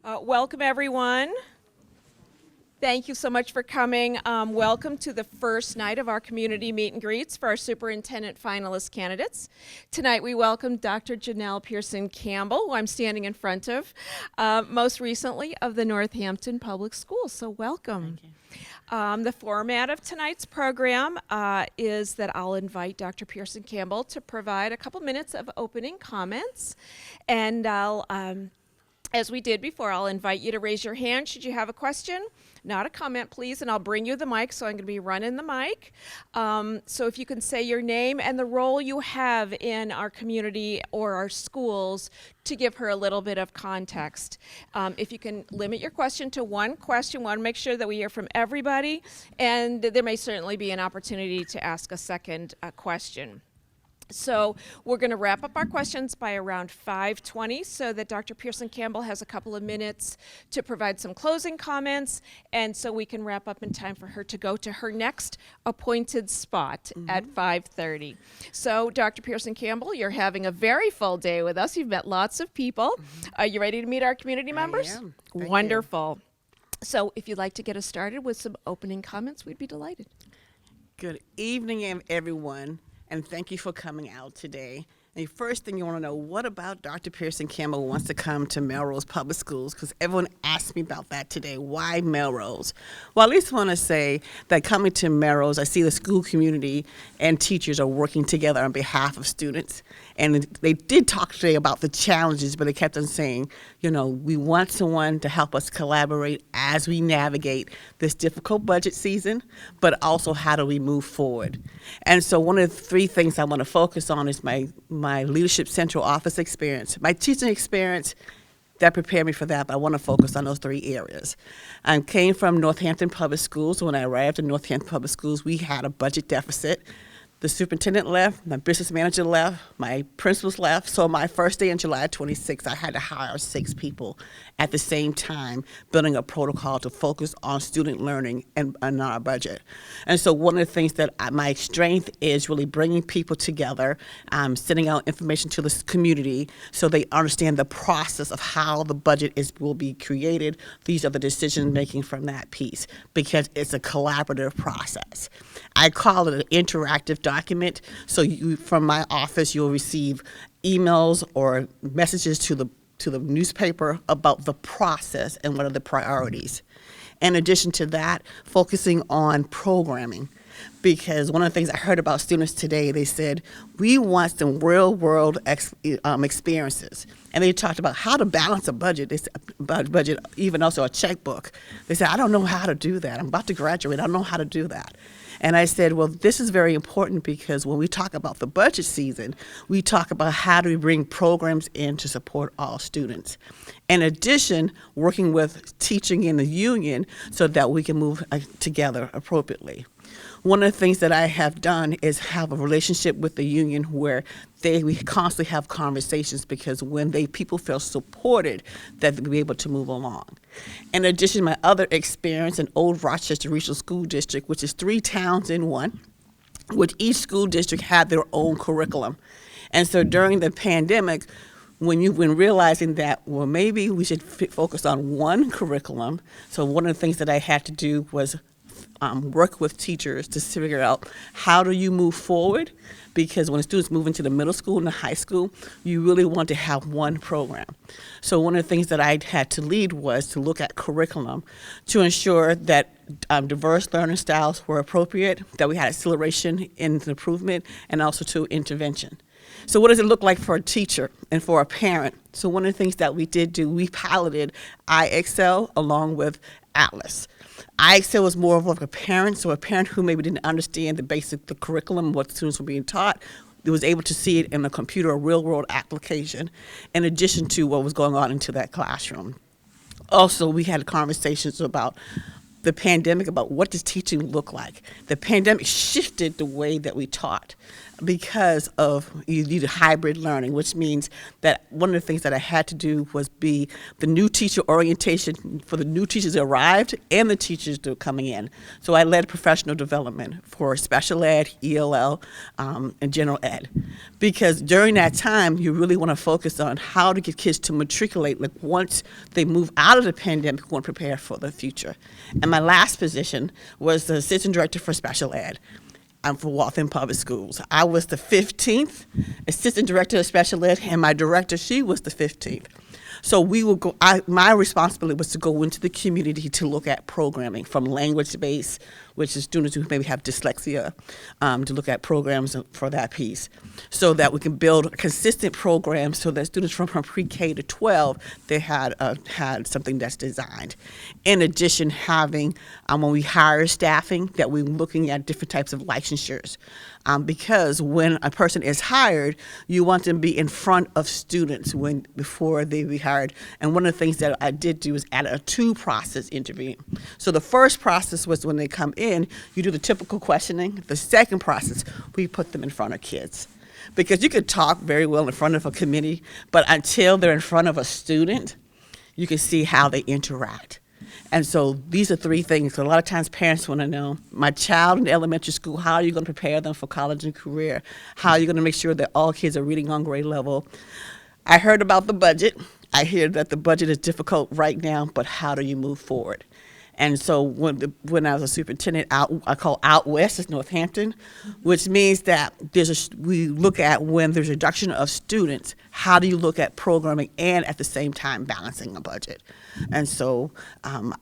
Welcome, everyone. Thank you so much for coming. Welcome to the first night of our community meet and greets for our superintendent finalist candidates. Tonight we welcome Dr. Jannell Pearson-Campbell, who I'm standing in front of, most recently of the Northampton Public Schools. So welcome. The format of tonight's program is that I'll invite Dr. Pearson-Campbell to provide a couple minutes of opening comments, and as we did before, I'll invite you to raise your hand should you have a question, not a comment, please, and I'll bring you the mic, so I'm going to be running the mic. So if you can say your name and the role you have in our community or our schools to give her a little bit of context. If you can limit your question to one question, want to make sure that we hear from everybody, and there may certainly be an opportunity to ask a second question. So we're going to wrap up our questions by around 5:20 so that Dr. Pearson-Campbell has a couple of minutes to provide some closing comments, and so we can wrap up in time for her to go to her next appointed spot at 5:30. So Dr. Pearson-Campbell, you're having a very full day with us. You've met lots of people. Are you ready to meet our community members? I am. Thank Wonderful. So if you'd like to get us started with some opening comments, we'd be delighted. Good evening, everyone, and thank you for coming out today. And the first thing you want to know, what about Dr. Pearson-Campbell wants to come to Melrose Public Schools? Because everyone asked me about that today. Why Melrose? Well, I at least want to say that coming to Melrose, I see the school community and teachers are working together on behalf of students. And they did talk today about the challenges, but they kept on saying, you know, we want someone to help us collaborate as we navigate this difficult budget season, but also how do we move forward? And so one of the three things I want to focus on is my Leadership Central Office experience. My teaching experience, that prepared me for that, but I want to focus on those three areas. I came from Northampton Public Schools. So when I arrived in Northampton Public Schools, we had a budget deficit. The superintendent left, my business manager left, my principals left. So my first day in July 26th, I had to hire 6 people at the same time, building a protocol to focus on student learning and on our budget. And so one of the things that my strength is really bringing people together, sending out information to the community so they understand the process of how the budget will be created. These are the decision making from that piece, because it's a collaborative process. I call it an interactive document. So from my office, you'll receive emails or messages to the newspaper about the process and what are the priorities. In addition to that, focusing on programming. Because one of the things I heard about students today, they said, we want some real-world experiences. And they talked about how to balance a budget, budget, even also a checkbook. They said, I don't know how to do that. I'm about to graduate. I don't know how to do that. And I said, well, this is very important because when we talk about the budget season, we talk about how do we bring programs in to support all students. In addition, working with teaching in the union so that we can move together appropriately. One of the things that I have done is have a relationship with the union where we constantly have conversations, because when people feel supported, that they'll be able to move along. In addition, my other experience in Old Rochester Regional School District, which is 3 towns in one, which each school district had their own curriculum. And so during the pandemic, when realizing that, well, maybe we should focus on one curriculum. So one of the things that I had to do was work with teachers to figure out how do you move forward, because when students move into the middle school and the high school, you really want to have one program. So one of the things that I had to lead was to look at curriculum to ensure that diverse learning styles were appropriate, that we had acceleration in the improvement, and also to intervention. So what does it look like for a teacher and for a parent? So one of the things that we did do, we piloted iExcel along with Atlas. iExcel was more of like a parent, so a parent who maybe didn't understand the curriculum, what students were being taught, was able to see it in a computer, a real-world application, in addition to what was going on into that classroom. Also, we had conversations about the pandemic, about what does teaching look like. The pandemic shifted the way that we taught. because of you need hybrid learning, which means that one of the things that I had to do was be the new teacher orientation for the new teachers that arrived and the teachers that were coming in. So I led professional development for special ed, ELL, and general ed. Because during that time, you really want to focus on how to get kids to matriculate, like once they move out of the pandemic, we want to prepare for the future. And my last position was the assistant director for special ed. I'm for Waltham Public Schools. I was the 15th assistant director of special ed, and my director, she was the 15th. So we will go. My responsibility was to go into the community to look at programming from language-based, which is students who maybe have dyslexia, to look at programs for that piece, so that we can build consistent programs so that students from pre-K to 12, they had something that's designed. In addition, having, when we hire staffing, that we're looking at different types of licensures. Because when a person is hired, you want them to be in front of students before they be hired. And one of the things that I did do is add a two-process interview. So the first process was when they come in, you do the typical questioning. The second process, we put them in front of kids. Because you could talk very well in front of a committee, but until they're in front of a student, you can see how they interact. And so these are three things. So a lot of times parents want to know, my child in elementary school, how are you going to prepare them for college and career? How are you going to make sure that all kids are reading on grade level? I heard about the budget. I hear that the budget is difficult right now, but how do you move forward? And so when I was a superintendent, I call out west is Northampton, which means that we look at when there's a reduction of students, how do you look at programming and at the same time balancing a budget? And so I'm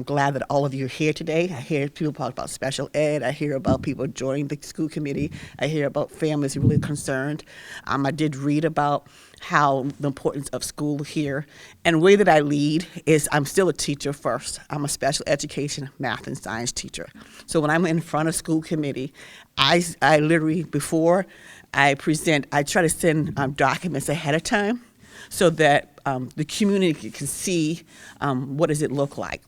glad that all of you are here today. I hear people talk about special ed. I hear about people joining the school committee. I hear about families really concerned. I did read about how the importance of school here. And the way that I lead is I'm still a teacher first. I'm a special education, math, and science teacher. So when I'm in front of school committee, I literally, before I present, I try to send documents ahead of time so that the community can see what does it look like,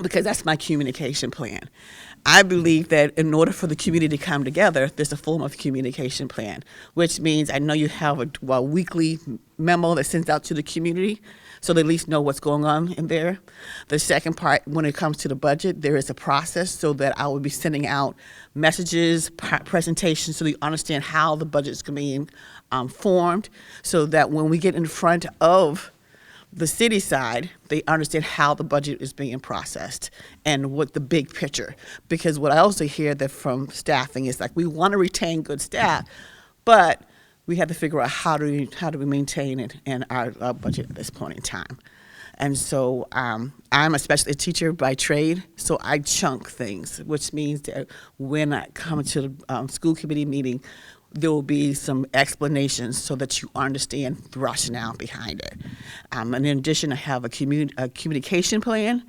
because that's my communication plan. I believe that in order for the community to come together, there's a form of communication plan, which means I know you have a weekly memo that sends out to the community so they at least know what's going on in there. The second part, when it comes to the budget, there is a process so that I will be sending out messages, presentations, so you understand how the budget is being formed, so that when we get in front of the city side, they understand how the budget is being processed and what the big picture. Because what I also hear that from staffing is like, we want to retain good staff, but we have to figure out how do we maintain it in our budget at this point in time. And so I'm a special ed teacher by trade, so I chunk things, which means that when I come to the school committee meeting, there will be some explanations so that you understand the rationale behind it. And in addition, I have a communication plan,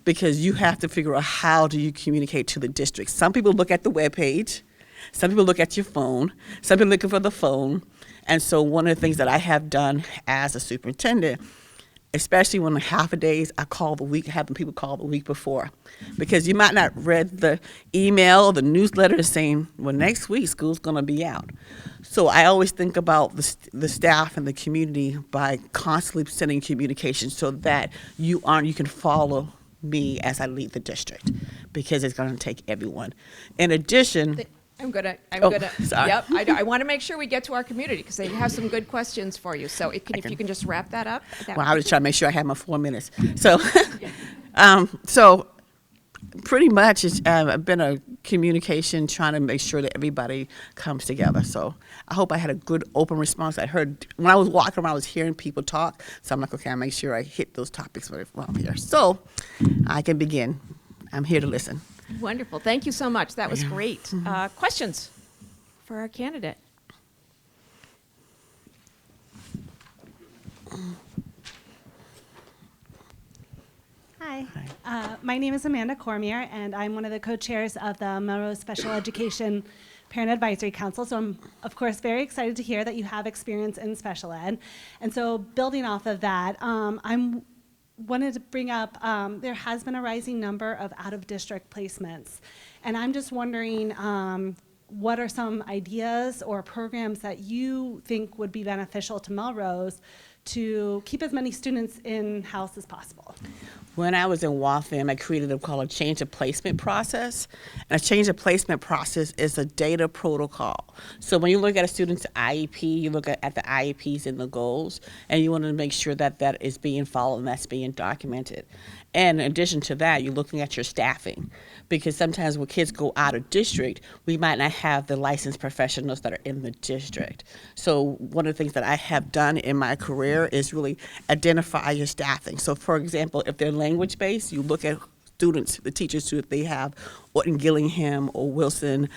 because you have to figure out how do you communicate to the district. Some people look at the webpage, some people look at your phone, some people looking for the phone. And so one of the things that I have done as a superintendent, especially when half a days, I call the week, having people call the week before, because you might not read the email or the newsletter saying, well, next week school's going to be out. So I always think about the staff and the community by constantly sending communication so that you can follow me as I lead the district, because it's going to take everyone. In addition, Sorry. Yep. I want to make sure we get to our community because they have some good questions for you. So if you can just wrap that up. I was trying to make sure I had my 4 minutes. So, so pretty much it's been a communication trying to make sure that everybody comes together. So I hope I had a good open response. I heard when I was walking around, I was hearing people talk. So I'm like, okay, I'll make sure I hit those topics while I'm here. So I can begin. I'm here to listen. Wonderful. Thank you so much. That was great. Mm-hmm. Questions for our candidate? Hi. My name is Amanda Cormier, and I'm one of the co-chairs of the Melrose Special Education Parent Advisory Council. So I'm, of course, very excited to hear that you have experience in special ed. And so building off of that, I'm wanted to bring up, there has been a rising number of out-of-district placements. And I'm just wondering what are some ideas or programs that you think would be beneficial to Melrose to keep as many students in-house as possible? When I was in Waltham, I created what called a change of placement process. And a change of placement process is a data protocol. So when you look at a student's IEP, you look at the IEPs and the goals, and you want to make sure that that is being followed and that's being documented. And in addition to that, you're looking at your staffing, because sometimes when kids go out of district, we might not have the licensed professionals that are in the district. So one of the things that I have done in my career is really identify your staffing. So for example, if they're language-based, you look at students, the teachers who they have, Orton Gillingham or Wilson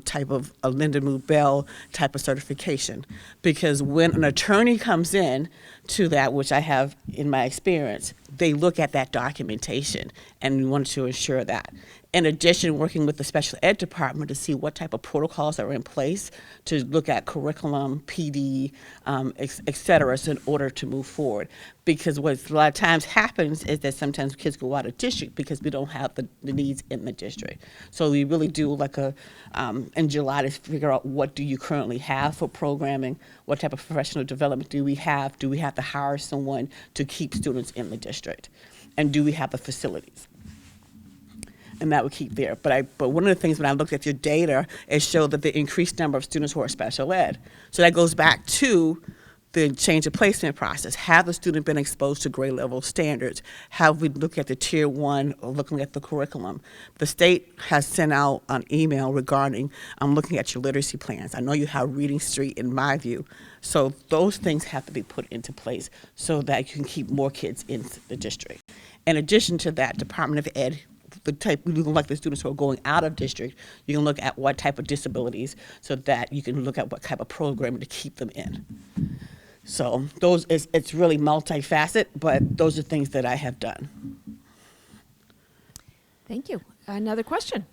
type of a Linda Bell type of certification. Because when an attorney comes in to that, which I have in my experience, they look at that documentation and we want to ensure that. In addition, working with the special ed department to see what type of protocols are in place to look at curriculum, PD, et cetera, so in order to move forward. Because what a lot of times happens is that sometimes kids go out of district because we don't have the needs in the district. So we really do like in July to figure out what do you currently have for programming, what type of professional development do we have to hire someone to keep students in the district, and do we have the facilities? And that would keep there. But one of the things when I looked at your data, it showed that the increased number of students who are special ed. So that goes back to the change of placement process. Have the student been exposed to grade level standards? Have we looked at the tier 1 or looking at the curriculum? The state has sent out an email regarding looking at your literacy plans. I know you have Reading Street in my view. So those things have to be put into place so that you can keep more kids in the district. In addition to that, Department of Ed, the type, you can look at the students who are going out of district, you can look at what type of disabilities so that you can look at what type of programming to keep them in. So it's really multifaceted, but those are things that I have done. Thank you. Another question?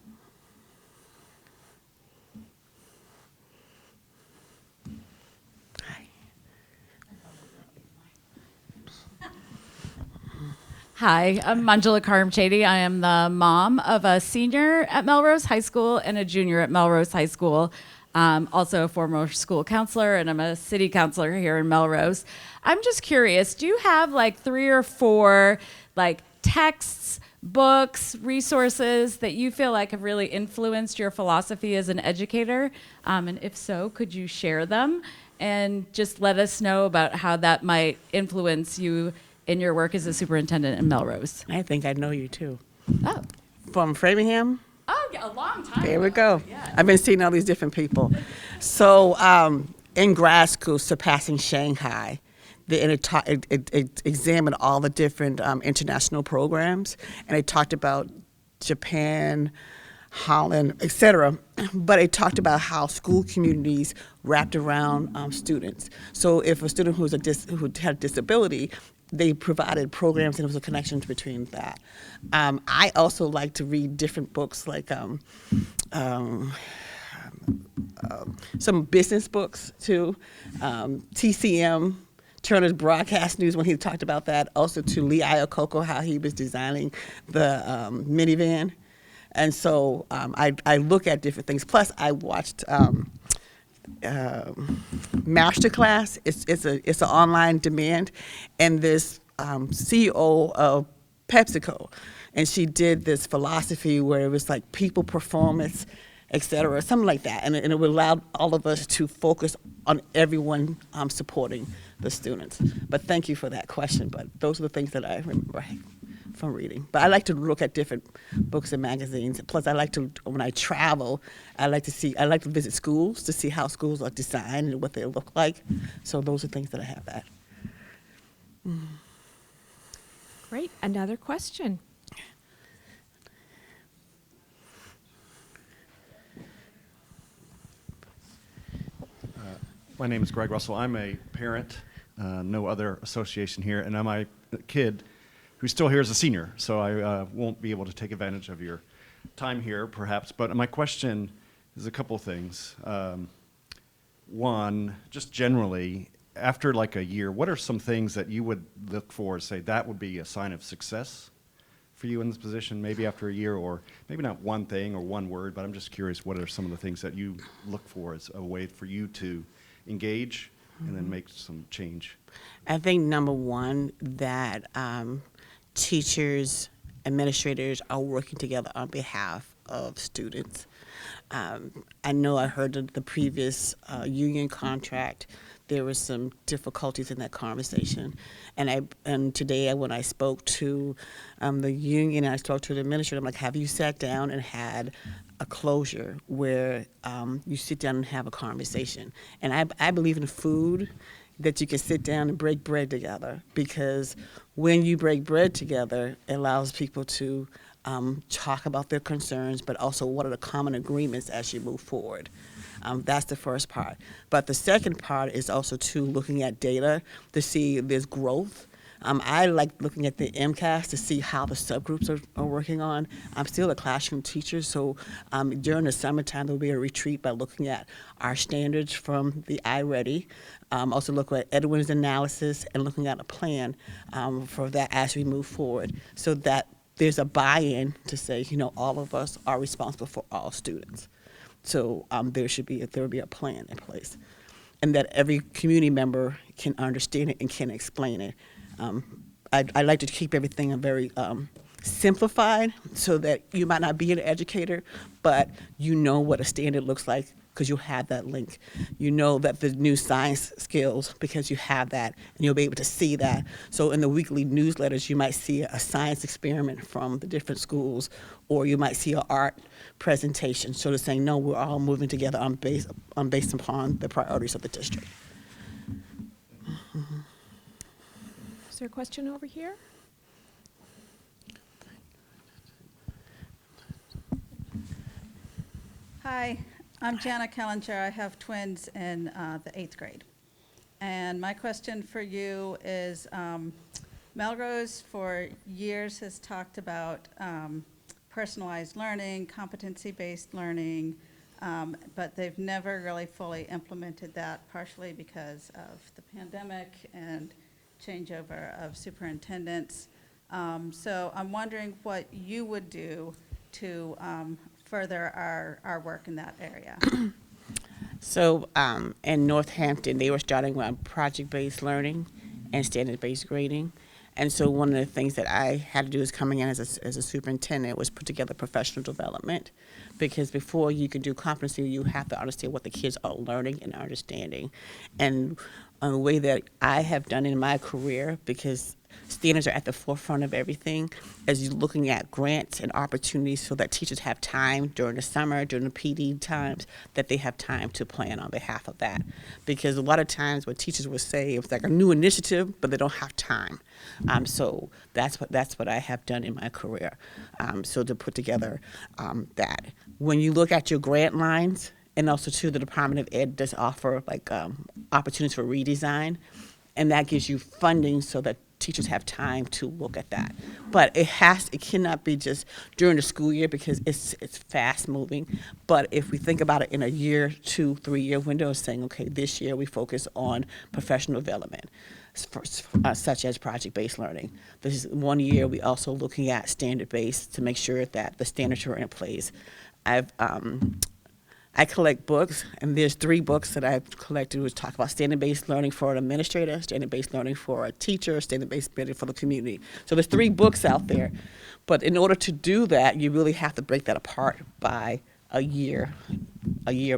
Hi, I'm Manjula Karamchedi. I am the mom of a senior at Melrose High School and a junior at Melrose High School. Also a former school counselor, and I'm a city councilor here in Melrose. I'm just curious, do you have like 3 or 4 like texts, books, resources that you feel like have really influenced your philosophy as an educator? And if so, could you share them and just let us know about how that might influence you in your work as a superintendent in Melrose? I think I know you too. Oh. From Framingham? Oh, yeah, a long time There ago. we go. Yeah. I've been seeing all these different people. So in grad school, Surpassing Shanghai, it examined all the different international programs, and it talked about Japan, Holland, et cetera, but it talked about how school communities wrapped around students. So if a student who had a disability, they provided programs, and there was a connection between that. I also like to read different books, like some business books too. TCM, Turner's Broadcast News, when he talked about that. Also to Lee Iacocca, how he was designing the minivan. And so I look at different things. Plus, I watched Masterclass. It's an online demand, and this CEO of PepsiCo, and she did this philosophy where it was like people, performance, et cetera, something like that, and it would allow all of us to focus on everyone supporting the students. But thank you for that question. But those are the things that I remember from reading. But I like to look at different books and magazines. Plus, I like to, when I travel, I like to visit schools to see how schools are designed and what they look like. So those are things that I have that. Great. Another question. My name is Greg Russell. I'm a parent, no other association here, and I'm a kid who's still here as a senior, so I won't be able to take advantage of your time here, perhaps. But my question is a couple of things. One, just generally, after like a year, what are some things that you would look for and say that would be a sign of success for you in this position, maybe after a year, or maybe not one thing or one word, but I'm just curious, what are some of the things that you look for as a way for you to engage and then make some change? I think number one, that teachers, administrators are working together on behalf of students. I know I heard the previous union contract. There was some difficulties in that conversation, and today when I spoke to the union, I spoke to the administrator. I'm like, have you sat down and had a closure where you sit down and have a conversation? And I believe in food, that you can sit down and break bread together, because when you break bread together, it allows people to talk about their concerns, but also what are the common agreements as you move forward. That's the first part. But the second part is also too looking at data to see if there's growth. I like looking at the MCAS to see how the subgroups are working on. I'm still a classroom teacher, so during the summertime there'll be a retreat by looking at our standards from the iReady. Also look at Edwin's analysis and looking at a plan for that as we move forward, so that there's a buy-in to say, all of us are responsible for all students. So there will be a plan in place, and that every community member can understand it and can explain it. I like to keep everything very simplified, so that you might not be an educator, but you know what a standard looks like because you have that link. You know that the new science skills because you have that, and you'll be able to see that. So in the weekly newsletters, you might see a science experiment from the different schools, or you might see an art presentation. So they're saying, no, we're all moving together based upon the priorities of the district. Is there a question over here? Hi, I'm Jana Kellinger. I have twins in the 8th grade. And my question for you is, Melrose for years has talked about personalized learning, competency-based learning, but they've never really fully implemented that, partially because of the pandemic and changeover of superintendents. So I'm wondering what you would do to further our work in that area. So in Northampton, they were starting with project-based learning and standard-based grading. And so one of the things that I had to do is coming in as a superintendent was put together professional development, because before you can do competency, you have to understand what the kids are learning and understanding. And a way that I have done in my career, because standards are at the forefront of everything, as you're looking at grants and opportunities so that teachers have time during the summer, during the PD times, that they have time to plan on behalf of that. Because a lot of times what teachers will say, it's like a new initiative, but they don't have time. So that's what I have done in my career. So to put together that. When you look at your grant lines, and also too, the Department of Ed does offer opportunities for redesign, and that gives you funding so that teachers have time to look at that. But it cannot be just during the school year, because it's fast moving. But if we think about it in a year, 2, 3 year window, saying, okay, this year we focus on professional development, such as project-based learning. This is 1 year we also looking at standard-based to make sure that the standards are in place. I collect books, and there's 3 books that I've collected which talk about standard-based learning for an administrator, standard-based learning for a teacher, standard-based learning for the community. So there's 3 books out there. But in order to do that, you really have to break that apart by a year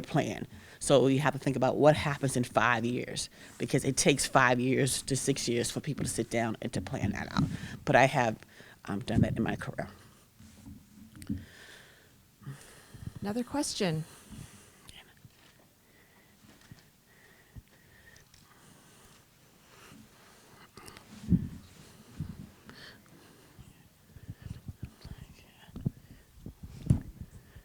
plan. So you have to think about what happens in 5 years, because it takes 5 years to 6 years for people to sit down and to plan that out. But I have done that in my career. Another question.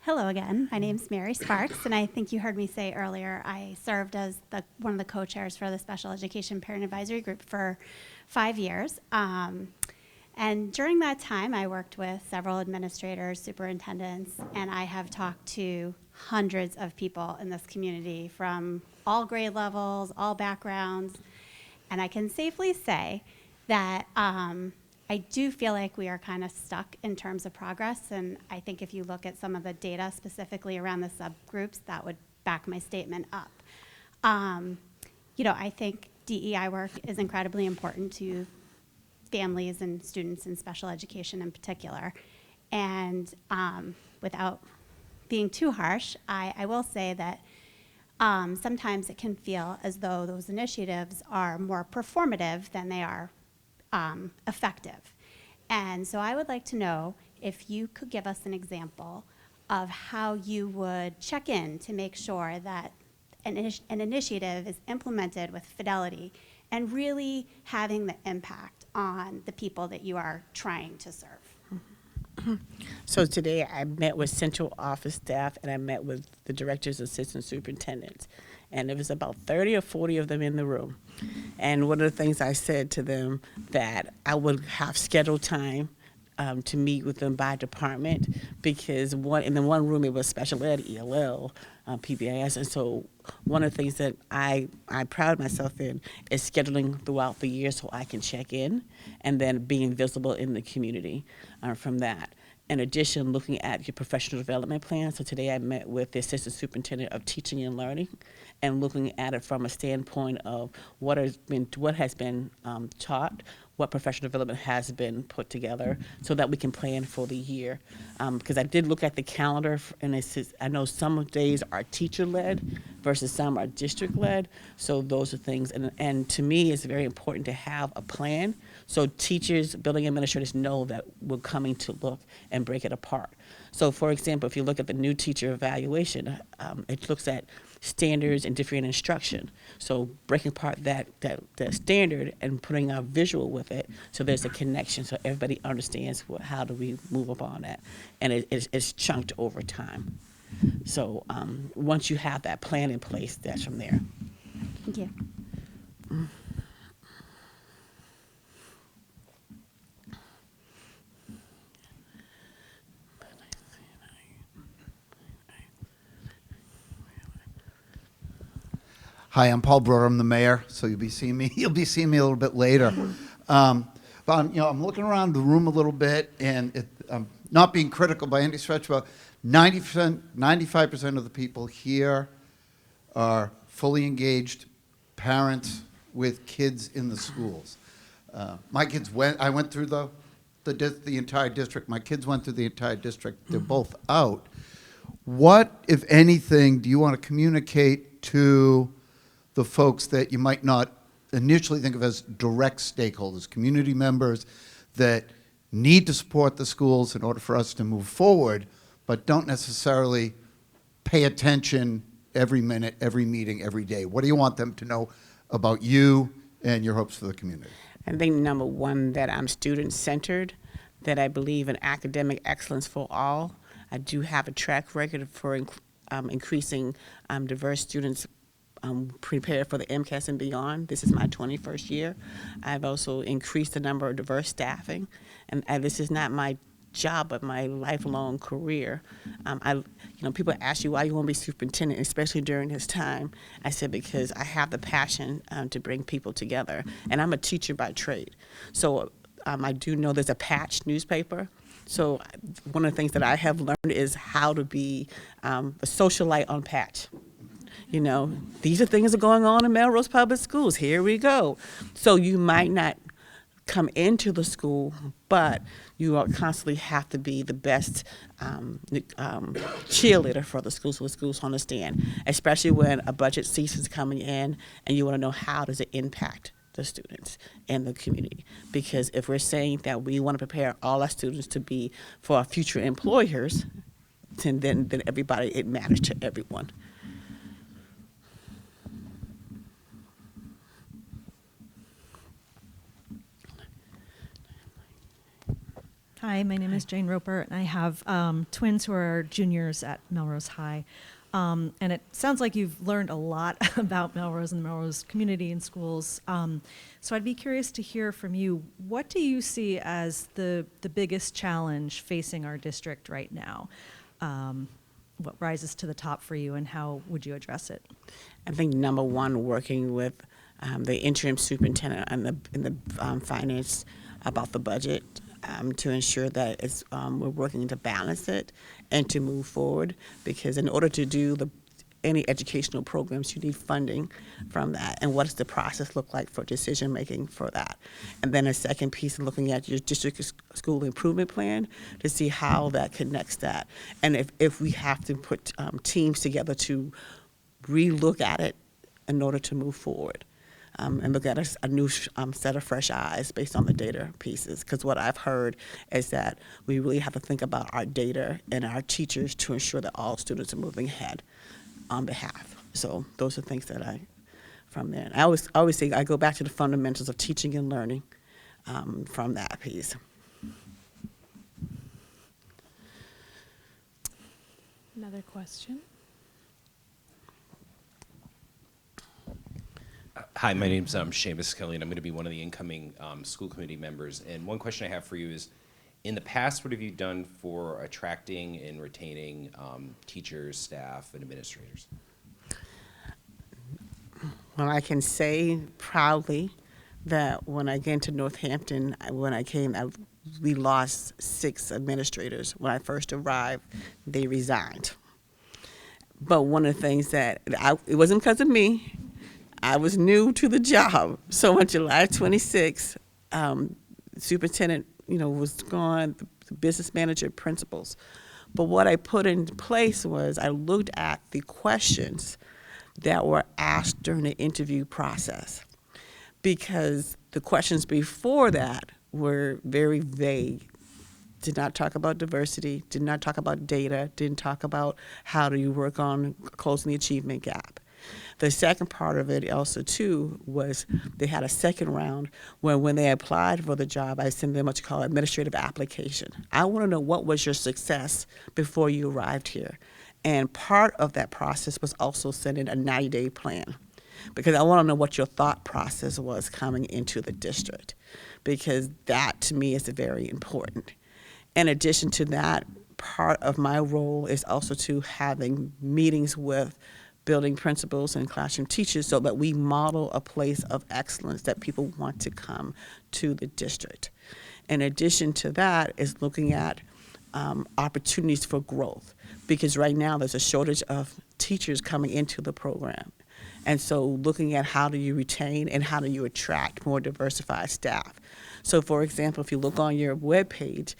Hello again. My name is Mary Sparks, and I think you heard me say earlier I served as one of the co-chairs for the Special Education Parent Advisory Group for 5 years. And during that time, I worked with several administrators, superintendents, and I have talked to hundreds of people in this community from all grade levels, all backgrounds. And I can safely say that I do feel like we are kind of stuck in terms of progress, and I think if you look at some of the data specifically around the subgroups, that would back my statement up. I think DEI work is incredibly important to families and students in special education in particular. And without being too harsh, I will say that sometimes it can feel as though those initiatives are more performative than they are effective. And so I would like to know if you could give us an example of how you would check in to make sure that an initiative is implemented with fidelity and really having the impact on the people that you are trying to serve. So today I met with central office staff and I met with the directors, assistant superintendents, and there was about 30 or 40 of them in the room. And one of the things I said to them that I would have scheduled time to meet with them by department, because in the one room it was special ed, ELL, PBIS, and so one of the things that I pride myself in is scheduling throughout the year so I can check in, and then being visible in the community from that. In addition, looking at your professional development plan. So today I met with the assistant superintendent of teaching and learning, and looking at it from a standpoint of what has been taught, what professional development has been put together, so that we can plan for the year. Because I did look at the calendar, and I know some days are teacher-led versus some are district-led. So those are things, and to me, it's very important to have a plan, so teachers, building administrators know that we're coming to look and break it apart. So, for example, if you look at the new teacher evaluation, it looks at standards and different instruction. So breaking apart that standard and putting a visual with it, so there's a connection, so everybody understands how do we move upon that, and it's chunked over time. So once you have that plan in place, that's from there. Thank you. Hi, I'm Paul Broder. I'm the mayor, so you'll be seeing me a little bit later. But I'm looking around the room a little bit, and I'm not being critical by any stretch, but 90%, 95% of the people here are fully engaged parents with kids in the schools. My kids I went through the entire district. My kids went through the entire district. They're both out. What, if anything, do you want to communicate to the folks that you might not initially think of as direct stakeholders, community members that need to support the schools in order for us to move forward, but don't necessarily pay attention every minute, every meeting, every day? What do you want them to know about you and your hopes for the community? I think number one, that I'm student-centered, that I believe in academic excellence for all. I do have a track record for increasing diverse students prepared for the MCAS and beyond. This is my 21st year. I've also increased the number of diverse staffing, and this is not my job, but my lifelong career. People ask you why you want to be superintendent, especially during this time. I said because I have the passion to bring people together, and I'm a teacher by trade. So I do know there's a Patch newspaper. So one of the things that I have learned is how to be a socialite on Patch. These are things that are going on in Melrose Public Schools. Here we go. So you might not come into the school, but you constantly have to be the best cheerleader for the schools, so the schools understand, especially when a budget season is coming in and you want to know how does it impact the students and the community. Because if we're saying that we want to prepare all our students to be for our future employers, then everybody, it matters to everyone. Hi, my name is Jane Roper, and I have twins who are juniors at Melrose High. And it sounds like you've learned a lot about Melrose and the Melrose community and schools. So I'd be curious to hear from you, what do you see as the biggest challenge facing our district right now? What rises to the top for you, and how would you address it? I think number one, working with the interim superintendent and the finance about the budget to ensure that we're working to balance it and to move forward. Because in order to do any educational programs, you need funding from that. And what does the process look like for decision making for that? And then a second piece, looking at your district school improvement plan to see how that connects that. And if we have to put teams together to relook at it in order to move forward. And look at a new set of fresh eyes based on the data pieces. Because what I've heard is that we really have to think about our data and our teachers to ensure that all students are moving ahead on behalf. So those are things that from there. And I always say I go back to the fundamentals of teaching and learning from that piece. Another question? Hi, my name's Seamus Kelly, and I'm going to be one of the incoming school committee members. And one question I have for you is, in the past, what have you done for attracting and retaining teachers, staff, and administrators? Well, I can say proudly that when I came to Northampton, we lost 6 administrators. When I first arrived, they resigned. But one of the things that, it wasn't because of me, I was new to the job. So on July 26th, superintendent, was gone, the business manager, principals. But what I put in place was I looked at the questions that were asked during the interview process, because the questions before that were very vague. Did not talk about diversity, did not talk about data, didn't talk about how do you work on closing the achievement gap. The second part of it also, too, was they had a second round where when they applied for the job, I sent them what you call administrative application. I want to know what was your success before you arrived here. And part of that process was also sending a 90-day plan, because I want to know what your thought process was coming into the district, because that, to me, is very important. In addition to that, part of my role is also to having meetings with building principals and classroom teachers so that we model a place of excellence that people want to come to the district. In addition to that is looking at opportunities for growth, because right now there's a shortage of teachers coming into the program. And so looking at how do you retain and how do you attract more diversified staff. So for example, if you look on your webpage,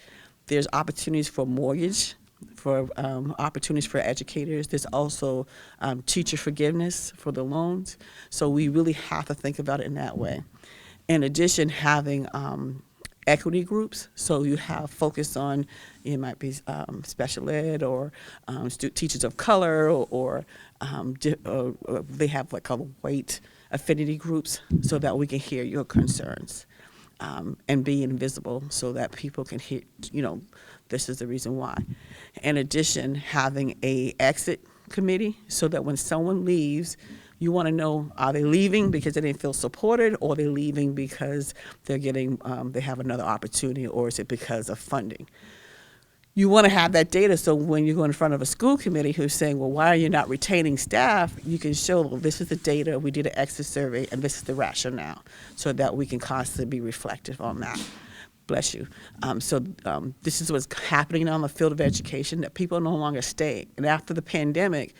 there's opportunities for mortgage, for opportunities for educators. There's also teacher forgiveness for the loans. So we really have to think about it in that way. In addition, having equity groups. So you have focus on, it might be special ed or teachers of color, or they have what called white affinity groups, so that we can hear your concerns and be invisible so that people can hear, this is the reason why. In addition, having a exit committee so that when someone leaves, you want to know, are they leaving because they didn't feel supported, or are they leaving because they're getting, they have another opportunity, or is it because of funding? You want to have that data so when you go in front of a school committee who's saying, well, why are you not retaining staff? You can show, well, this is the data, we did an exit survey, and this is the rationale, so that we can constantly be reflective on that. Bless you. This is what's happening on the field of education, that people are no longer staying. And after the pandemic,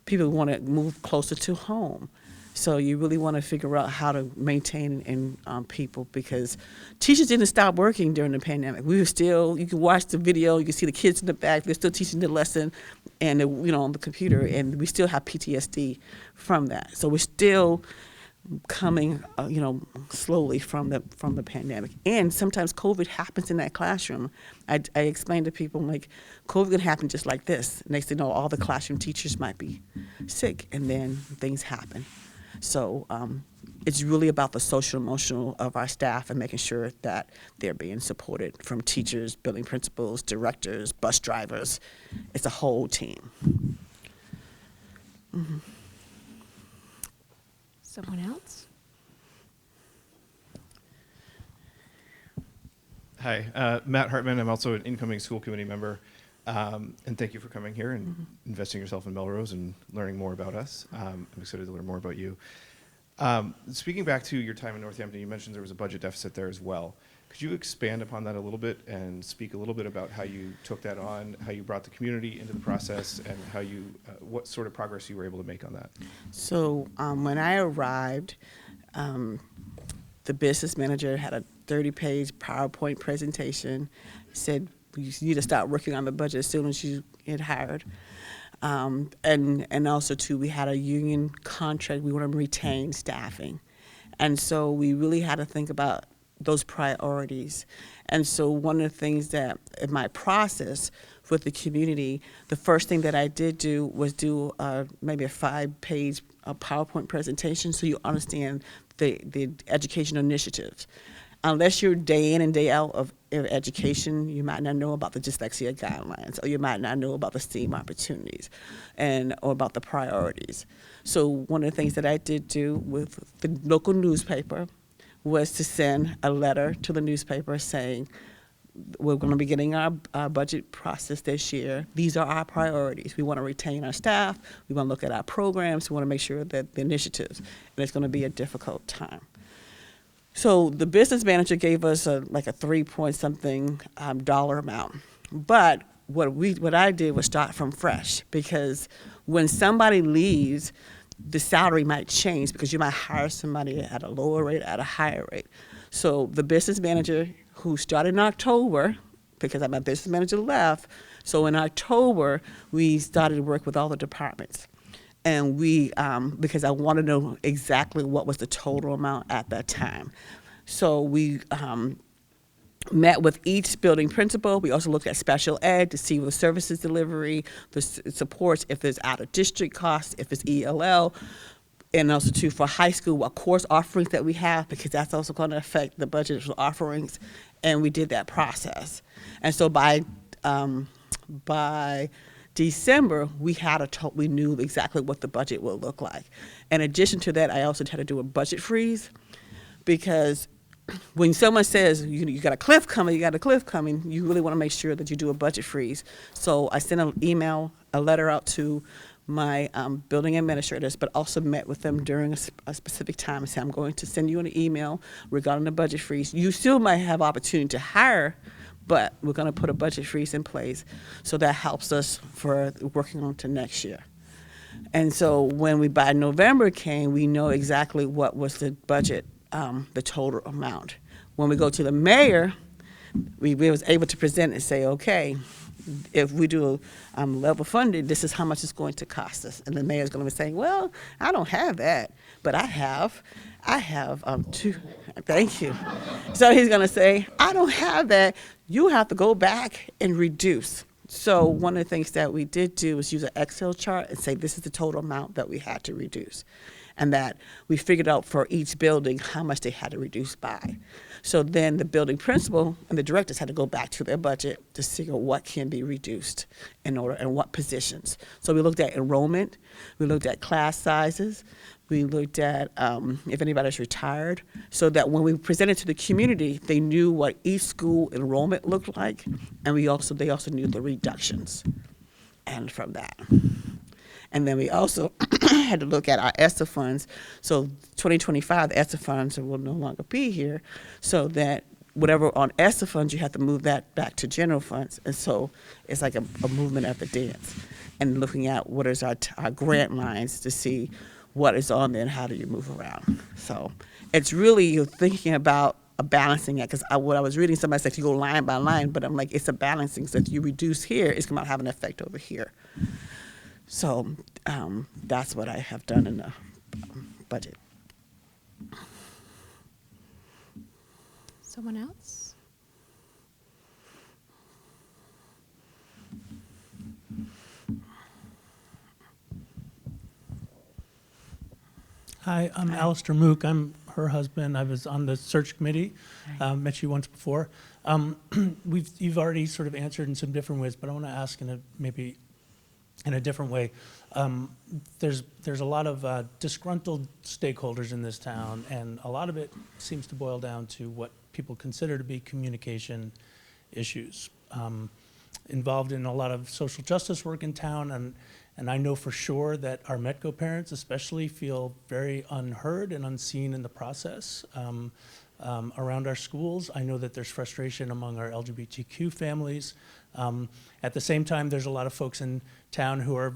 people want to move closer to home. So you really want to figure out how to maintain people, because teachers didn't stop working during the pandemic. We were still, you can watch the video, you can see the kids in the back, they're still teaching the lesson and on the computer, and we still have PTSD from that. So we're still coming, slowly from the pandemic. And sometimes COVID happens in that classroom. I explain to people, like, COVID can happen just like this. Next thing you know, all the classroom teachers might be sick, and then things happen. So it's really about the social emotional of our staff and making sure that they're being supported, from teachers, building principals, directors, bus drivers. It's a whole team. Mm-hmm. Someone else? Hi, Matt Hartman. I'm also an incoming school committee member. And thank you for coming here and investing yourself in Melrose and learning more about us. I'm excited to learn more about you. Speaking back to your time in Northampton, you mentioned there was a budget deficit there as well. Could you expand upon that a little bit and speak a little bit about how you took that on, how you brought the community into the process, and how you, what sort of progress you were able to make on that? So when I arrived, the business manager had a 30-page PowerPoint presentation, said you need to start working on the budget as soon as you get hired. And also, too, we had a union contract. We want to retain staffing. And so we really had to think about those priorities. And so one of the things that in my process with the community, the first thing that I did do was do maybe a 5-page PowerPoint presentation so you understand the educational initiatives. Unless you're day in and day out of education, you might not know about the dyslexia guidelines, or you might not know about the STEAM opportunities, or about the priorities. So one of the things that I did do with the local newspaper was to send a letter to the newspaper saying, we're going to be getting our budget process this year. These are our priorities. We want to retain our staff. We want to look at our programs. We want to make sure that the initiatives, and it's going to be a difficult time. So the business manager gave us like a 3-point-something dollar amount. But what I did was start from fresh, because when somebody leaves, the salary might change because you might hire somebody at a lower rate, at a higher rate. So the business manager who started in October, because my business manager left, so in October, we started to work with all the departments. And we, because I wanted to know exactly what was the total amount at that time. So we met with each building principal. We also looked at special ed to see the services delivery, the supports, if there's out-of-district costs, if it's ELL, and also too for high school, what course offerings that we have, because that's also going to affect the budget for offerings. And we did that process. And so by December, we knew exactly what the budget will look like. In addition to that, I also had to do a budget freeze, because when someone says you got a cliff coming, you really want to make sure that you do a budget freeze. So I sent a letter out to my building administrators, but also met with them during a specific time and said, I'm going to send you an email regarding the budget freeze. You still might have opportunity to hire, but we're going to put a budget freeze in place. So that helps us for working on to next year. And so by November came, we know exactly what was the budget, the total amount. When we go to the mayor, we was able to present and say, okay, if we do level funded, this is how much it's going to cost us. And the mayor's going to be saying, well, I don't have that, but I have two. Thank you. So he's going to say, I don't have that. You have to go back and reduce. So one of the things that we did do was use an Excel chart and say, this is the total amount that we had to reduce. And that we figured out for each building how much they had to reduce by. So then the building principal and the directors had to go back to their budget to see what can be reduced and what positions. So we looked at enrollment, we looked at class sizes, we looked at if anybody's retired, so that when we presented to the community, they knew what each school enrollment looked like, and they also knew the reductions. And from that. And then we also had to look at our ESSA funds. So 2025, the ESSA funds will no longer be here, so that whatever on ESSA funds, you have to move that back to general funds. And so it's like a movement of the dance, and looking at what is our grant lines to see what is on there and how do you move around. So it's really, you're thinking about a balancing act, because what I was reading, somebody said you go line by line, but I'm like, it's a balancing. So if you reduce here, it's going to have an effect over here. So that's what I have done in the budget. Someone else? Hi, I'm Alistair Mook. I'm her husband. I was on the search committee. Met you once before. You've already sort of answered in some different ways, but I want to ask maybe in a different way. There's a lot of disgruntled stakeholders in this town, and a lot of it seems to boil down to what people consider to be communication issues. Involved in a lot of social justice work in town, and I know for sure that our Metco parents especially feel very unheard and unseen in the process. around our schools. I know that there's frustration among our LGBTQ families. At the same time, there's a lot of folks in town who are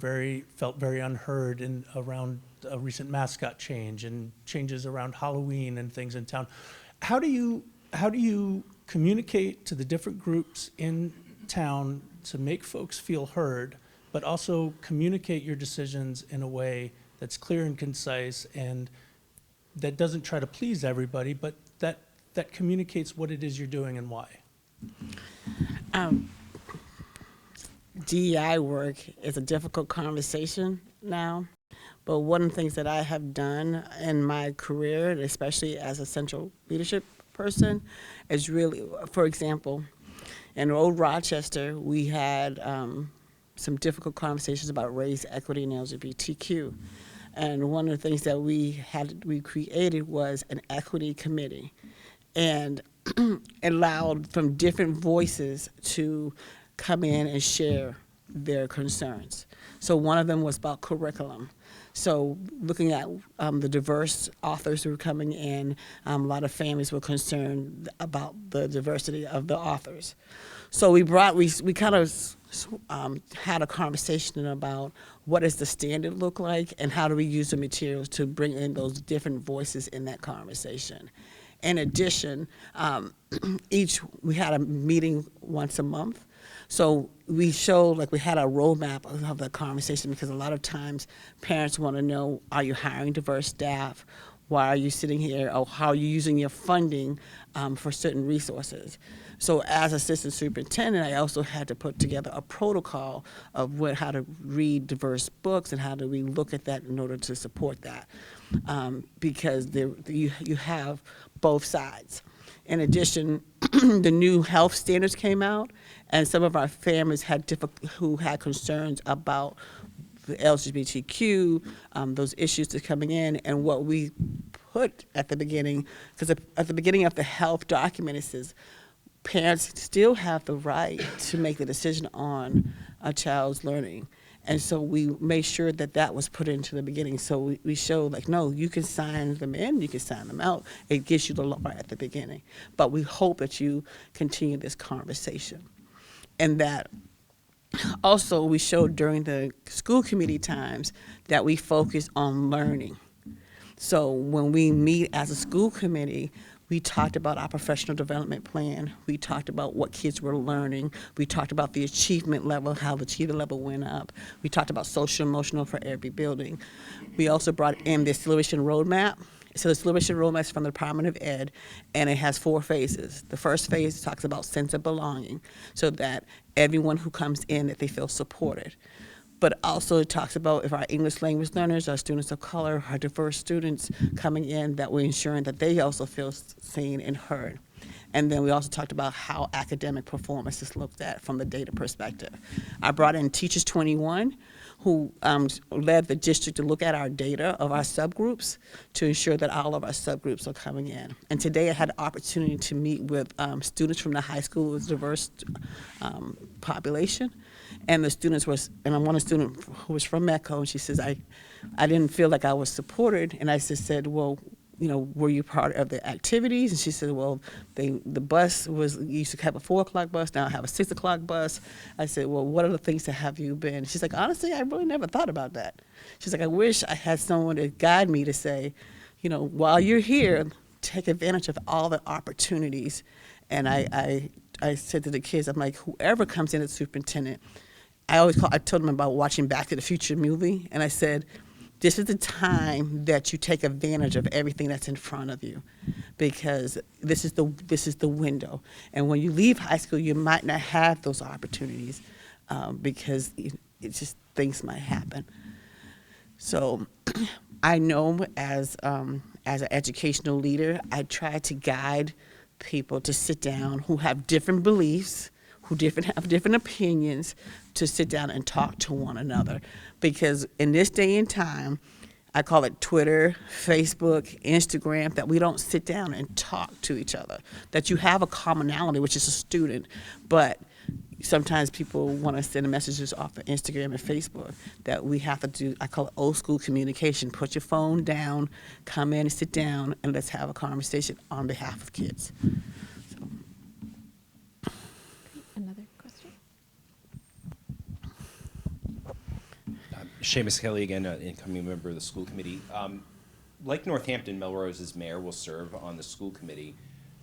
felt very unheard around a recent mascot change and changes around Halloween and things in town. How do you communicate to the different groups in town to make folks feel heard, but also communicate your decisions in a way that's clear and concise and that doesn't try to please everybody, but that communicates what it is you're doing and why? DEI work is a difficult conversation now, but one of the things that I have done in my career, especially as a central leadership person, is really, for example, in Old Rochester, we had some difficult conversations about race, equity, and LGBTQ. And one of the things that we created was an equity committee, and allowed from different voices to come in and share their concerns. So one of them was about curriculum. So looking at the diverse authors who were coming in, a lot of families were concerned about the diversity of the authors. So we kind of had a conversation about what does the standard look like and how do we use the materials to bring in those different voices in that conversation. In addition, we had a meeting once a month. So we showed, like, we had a roadmap of the conversation, because a lot of times parents want to know, are you hiring diverse staff? Why are you sitting here? Or how are you using your funding for certain resources? So as assistant superintendent, I also had to put together a protocol of how to read diverse books and how do we look at that in order to support that, because you have both sides. In addition, the new health standards came out, and some of our families who had concerns about the LGBTQ, those issues that are coming in, and what we put at the beginning, because at the beginning of the health document, it says parents still have the right to make the decision on a child's learning. And so we made sure that was put into the beginning. So we showed, like, no, you can sign them in, you can sign them out. It gives you the law at the beginning. But we hope that you continue this conversation. And that also we showed during the school committee times that we focus on learning. So when we meet as a school committee, we talked about our professional development plan. We talked about what kids were learning. We talked about the achievement level, how the achievement level went up. We talked about social emotional for every building. We also brought in the acceleration roadmap. So the acceleration roadmap is from the Department of Ed, and it has 4 phases. The first phase talks about sense of belonging, so that everyone who comes in, that they feel supported. But also it talks about if our English language learners, our students of color, our diverse students coming in, that we're ensuring that they also feel seen and heard. And then we also talked about how academic performance is looked at from the data perspective. I brought in Teachers 21, who led the district to look at our data of our subgroups to ensure that all of our subgroups are coming in. And today I had the opportunity to meet with students from the high school with diverse population. And the students and I want a student who was from MECO, and she says, I didn't feel like I was supported. And I just said, well, were you part of the activities? And she said, well, the bus used to have a 4 o'clock bus, now I have a 6 o'clock bus. I said, well, what are the things that have you been? She's like, honestly, I really never thought about that. She's like, I wish I had someone to guide me to say, while you're here, take advantage of all the opportunities. And I said to the kids, I'm like, whoever comes in as superintendent, I told them about watching Back to the Future movie, and I said, this is the time that you take advantage of everything that's in front of you, because this is the window. And when you leave high school, you might not have those opportunities because it's just things might happen. So I know as an educational leader, I try to guide people to sit down who have different beliefs, who have different opinions, to sit down and talk to one another. Because in this day and time, I call it Twitter, Facebook, Instagram, that we don't sit down and talk to each other. That you have a commonality, which is a student, but sometimes people want to send messages off of Instagram and Facebook that we have to do, I call it old school communication. Put your phone down, come in and sit down, and let's have a conversation on behalf of kids. So, Another question? Seamus Kelly again, an incoming member of the school committee. Like Northampton, Melrose's mayor will serve on the school committee.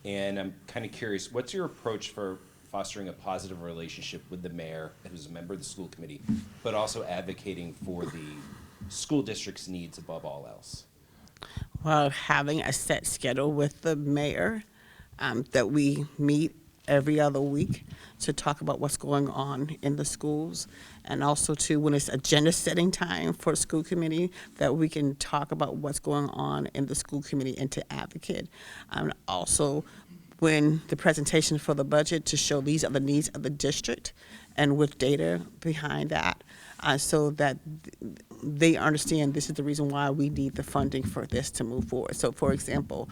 And I'm kind of curious, what's your approach for fostering a positive relationship with the mayor, who's a member of the school committee, but also advocating for the school district's needs above all else? Well, having a set schedule with the mayor, that we meet every other week to talk about what's going on in the schools, and also too, when it's agenda setting time for school committee, that we can talk about what's going on in the school committee and to advocate. Also, when the presentation for the budget, to show these are the needs of the district and with data behind that, so that they understand this is the reason why we need the funding for this to move forward. So for example,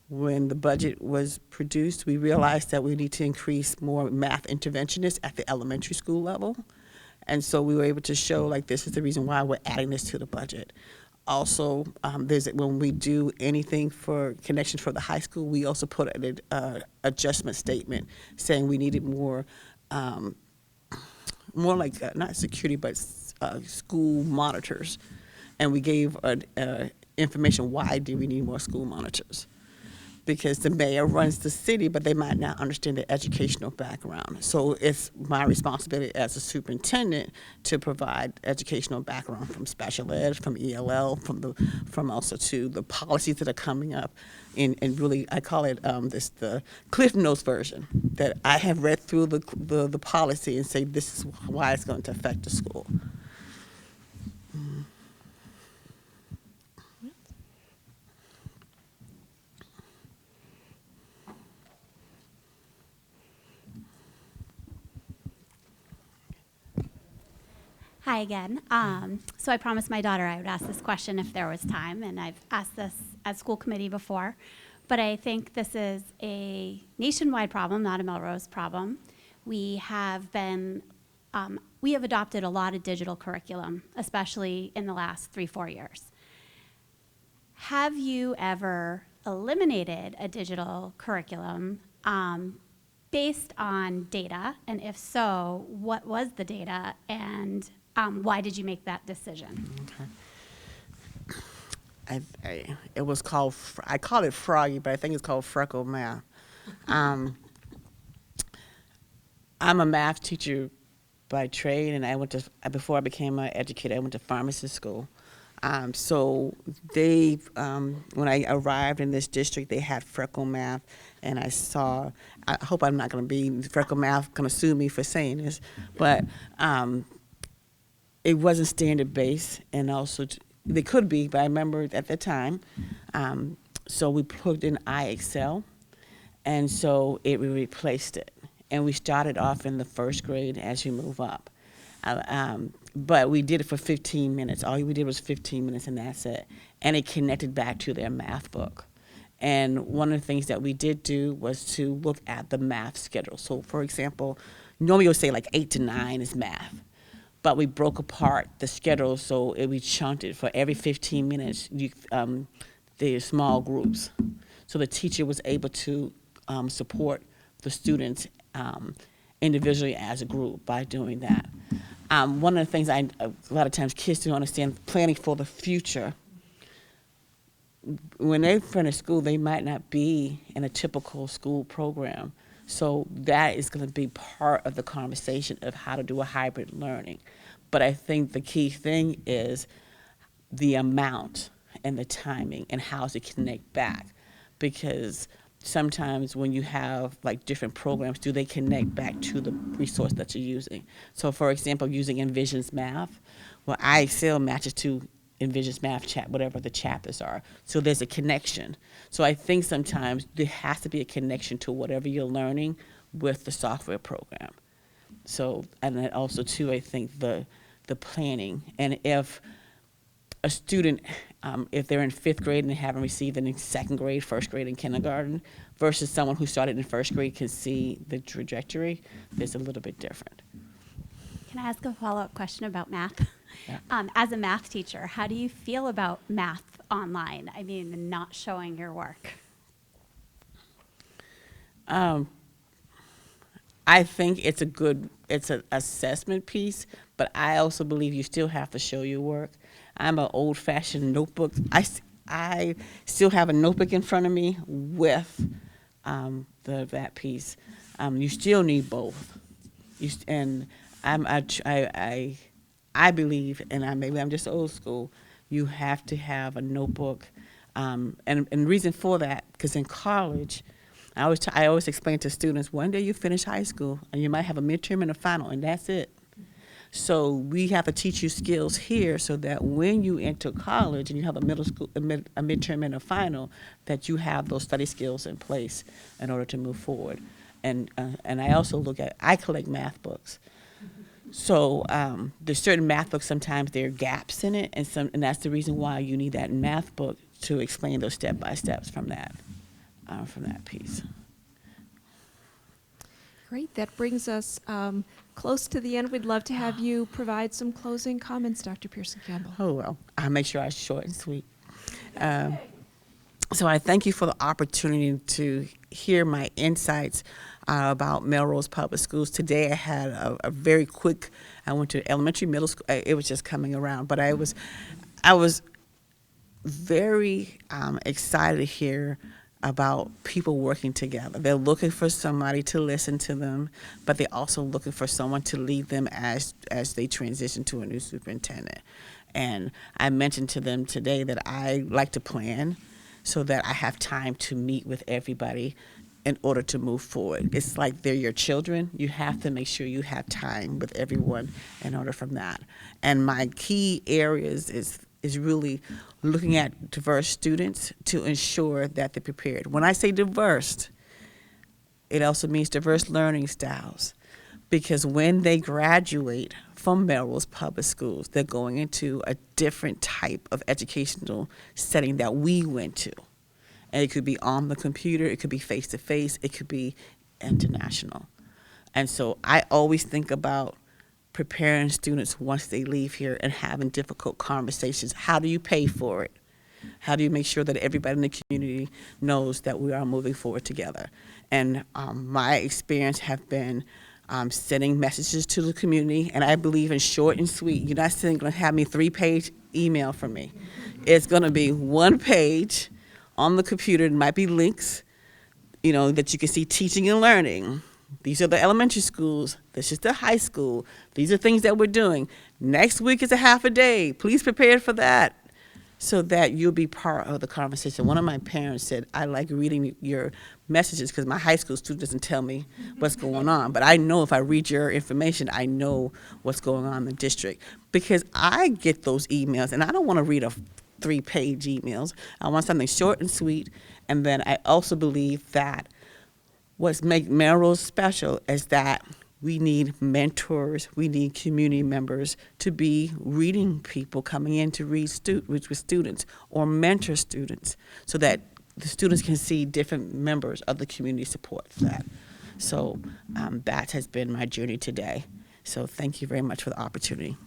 when the budget was produced, we realized that we need to increase more math interventionists at the elementary school level. And so we were able to show, like, this is the reason why we're adding this to the budget. Also, when we do anything for connection for the high school, we also put an adjustment statement saying we needed more like, not security, but school monitors. And we gave information why do we need more school monitors. Because the mayor runs the city, but they might not understand the educational background. So it's my responsibility as a superintendent to provide educational background from special ed, from ELL, from also to the policies that are coming up. And really, I call it the Cliff Notes version, that I have read through the policy and say this is why it's going to affect the school. Hi again. So I promised my daughter I would ask this question if there was time, and I've asked this at school committee before. But I think this is a nationwide problem, not a Melrose problem. We have adopted a lot of digital curriculum, especially in the last 3-4 years. Have you ever eliminated a digital curriculum based on data? And if so, what was the data, and why did you make that decision? Okay. It was called, I call it Froggy, but I think it's called Freckle Math. I'm a math teacher by trade, and before I became an educator, I went to pharmacy school. So they, when I arrived in this district, they had Freckle Math, and I hope I'm not going to be, Freckle Math going to sue me for saying this, but it wasn't standard based, and also they could be, but I remember at the time, so we put in iExcel, and so we replaced it. And we started off in the first grade as you move up. But we did it for 15 minutes. All we did was 15 minutes, and that's it. And it connected back to their math book. And one of the things that we did do was to look at the math schedule. So, for example, normally you'll say like 8 to 9 is math. But we broke apart the schedule, so we chunked it. For every 15 minutes, the small groups. So the teacher was able to support the students individually as a group by doing that. One of the things a lot of times kids don't understand, planning for the future. When they finish school, they might not be in a typical school program. So that is going to be part of the conversation of how to do a hybrid learning. But I think the key thing is the amount and the timing and how to connect back. Because sometimes when you have like different programs, do they connect back to the resource that you're using? So for example, using Envision's Math, well, iExcel matches to Envision's Math chat, whatever the chapters are. So there's a connection. So I think sometimes there has to be a connection to whatever you're learning with the software program. So, and then also too, I think the planning, and if a student, if they're in 5th grade and they haven't received it in 2nd grade, 1st grade, and kindergarten, versus someone who started in 1st grade can see the trajectory, is a little bit different. Can I ask a follow-up question about math? Yeah. As a math teacher, how do you feel about math online? I mean, not showing your work. I think it's an assessment piece, but I also believe you still have to show your work. I'm an old-fashioned notebook. I still have a notebook in front of me with that piece. You still need both. I believe, and maybe I'm just old school, you have to have a notebook. And the reason for that, because in college, I always explain to students, one day you finish high school and you might have a midterm and a final, and that's it. So we have to teach you skills here so that when you enter college and you have a midterm and a final, that you have those study skills in place in order to move forward. And I also I collect math books. So there's certain math books, sometimes there are gaps in it, and that's the reason why you need that math book to explain those step-by-steps from that piece. Great. That brings us close to the end. We'd love to have you provide some closing comments, Dr. Pearson-Campbell. Oh, well, I'll make sure I'm short and sweet. So I thank you for the opportunity to hear my insights about Melrose Public Schools. Today I had a very quick, I went to elementary, middle school, it was just coming around, but I was very excited to hear about people working together. They're looking for somebody to listen to them, but they're also looking for someone to lead them as they transition to a new superintendent. And I mentioned to them today that I like to plan so that I have time to meet with everybody in order to move forward. It's like they're your children. You have to make sure you have time with everyone in order from that. And my key areas is really looking at diverse students to ensure that they're prepared. When I say diverse, it also means diverse learning styles, because when they graduate from Melrose Public Schools, they're going into a different type of educational setting that we went to. And it could be on the computer, it could be face-to-face, it could be international. And so I always think about preparing students once they leave here and having difficult conversations. How do you pay for it? How do you make sure that everybody in the community knows that we are moving forward together? And my experience have been sending messages to the community, and I believe in short and sweet. You're not going to have me 3-page email from me. It's going to be 1 page on the computer. It might be links, that you can see teaching and learning. These are the elementary schools. This is the high school. These are things that we're doing. Next week is a half a day. Please prepare for that so that you'll be part of the conversation. One of my parents said, I like reading your messages because my high school student doesn't tell me what's going on. But I know if I read your information, I know what's going on in the district. Because I get those emails, and I don't want to read a 3-page emails. I want something short and sweet. And then I also believe that what's make Melrose special is that we need mentors, we need community members to be reading people coming in to read with students or mentor students so that the students can see different members of the community support that. So that has been my journey today. So thank you very much for the opportunity.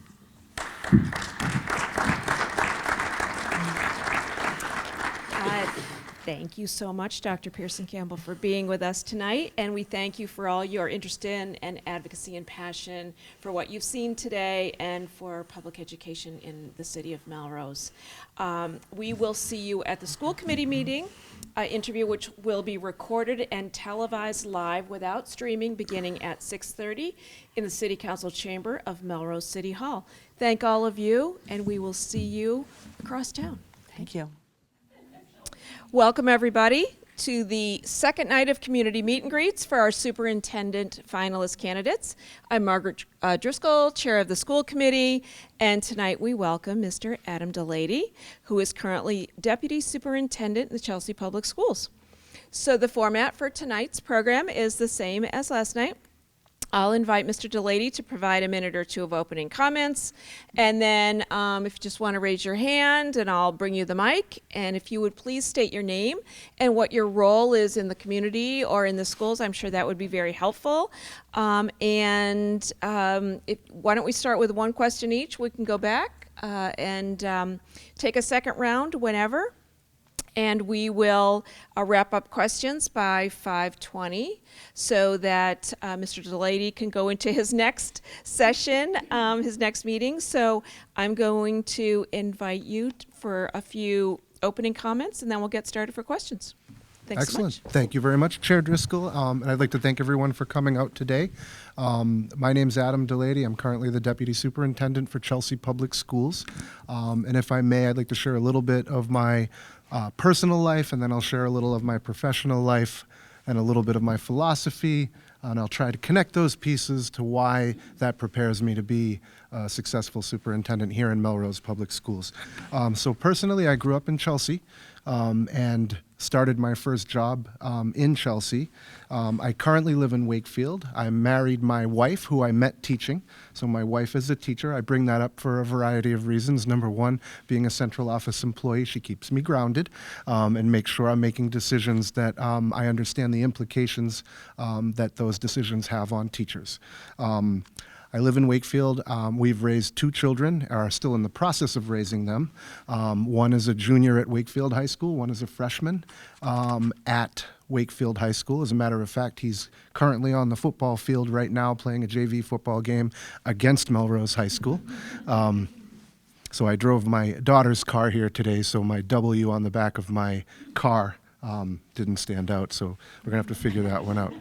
Thank you so much, Dr. Pearson-Campbell, for being with us tonight, and we thank you for all your interest in and advocacy and passion for what you've seen today and for public education in the city of Melrose. We will see you at the school committee meeting interview, which will be recorded and televised live without streaming beginning at 6:30 in the City Council chamber of Melrose City Hall. Thank all of you, and we will see you across town. Thank you. Welcome, everybody, to the second night of community meet and greets for our superintendent finalist candidates. I'm Margaret Driscoll, chair of the school committee, and tonight we welcome Mr. Adam Deleidi, who is currently deputy superintendent in the Chelsea Public Schools. So the format for tonight's program is the same as last night. I'll invite Mr. Deleidi to provide a minute or two of opening comments. And then if you just want to raise your hand, and I'll bring you the mic. And if you would please state your name and what your role is in the community or in the schools, I'm sure that would be very helpful. Why don't we start with one question each? We can go back and take a second round whenever. And we will wrap up questions by 5:20 so that Mr. Deleidi can go into his next session, his next meeting. So I'm going to invite you for a few opening comments, and then we'll get started for questions. Thanks Excellent. so much. Thank you very much, Chair Driscoll. And I'd like to thank everyone for coming out today. My name's Adam Deleidi. I'm currently the Deputy Superintendent for Chelsea Public Schools. And if I may, I'd like to share a little bit of my personal life, and then I'll share a little of my professional life and a little bit of my philosophy, and I'll try to connect those pieces to why that prepares me to be a successful superintendent here in Melrose Public Schools. So personally, I grew up in Chelsea and started my first job in Chelsea. I currently live in Wakefield. I married my wife, who I met teaching. So my wife is a teacher. I bring that up for a variety of reasons. Number one, being a central office employee, she keeps me grounded and makes sure I'm making decisions that I understand the implications that those decisions have on teachers. I live in Wakefield. We've raised 2 children, are still in the process of raising them. One is a junior at Wakefield High School, one is a freshman at Wakefield High School. As a matter of fact, he's currently on the football field right now playing a JV football game against Melrose High School. So I drove my daughter's car here today, so my W on the back of my car didn't stand out, so we're going to have to figure that one out.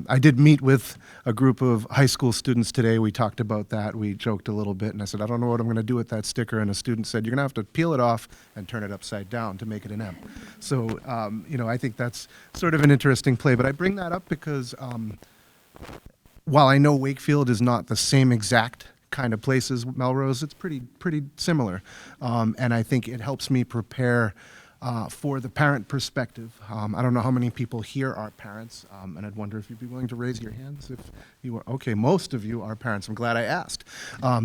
I did meet with a group of high school students today. We talked about that. We joked a little bit, and I said, I don't know what I'm going to do with that sticker, and a student said, you're going to have to peel it off and turn it upside down to make it an M. So, I think that's sort of an interesting play, but I bring that up because while I know Wakefield is not the same exact kind of place as Melrose, it's pretty similar, and I think it helps me prepare for the parent perspective. I don't know how many people here are parents, and I'd wonder if you'd be willing to raise your hands if you were. Okay, most of you are parents. I'm glad I asked.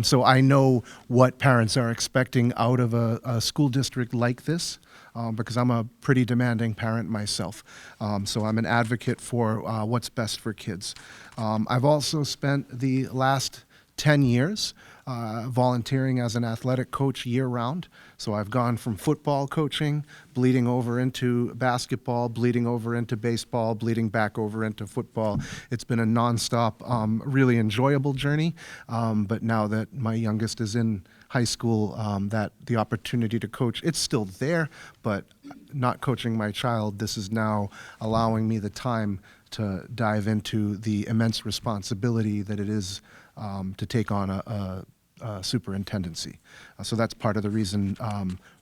So I know what parents are expecting out of a school district like this, because I'm a pretty demanding parent myself. So I'm an advocate for what's best for kids. I've also spent the last 10 years volunteering as an athletic coach year-round. So I've gone from football coaching, bleeding over into basketball, bleeding over into baseball, bleeding back over into football. It's been a nonstop, really enjoyable journey. But now that my youngest is in high school, that the opportunity to coach, it's still there, but not coaching my child, this is now allowing me the time to dive into the immense responsibility that it is to take on a superintendency. So that's part of the reason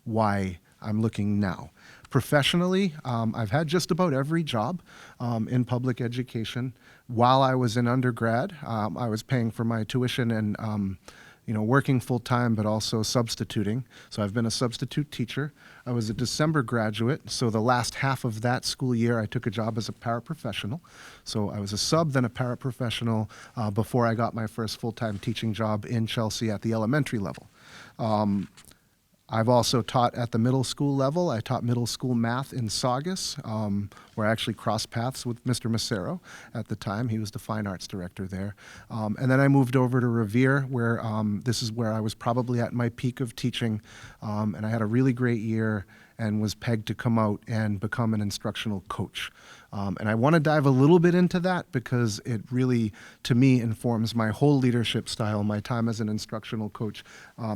why I'm looking now. Professionally, I've had just about every job in public education. While I was in undergrad, I was paying for my tuition and working full-time, but also substituting. So I've been a substitute teacher. I was a December graduate, so the last half of that school year, I took a job as a paraprofessional. So I was a sub, then a paraprofessional before I got my first full-time teaching job in Chelsea at the elementary level. I've also taught at the middle school level. I taught middle school math in Saugus, where I actually crossed paths with Mr. Macero at the time. He was the fine arts director there. And then I moved over to Revere, where this is where I was probably at my peak of teaching. And I had a really great year and was pegged to come out and become an instructional coach. And I want to dive a little bit into that because it really, to me, informs my whole leadership style, my time as an instructional coach.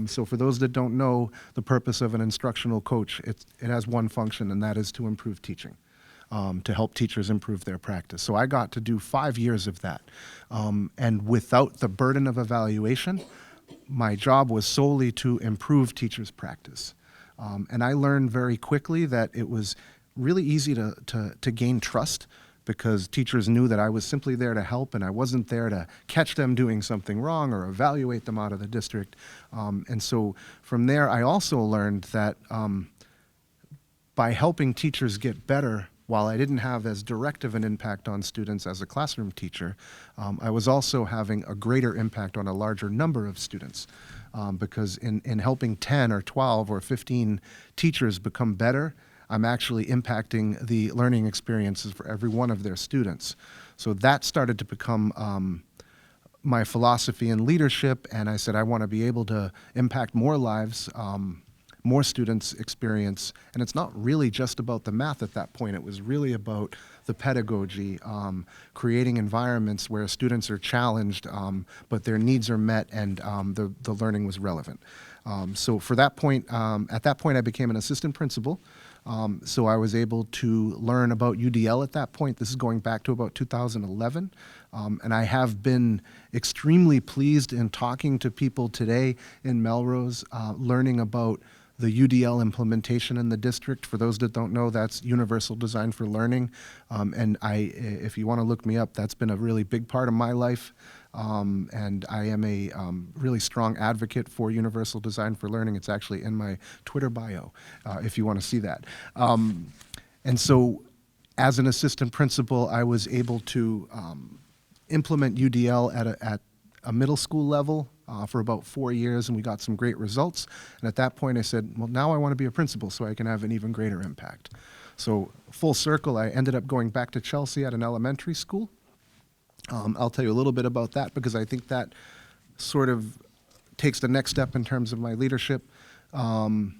So for those that don't know the purpose of an instructional coach, it has one function, and that is to improve teaching, to help teachers improve their practice. So I got to do 5 years of that. And without the burden of evaluation, my job was solely to improve teachers' practice. And I learned very quickly that it was really easy to gain trust because teachers knew that I was simply there to help and I wasn't there to catch them doing something wrong or evaluate them out of the district. And so from there, I also learned that by helping teachers get better while I didn't have as direct of an impact on students as a classroom teacher, I was also having a greater impact on a larger number of students. Because in helping 10 or 12 or 15 teachers become better, I'm actually impacting the learning experiences for every one of their students. So that started to become my philosophy in leadership, and I said I want to be able to impact more lives, more students' experience. And it's not really just about the math at that point. It was really about the pedagogy, creating environments where students are challenged, but their needs are met, and the learning was relevant. So for that point, at that point, I became an assistant principal. So I was able to learn about UDL at that point. This is going back to about 2011. And I have been extremely pleased in talking to people today in Melrose, learning about the UDL implementation in the district. For those that don't know, that's Universal Design for Learning. And if you want to look me up, that's been a really big part of my life. And I am a really strong advocate for Universal Design for Learning. It's actually in my Twitter bio, if you want to see that. And so as an assistant principal, I was able to implement UDL at a middle school level for about 4 years, and we got some great results. And at that point I said, well, now I want to be a principal so I can have an even greater impact. So full circle, I ended up going back to Chelsea at an elementary school. I'll tell you a little bit about that because I think that sort of takes the next step in terms of my leadership. I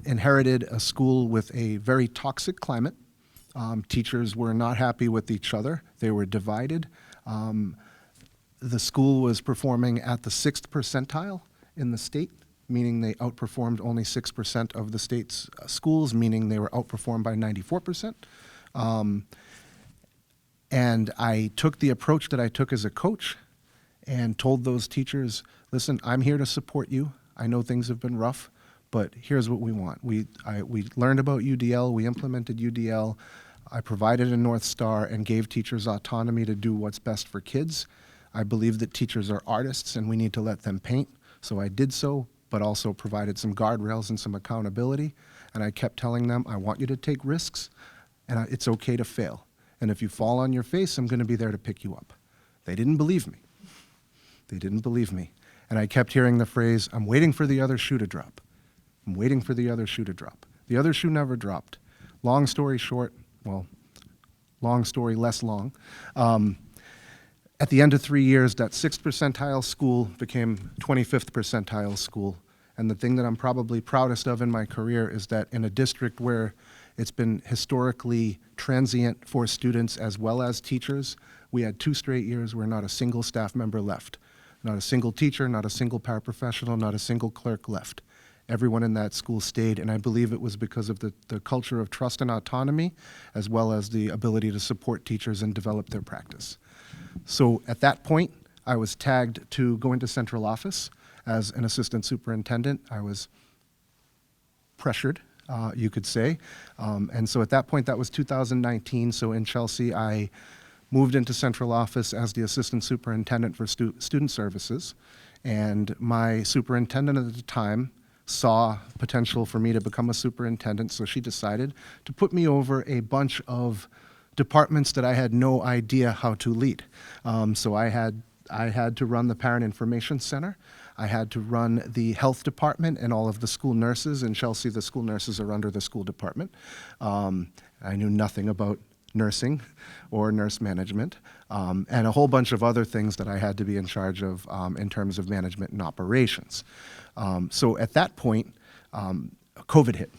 inherited a school with a very toxic climate. Teachers were not happy with each other. They were divided. The school was performing at the 6th percentile in the state, meaning they outperformed only 6% of the state's schools, meaning they were outperformed by 94%. And I took the approach that I took as a coach and told those teachers, listen, I'm here to support you. I know things have been rough, but here's what we want. We learned about UDL, we implemented UDL, I provided a North Star and gave teachers autonomy to do what's best for kids. I believe that teachers are artists and we need to let them paint, so I did so, but also provided some guardrails and some accountability. And I kept telling them, I want you to take risks, and it's okay to fail. And if you fall on your face, I'm going to be there to pick you up. They didn't believe me. They didn't believe me. And I kept hearing the phrase, I'm waiting for the other shoe to drop. I'm waiting for the other shoe to drop. The other shoe never dropped. Long story short, well, long story less long. At the end of 3 years, that 6th percentile school became 25th percentile school. And the thing that I'm probably proudest of in my career is that in a district where it's been historically transient for students as well as teachers, we had 2 straight years where not a single staff member left. Not a single teacher, not a single paraprofessional, not a single clerk left. Everyone in that school stayed, and I believe it was because of the culture of trust and autonomy, as well as the ability to support teachers and develop their practice. So at that point, I was tagged to go into central office as an assistant superintendent. I was pressured, you could say. And so at that point, that was 2019. So in Chelsea, I moved into central office as the assistant superintendent for student services. And my superintendent at the time saw potential for me to become a superintendent, so she decided to put me over a bunch of departments that I had no idea how to lead. So I had to run the Parent Information Center. I had to run the health department and all of the school nurses. In Chelsea, the school nurses are under the school department. I knew nothing about nursing or nurse management, and a whole bunch of other things that I had to be in charge of in terms of management and operations. So at that point, COVID hit.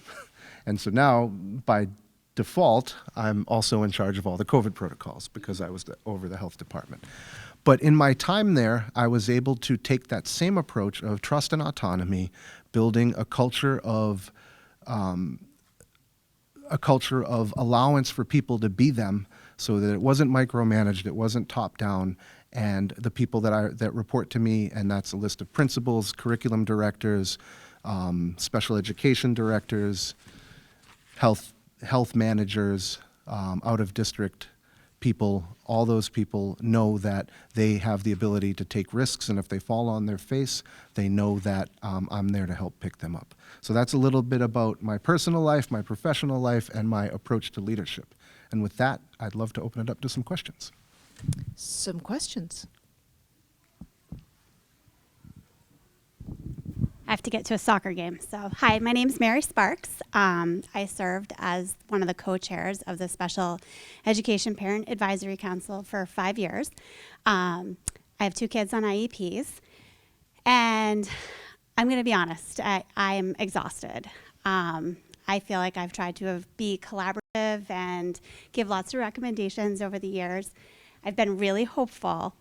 And so now, by default, I'm also in charge of all the COVID protocols because I was over the health department. But in my time there, I was able to take that same approach of trust and autonomy, building a culture of allowance for people to be them, so that it wasn't micromanaged, it wasn't top down, and the people that report to me, and that's a list of principals, curriculum directors, special education directors, health managers, out of district people, all those people know that they have the ability to take risks, and if they fall on their face, they know that I'm there to help pick them up. So that's a little bit about my personal life, my professional life, and my approach to leadership. And with that, I'd love to open it up to some questions. Some questions. I have to get to a soccer game. So, hi, my name is Mary Sparks. I served as one of the co-chairs of the Special Education Parent Advisory Council for 5 years. I have 2 kids on IEPs, and I'm going to be honest, I am exhausted. I feel like I've tried to be collaborative and give lots of recommendations over the years. I've been really hopeful,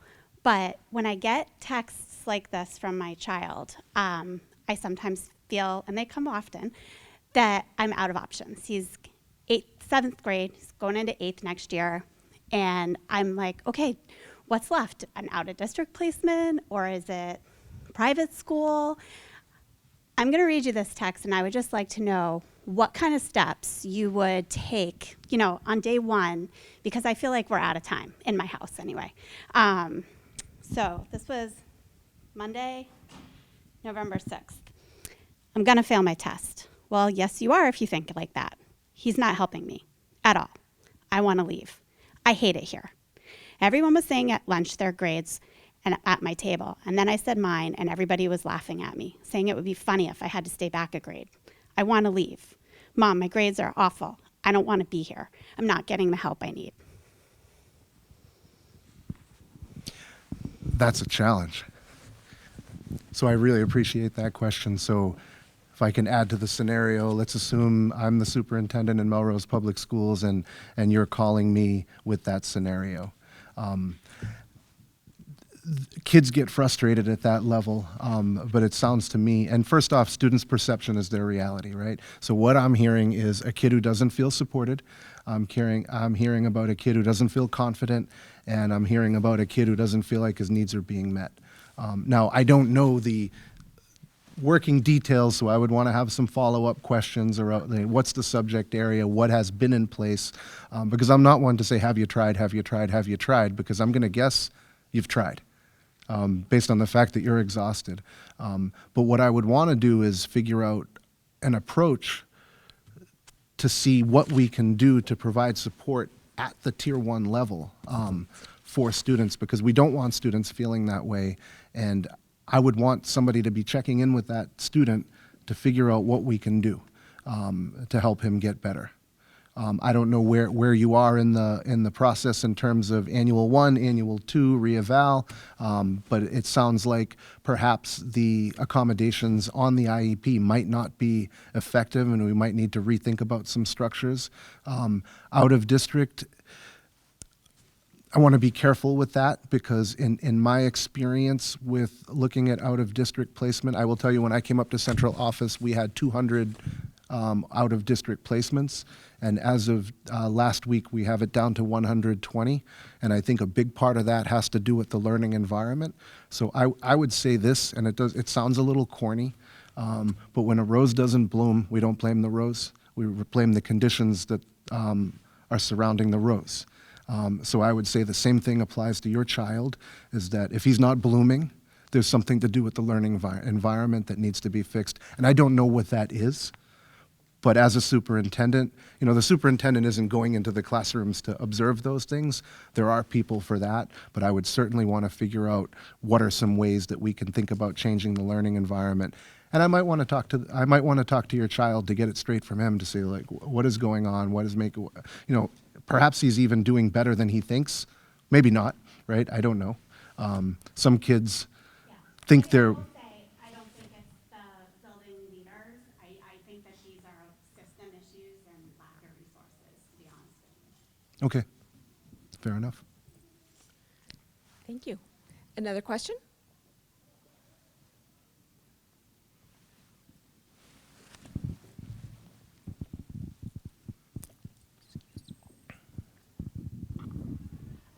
but when I get texts like this from my child, I sometimes feel, and they come often, that I'm out of options. He's 7th grade, he's going into 8th next year, and I'm like, okay, what's left? An out-of-district placement, or is it private school? I'm going to read you this text, and I would just like to know what kind of steps you would take, on day 1, because I feel like we're out of time, in my house anyway. So this was Monday, November 6th. I'm going to fail my test. Well, yes, you are if you think like that. He's not helping me at all. I want to leave. I hate it here. Everyone was saying at lunch their grades and at my table, and then I said mine, and everybody was laughing at me, saying it would be funny if I had to stay back a grade. I want to leave. Mom, my grades are awful. I don't want to be here. I'm not getting the help I need. That's a challenge. So I really appreciate that question. So if I can add to the scenario, let's assume I'm the superintendent in Melrose Public Schools and you're calling me with that scenario. Kids get frustrated at that level, but it sounds to me, and first off, students' perception is their reality, right? So what I'm hearing is a kid who doesn't feel supported. I'm hearing about a kid who doesn't feel confident, and I'm hearing about a kid who doesn't feel like his needs are being met. Now, I don't know the working details, so I would want to have some follow-up questions around what's the subject area, what has been in place, because I'm not one to say, have you tried, have you tried, have you tried, because I'm going to guess you've tried. Based on the fact that you're exhausted. But what I would want to do is figure out an approach to see what we can do to provide support at the Tier 1 level for students, because we don't want students feeling that way. And I would want somebody to be checking in with that student to figure out what we can do to help him get better. I don't know where you are in the process in terms of annual 1, annual 2, reeval, but it sounds like perhaps the accommodations on the IEP might not be effective, and we might need to rethink about some structures. Out of district, I want to be careful with that, because in my experience with looking at out of district placement, I will tell you, when I came up to central office, we had 200 out of district placements. And as of last week, we have it down to 120. And I think a big part of that has to do with the learning environment. So I would say this, and it sounds a little corny, but when a rose doesn't bloom, we don't blame the rose. We blame the conditions that are surrounding the rose. So I would say the same thing applies to your child, is that if he's not blooming, there's something to do with the learning environment that needs to be fixed. And I don't know what that is. But as a superintendent, the superintendent isn't going into the classrooms to observe those things. There are people for that, but I would certainly want to figure out what are some ways that we can think about changing the learning environment. And I might want to talk to your child to get it straight from him, to say, like, what is going on? What is perhaps he's even doing better than he thinks. Maybe not, right? I don't know. Some kids think they're. Okay, fair enough. Thank you. Another question?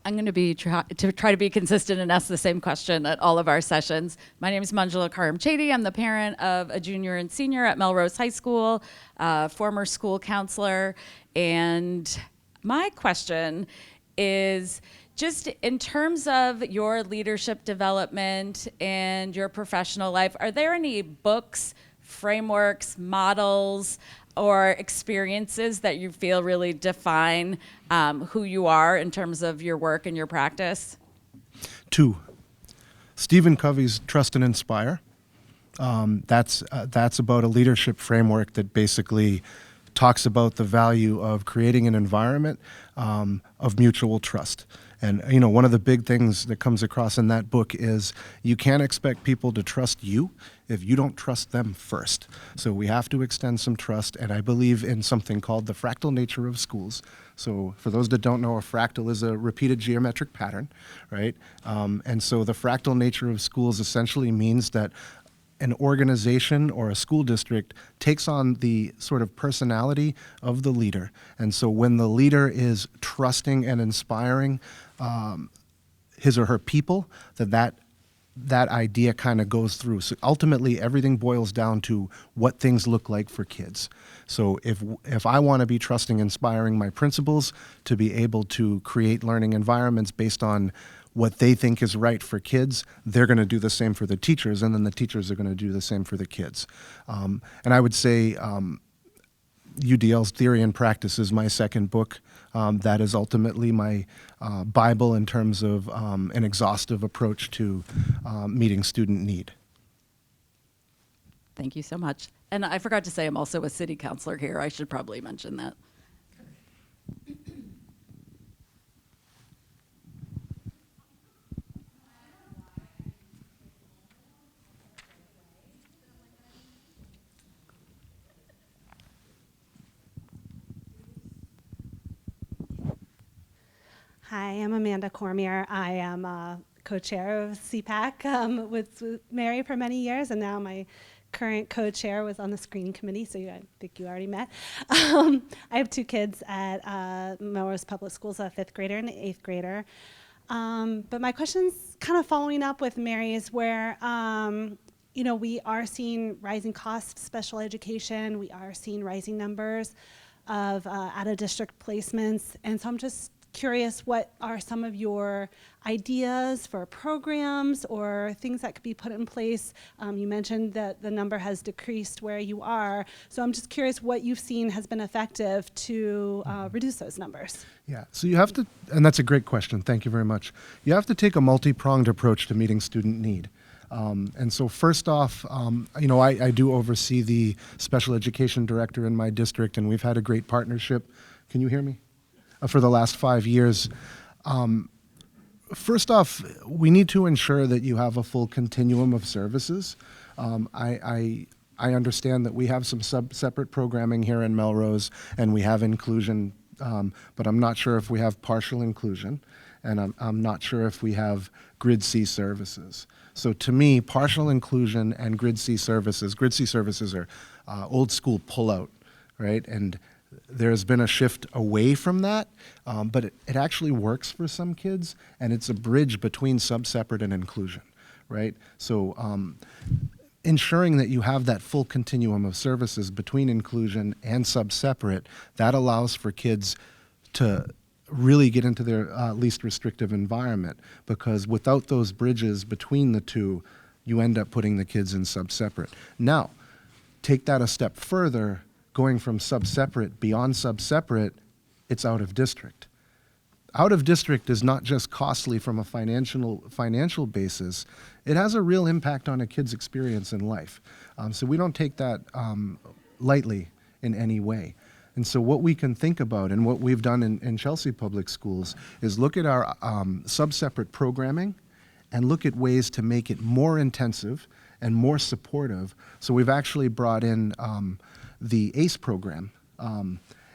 I'm going to try to be consistent and ask the same question at all of our sessions. My name is Manjula Karamchedi. I'm the parent of a junior and senior at Melrose High School, former school counselor, and my question is just in terms of your leadership development and your professional life, are there any books, frameworks, models, or experiences that you feel really define who you are in terms of your work and your practice? 2. Stephen Covey's Trust and Inspire. That's about a leadership framework that basically talks about the value of creating an environment of mutual trust. And one of the big things that comes across in that book is you can't expect people to trust you if you don't trust them first. So we have to extend some trust, and I believe in something called the fractal nature of schools. So for those that don't know, a fractal is a repeated geometric pattern, right? And so the fractal nature of schools essentially means that an organization or a school district takes on the sort of personality of the leader. And so when the leader is trusting and inspiring his or her people, that idea kind of goes through. So ultimately, everything boils down to what things look like for kids. So if I want to be trusting, inspiring my principals to be able to create learning environments based on what they think is right for kids, they're going to do the same for the teachers, and then the teachers are going to do the same for the kids. And I would say UDL's Theory and Practice is my second book. That is ultimately my Bible in terms of an exhaustive approach to meeting student need. Thank you so much. And I forgot to say I'm also a city councilor here. I should probably mention that. Hi, I'm Amanda Cormier. I am co-chair of CPAC with Mary for many years, and now my current co-chair was on the screening committee, so I think you already met. I have 2 kids at Melrose Public Schools, a 5th grader and an 8th grader. But my question's kind of following up with Mary's, where we are seeing rising costs of special education. We are seeing rising numbers of out-of-district placements, and so I'm just curious, what are some of your ideas for programs or things that could be put in place? You mentioned that the number has decreased where you are, so I'm just curious what you've seen has been effective to reduce those numbers. Yeah, so you have to, and that's a great question, thank you very much. You have to take a multi-pronged approach to meeting student need. And so first off, I do oversee the special education director in my district, and we've had a great partnership. Can you hear me? For the last 5 years. First off, we need to ensure that you have a full continuum of services. I understand that we have some separate programming here in Melrose, and we have inclusion, but I'm not sure if we have partial inclusion, and I'm not sure if we have Grid C services. So to me, partial inclusion and Grid C services are old school pullout, right? And there's been a shift away from that, but it actually works for some kids, and it's a bridge between sub-separate and inclusion, right? So ensuring that you have that full continuum of services between inclusion and sub-separate, that allows for kids to really get into their least restrictive environment, because without those bridges between the two, you end up putting the kids in sub-separate. Now, take that a step further. Going from sub-separate beyond sub-separate, it's out of district. Out of district is not just costly from a financial basis, it has a real impact on a kid's experience in life. So we don't take that lightly in any way. And so what we can think about, and what we've done in Chelsea Public Schools, is look at our sub-separate programming and look at ways to make it more intensive and more supportive. So we've actually brought in the ACE program,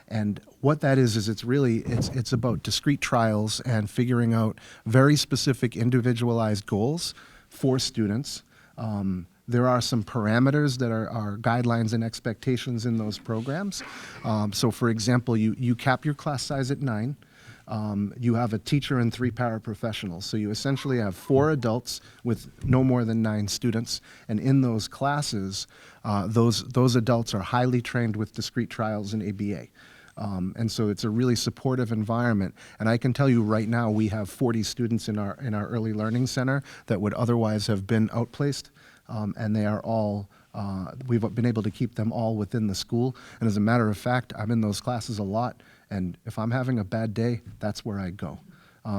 and what that is it's about discrete trials and figuring out very specific individualized goals for students. There are some parameters that are guidelines and expectations in those programs. So for example, you cap your class size at 9. You have a teacher and 3 paraprofessionals. So you essentially have 4 adults with no more than 9 students. And in those classes, those adults are highly trained with discrete trials and ABA. And so it's a really supportive environment. And I can tell you right now, we have 40 students in our early learning center that would otherwise have been outplaced, and they are all. We've been able to keep them all within the school. And as a matter of fact, I'm in those classes a lot. And if I'm having a bad day, that's where I go.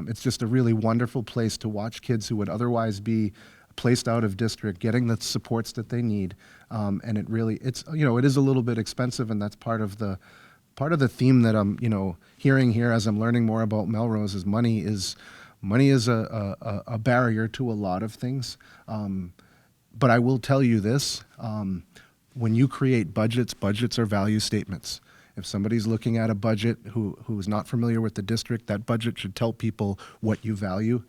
It's just a really wonderful place to watch kids who would otherwise be placed out of district getting the supports that they need. And it is a little bit expensive, and that's part of the theme that I'm hearing here as I'm learning more about Melrose is money is a barrier to a lot of things. But I will tell you this, when you create budgets are value statements. If somebody's looking at a budget who is not familiar with the district, that budget should tell people what you value.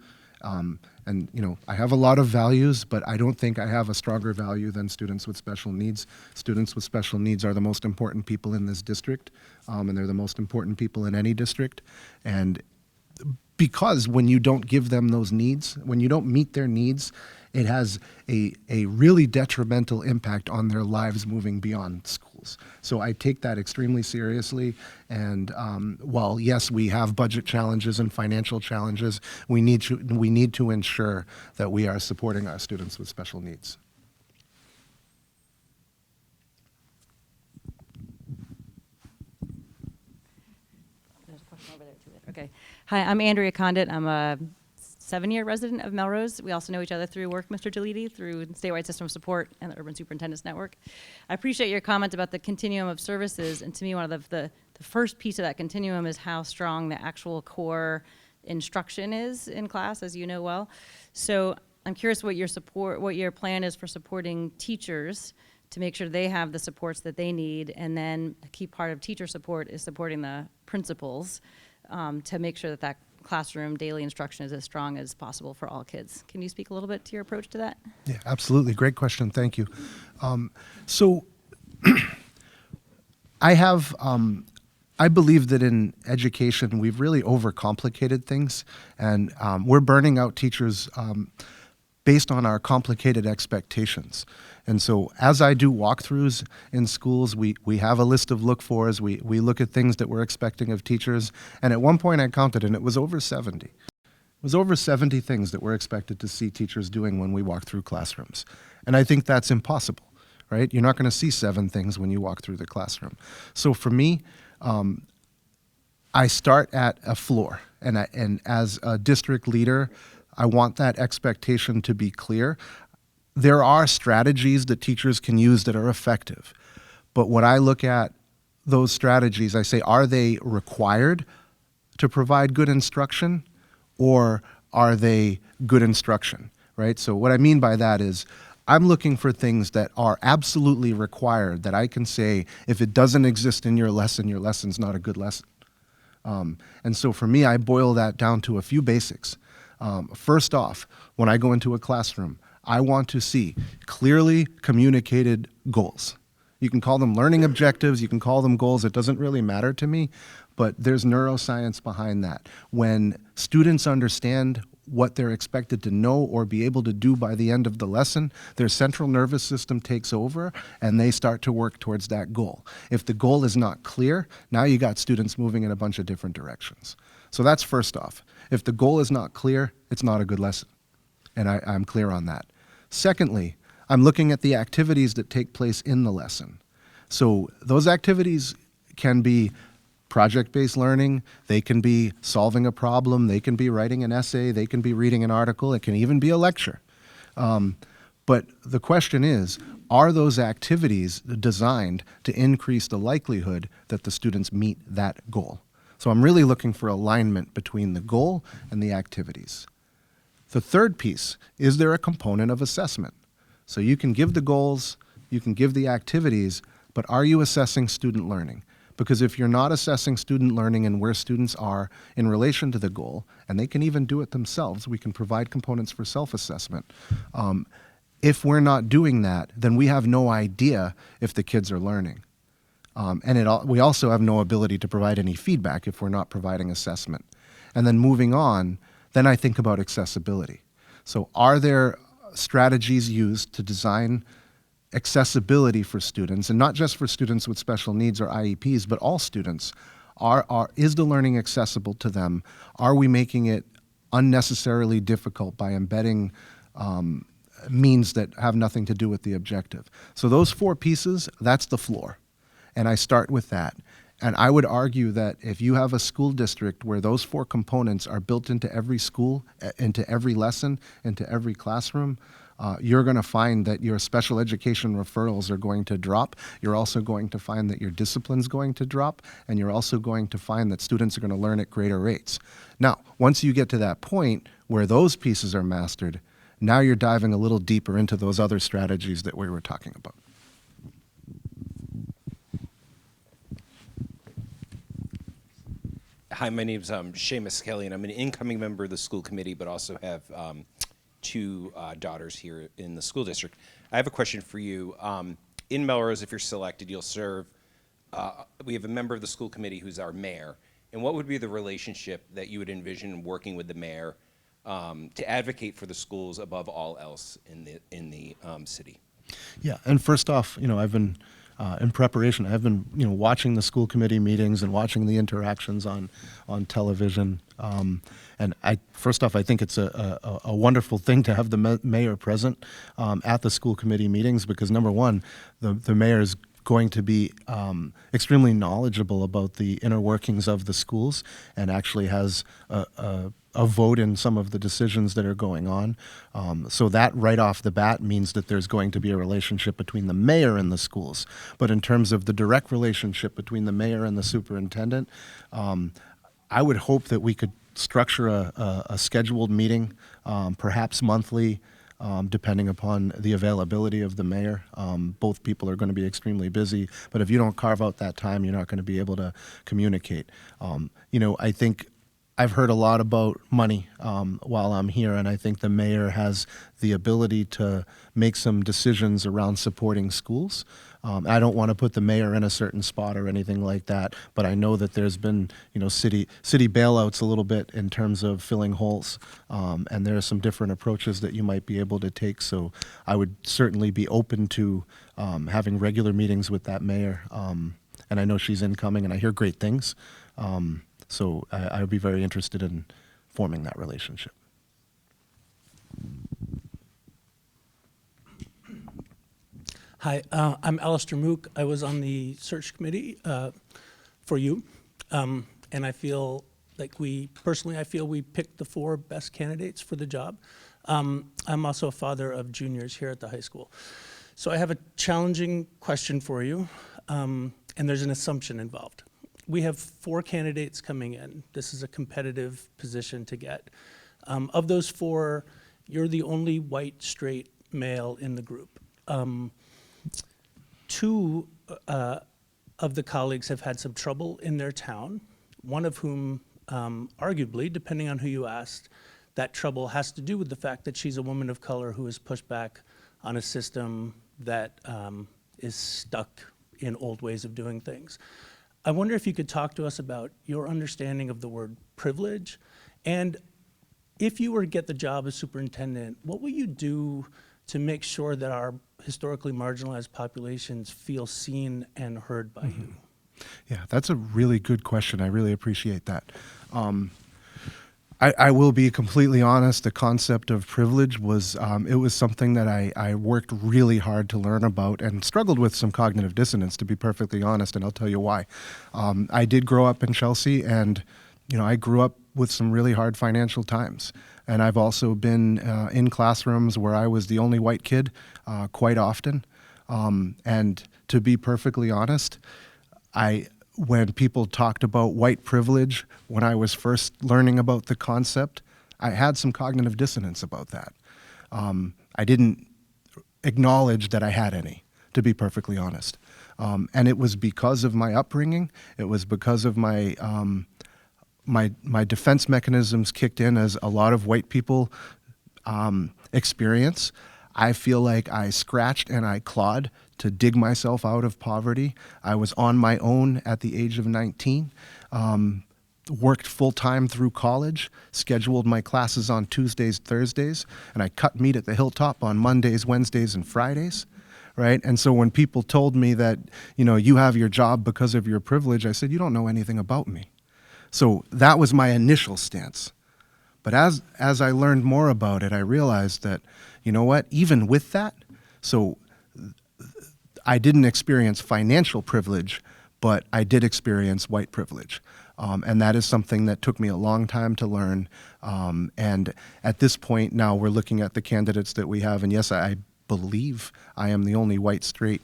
And I have a lot of values, but I don't think I have a stronger value than students with special needs. Students with special needs are the most important people in this district, and they're the most important people in any district. And because when you don't give them those needs, when you don't meet their needs, it has a really detrimental impact on their lives moving beyond schools. So I take that extremely seriously. And while yes, we have budget challenges and financial challenges, we need to ensure that we are supporting our students with special needs. There's a question over there too. Okay. Hi, I'm Andrea Condit. I'm a 7-year resident of Melrose. We also know each other through work, Mr. Deleidi, through statewide system of support and the Urban Superintendents Network. I appreciate your comment about the continuum of services, and to me, one of the first piece of that continuum is how strong the actual core instruction is in class, as you know well. So I'm curious what your plan is for supporting teachers to make sure they have the supports that they need, and then a key part of teacher support is supporting the principals to make sure that classroom daily instruction is as strong as possible for all kids. Can you speak a little bit to your approach to that? Yeah, absolutely. Great question. Thank you. So I believe that in education, we've really overcomplicated things, and we're burning out teachers based on our complicated expectations. And so as I do walkthroughs in schools, we have a list of look-fors. We look at things that we're expecting of teachers. And at one point I counted, and it was over 70. It was over 70 things that we're expected to see teachers doing when we walk through classrooms. And I think that's impossible, right? You're not going to see 7 things when you walk through the classroom. So for me, I start at a floor. And as a district leader, I want that expectation to be clear. There are strategies that teachers can use that are effective. But when I look at those strategies, I say, are they required to provide good instruction, or are they good instruction, right? So what I mean by that is I'm looking for things that are absolutely required, that I can say, if it doesn't exist in your lesson's not a good lesson. And so for me, I boil that down to a few basics. First off, when I go into a classroom, I want to see clearly communicated goals. You can call them learning objectives, you can call them goals, it doesn't really matter to me, but there's neuroscience behind that. When students understand what they're expected to know or be able to do by the end of the lesson, their central nervous system takes over and they start to work towards that goal. If the goal is not clear, now you got students moving in a bunch of different directions. So that's first off. If the goal is not clear, it's not a good lesson. And I'm clear on that. Secondly, I'm looking at the activities that take place in the lesson. So those activities can be project-based learning, they can be solving a problem, they can be writing an essay, they can be reading an article, it can even be a lecture. But the question is, are those activities designed to increase the likelihood that the students meet that goal? So I'm really looking for alignment between the goal and the activities. The third piece, is there a component of assessment? So you can give the goals, you can give the activities, but are you assessing student learning? Because if you're not assessing student learning and where students are in relation to the goal, and they can even do it themselves, we can provide components for self-assessment. If we're not doing that, then we have no idea if the kids are learning. We also have no ability to provide any feedback if we're not providing assessment. And then moving on, then I think about accessibility. So are there strategies used to design accessibility for students, and not just for students with special needs or IEPs, but all students? Is the learning accessible to them? Are we making it unnecessarily difficult by embedding means that have nothing to do with the objective? So those 4 pieces, that's the floor. And I start with that. And I would argue that if you have a school district where those 4 components are built into every school, into every lesson, into every classroom, you're going to find that your special education referrals are going to drop. You're also going to find that your discipline's going to drop, and you're also going to find that students are going to learn at greater rates. Now, once you get to that point where those pieces are mastered, now you're diving a little deeper into those other strategies that we were talking about. Hi, my name's Seamus Kelly, and I'm an incoming member of the school committee, but also have 2 daughters here in the school district. I have a question for you. In Melrose, if you're selected, you'll serve, we have a member of the school committee who's our mayor. And what would be the relationship that you would envision working with the mayor to advocate for the schools above all else in the city? Yeah, and first off, I've been in preparation. I've been, watching the school committee meetings and watching the interactions on television. And first off, I think it's a wonderful thing to have the mayor present at the school committee meetings because, number one, the mayor is going to be extremely knowledgeable about the inner workings of the schools and actually has a vote in some of the decisions that are going on. So that right off the bat means that there's going to be a relationship between the mayor and the schools. But in terms of the direct relationship between the mayor and the superintendent, I would hope that we could structure a scheduled meeting, perhaps monthly, depending upon the availability of the mayor. Both people are going to be extremely busy, but if you don't carve out that time, you're not going to be able to communicate. I think I've heard a lot about money while I'm here, and I think the mayor has the ability to make some decisions around supporting schools. I don't want to put the mayor in a certain spot or anything like that, but I know that there's been, city bailouts a little bit in terms of filling holes, and there are some different approaches that you might be able to take. So I would certainly be open to having regular meetings with that mayor, and I know she's incoming, and I hear great things. So I would be very interested in forming that relationship. Hi, I'm Alistair Mook. I was on the search committee for you, and I feel like we picked the 4 best candidates for the job. I'm also a father of juniors here at the high school. So I have a challenging question for you, and there's an assumption involved. We have 4 candidates coming in. This is a competitive position to get. Of those 4, you're the only white, straight male in the group. 2 of the colleagues have had some trouble in their town, one of whom, arguably, depending on who you asked, that trouble has to do with the fact that she's a woman of color who has pushed back on a system that is stuck in old ways of doing things. I wonder if you could talk to us about your understanding of the word privilege, and if you were to get the job as superintendent, what will you do to make sure that our historically marginalized populations feel seen and heard by you? Yeah, that's a really good question. I really appreciate that. I will be completely honest. The concept of privilege was, it was something that I worked really hard to learn about and struggled with some cognitive dissonance, to be perfectly honest, and I'll tell you why. I did grow up in Chelsea, and I grew up with some really hard financial times. And I've also been in classrooms where I was the only white kid quite often. And to be perfectly honest, when people talked about white privilege, when I was first learning about the concept, I had some cognitive dissonance about that. I didn't acknowledge that I had any, to be perfectly honest. And it was because of my upbringing. It was because of my defense mechanisms kicked in, as a lot of white people experience. I feel like I scratched and I clawed to dig myself out of poverty. I was on my own at the age of 19, worked full-time through college, scheduled my classes on Tuesdays, Thursdays, and I cut meat at the Hilltop on Mondays, Wednesdays, and Fridays, right? And so when people told me that, you have your job because of your privilege, I said, you don't know anything about me. So that was my initial stance. But as I learned more about it, I realized that, you know what, even with that, so I didn't experience financial privilege, but I did experience white privilege. And that is something that took me a long time to learn. And at this point now we're looking at the candidates that we have. And yes, I believe I am the only white straight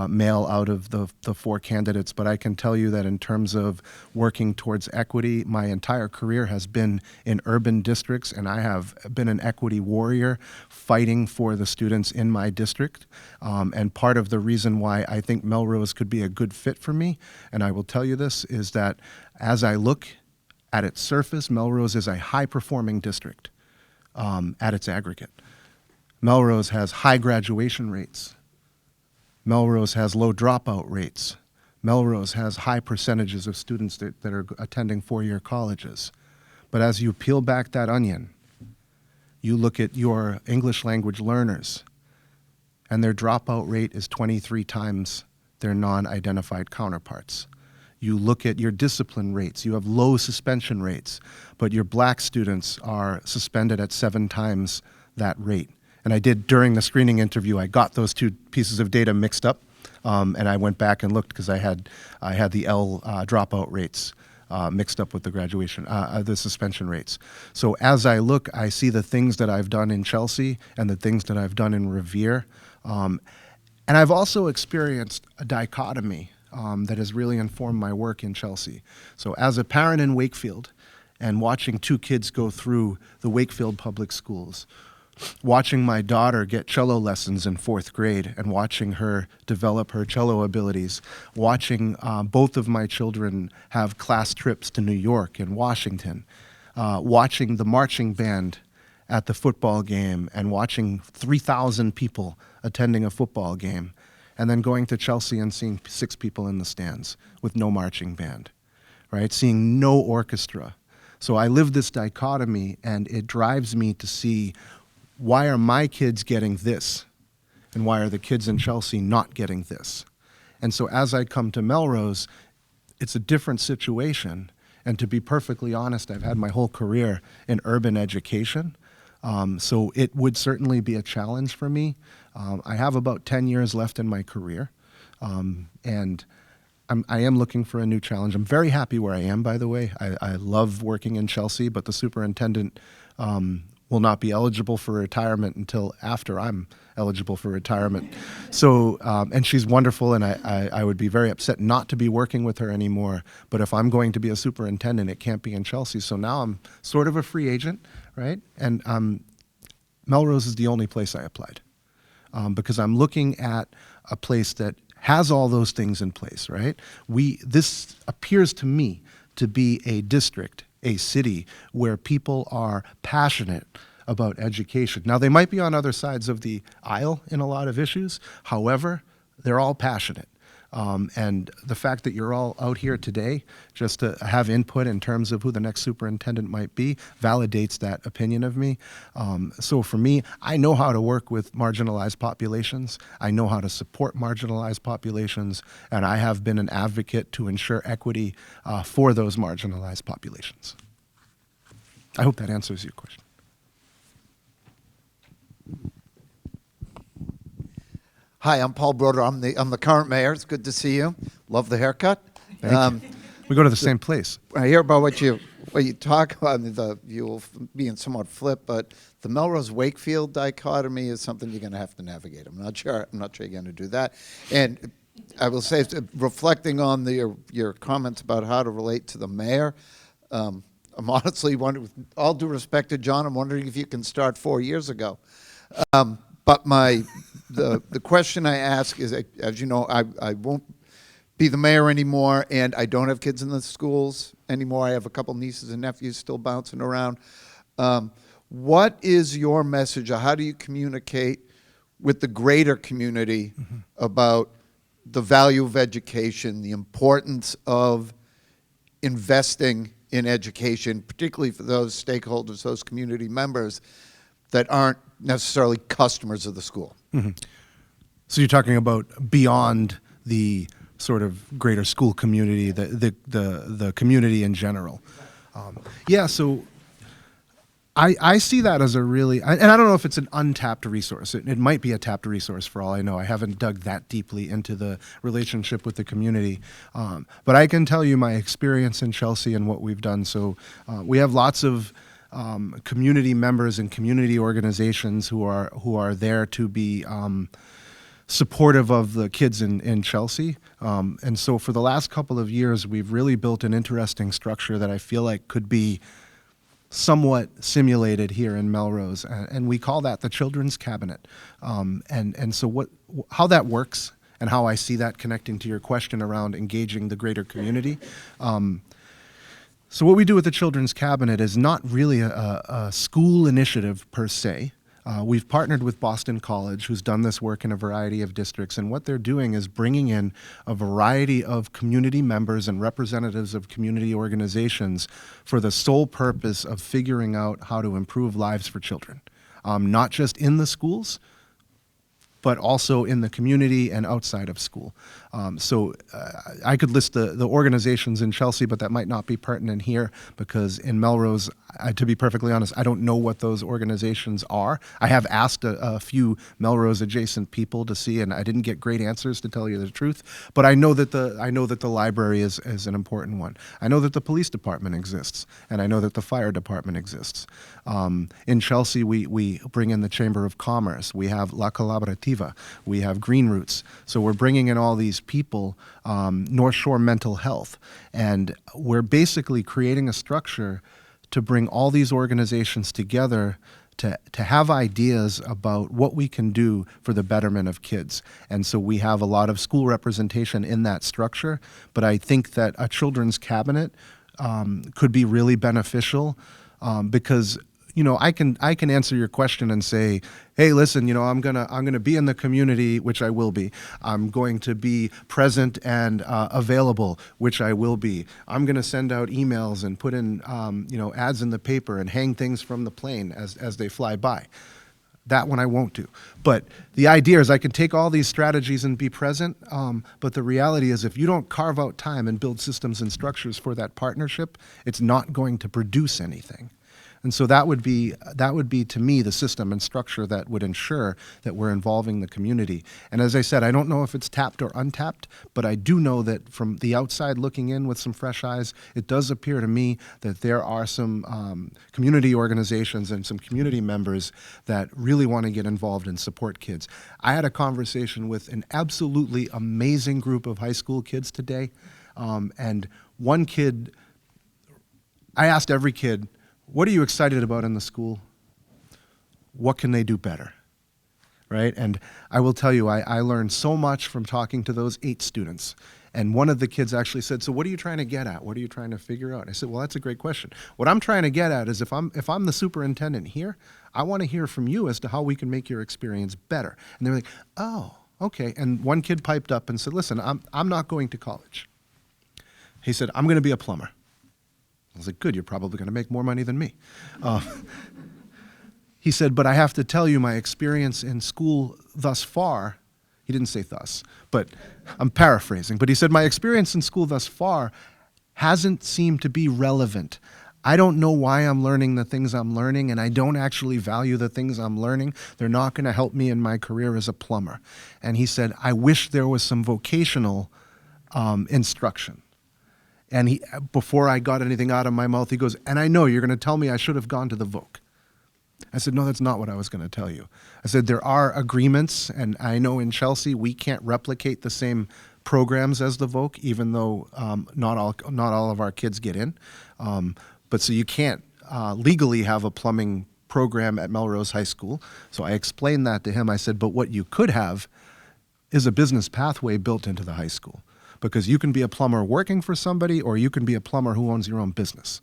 male out of the 4 candidates. But I can tell you that in terms of working towards equity, my entire career has been in urban districts, and I have been an equity warrior fighting for the students in my district. And part of the reason why I think Melrose could be a good fit for me, and I will tell you this, is that as I look at its surface, Melrose is a high-performing district at its aggregate. Melrose has high graduation rates. Melrose has low dropout rates. Melrose has high percentages of students that are attending 4-year colleges. But as you peel back that onion, you look at your English language learners, and their dropout rate is 23 times their non-identified counterparts. You look at your discipline rates, you have low suspension rates, but your black students are suspended at 7 times that rate. And I did, during the screening interview, I got those 2 pieces of data mixed up, and I went back and looked because I had the L dropout rates mixed up with the graduation, the suspension rates. So as I look, I see the things that I've done in Chelsea and the things that I've done in Revere. And I've also experienced a dichotomy that has really informed my work in Chelsea. So as a parent in Wakefield and watching 2 kids go through the Wakefield public schools, watching my daughter get cello lessons in 4th grade and watching her develop her cello abilities, watching both of my children have class trips to New York and Washington, watching the marching band at the football game and watching 3,000 people attending a football game, and then going to Chelsea and seeing 6 people in the stands with no marching band, right? Seeing no orchestra. So I live this dichotomy, and it drives me to see, why are my kids getting this? And why are the kids in Chelsea not getting this? And so as I come to Melrose, it's a different situation. And to be perfectly honest, I've had my whole career in urban education. So it would certainly be a challenge for me. I have about 10 years left in my career. And I am looking for a new challenge. I'm very happy where I am, by the way. I love working in Chelsea, but the superintendent will not be eligible for retirement until after I'm eligible for retirement. So, and she's wonderful, and I would be very upset not to be working with her anymore. But if I'm going to be a superintendent, it can't be in Chelsea. So now I'm sort of a free agent, right? And Melrose is the only place I applied because I'm looking at a place that has all those things in place, right? This appears to me to be a district, a city where people are passionate about education. Now, they might be on other sides of the aisle in a lot of issues. However, they're all passionate. And the fact that you're all out here today just to have input in terms of who the next superintendent might be validates that opinion of me. So for me, I know how to work with marginalized populations. I know how to support marginalized populations, and I have been an advocate to ensure equity for those marginalized populations. I hope that answers your question. Hi, I'm Paul Broder. I'm the current mayor. It's good to see you. Love the haircut. Thank you. We go to the same place. I hear about what you talk about. You'll being somewhat flip, but the Melrose Wakefield dichotomy is something you're going to have to navigate. I'm not sure you're going to do that. And I will say, reflecting on your comments about how to relate to the mayor, I'm honestly wondering, with all due respect to John, I'm wondering if you can start 4 years ago. But the question I ask is, as you know, I won't be the mayor anymore, and I don't have kids in the schools anymore. I have a couple nieces and nephews still bouncing around. What is your message, or how do you communicate with the greater community about the value of education, the importance of investing in education, particularly for those stakeholders, those community members that aren't necessarily customers of the school? So you're talking about beyond the sort of greater school community, the community in general. Yeah, so I see that as a really, and I don't know if it's an untapped resource. It might be a tapped resource for all I know. I haven't dug that deeply into the relationship with the community. But I can tell you my experience in Chelsea and what we've done. So we have lots of community members and community organizations who are there to be supportive of the kids in Chelsea. And so for the last couple of years, we've really built an interesting structure that I feel like could be somewhat simulated here in Melrose, and we call that the Children's Cabinet. And so how that works and how I see that connecting to your question around engaging the greater community. So what we do with the Children's Cabinet is not really a school initiative per se. We've partnered with Boston College, who's done this work in a variety of districts, and what they're doing is bringing in a variety of community members and representatives of community organizations for the sole purpose of figuring out how to improve lives for children, not just in the schools, but also in the community and outside of school. So I could list the organizations in Chelsea, but that might not be pertinent here because in Melrose, to be perfectly honest, I don't know what those organizations are. I have asked a few Melrose adjacent people to see, and I didn't get great answers, to tell you the truth. But I know that the library is an important one. I know that the police department exists, and I know that the fire department exists. In Chelsea, we bring in the Chamber of Commerce. We have La Colaborativa. We have Green Roots. So we're bringing in all these people, North Shore Mental Health, and we're basically creating a structure to bring all these organizations together to have ideas about what we can do for the betterment of kids. And so we have a lot of school representation in that structure, but I think that a children's cabinet could be really beneficial because I can answer your question and say, hey, listen, I'm gonna be in the community, which I will be. I'm going to be present and available, which I will be. I'm gonna send out emails and put in ads in the paper and hang things from the plane as they fly by. That one I won't do. But the idea is I can take all these strategies and be present, but the reality is if you don't carve out time and build systems and structures for that partnership, it's not going to produce anything. And so that would be to me the system and structure that would ensure that we're involving the community. And as I said, I don't know if it's tapped or untapped, but I do know that from the outside looking in with some fresh eyes, it does appear to me that there are some community organizations and some community members that really want to get involved and support kids. I had a conversation with an absolutely amazing group of high school kids today, and one kid, I asked every kid, what are you excited about in the school? What can they do better? Right? And I will tell you, I learned so much from talking to those 8 students. And one of the kids actually said, so what are you trying to get at? What are you trying to figure out? I said, well, that's a great question. What I'm trying to get at is if I'm the superintendent here, I want to hear from you as to how we can make your experience better. And they were like, oh, okay. And one kid piped up and said, listen, I'm not going to college. He said, I'm going to be a plumber. I was like, good, you're probably going to make more money than me. He said, but I have to tell you my experience in school thus far, he didn't say thus, but I'm paraphrasing, but he said, my experience in school thus far hasn't seemed to be relevant. I don't know why I'm learning the things I'm learning, and I don't actually value the things I'm learning. They're not going to help me in my career as a plumber. And he said, I wish there was some vocational instruction. And before I got anything out of my mouth, he goes, and I know you're going to tell me I should have gone to the Voc. I said, no, that's not what I was going to tell you. I said, there are agreements, and I know in Chelsea we can't replicate the same programs as the Voc, even though not all of our kids get in. But so you can't legally have a plumbing program at Melrose High School. So I explained that to him. I said, but what you could have is a business pathway built into the high school. Because you can be a plumber working for somebody, or you can be a plumber who owns your own business.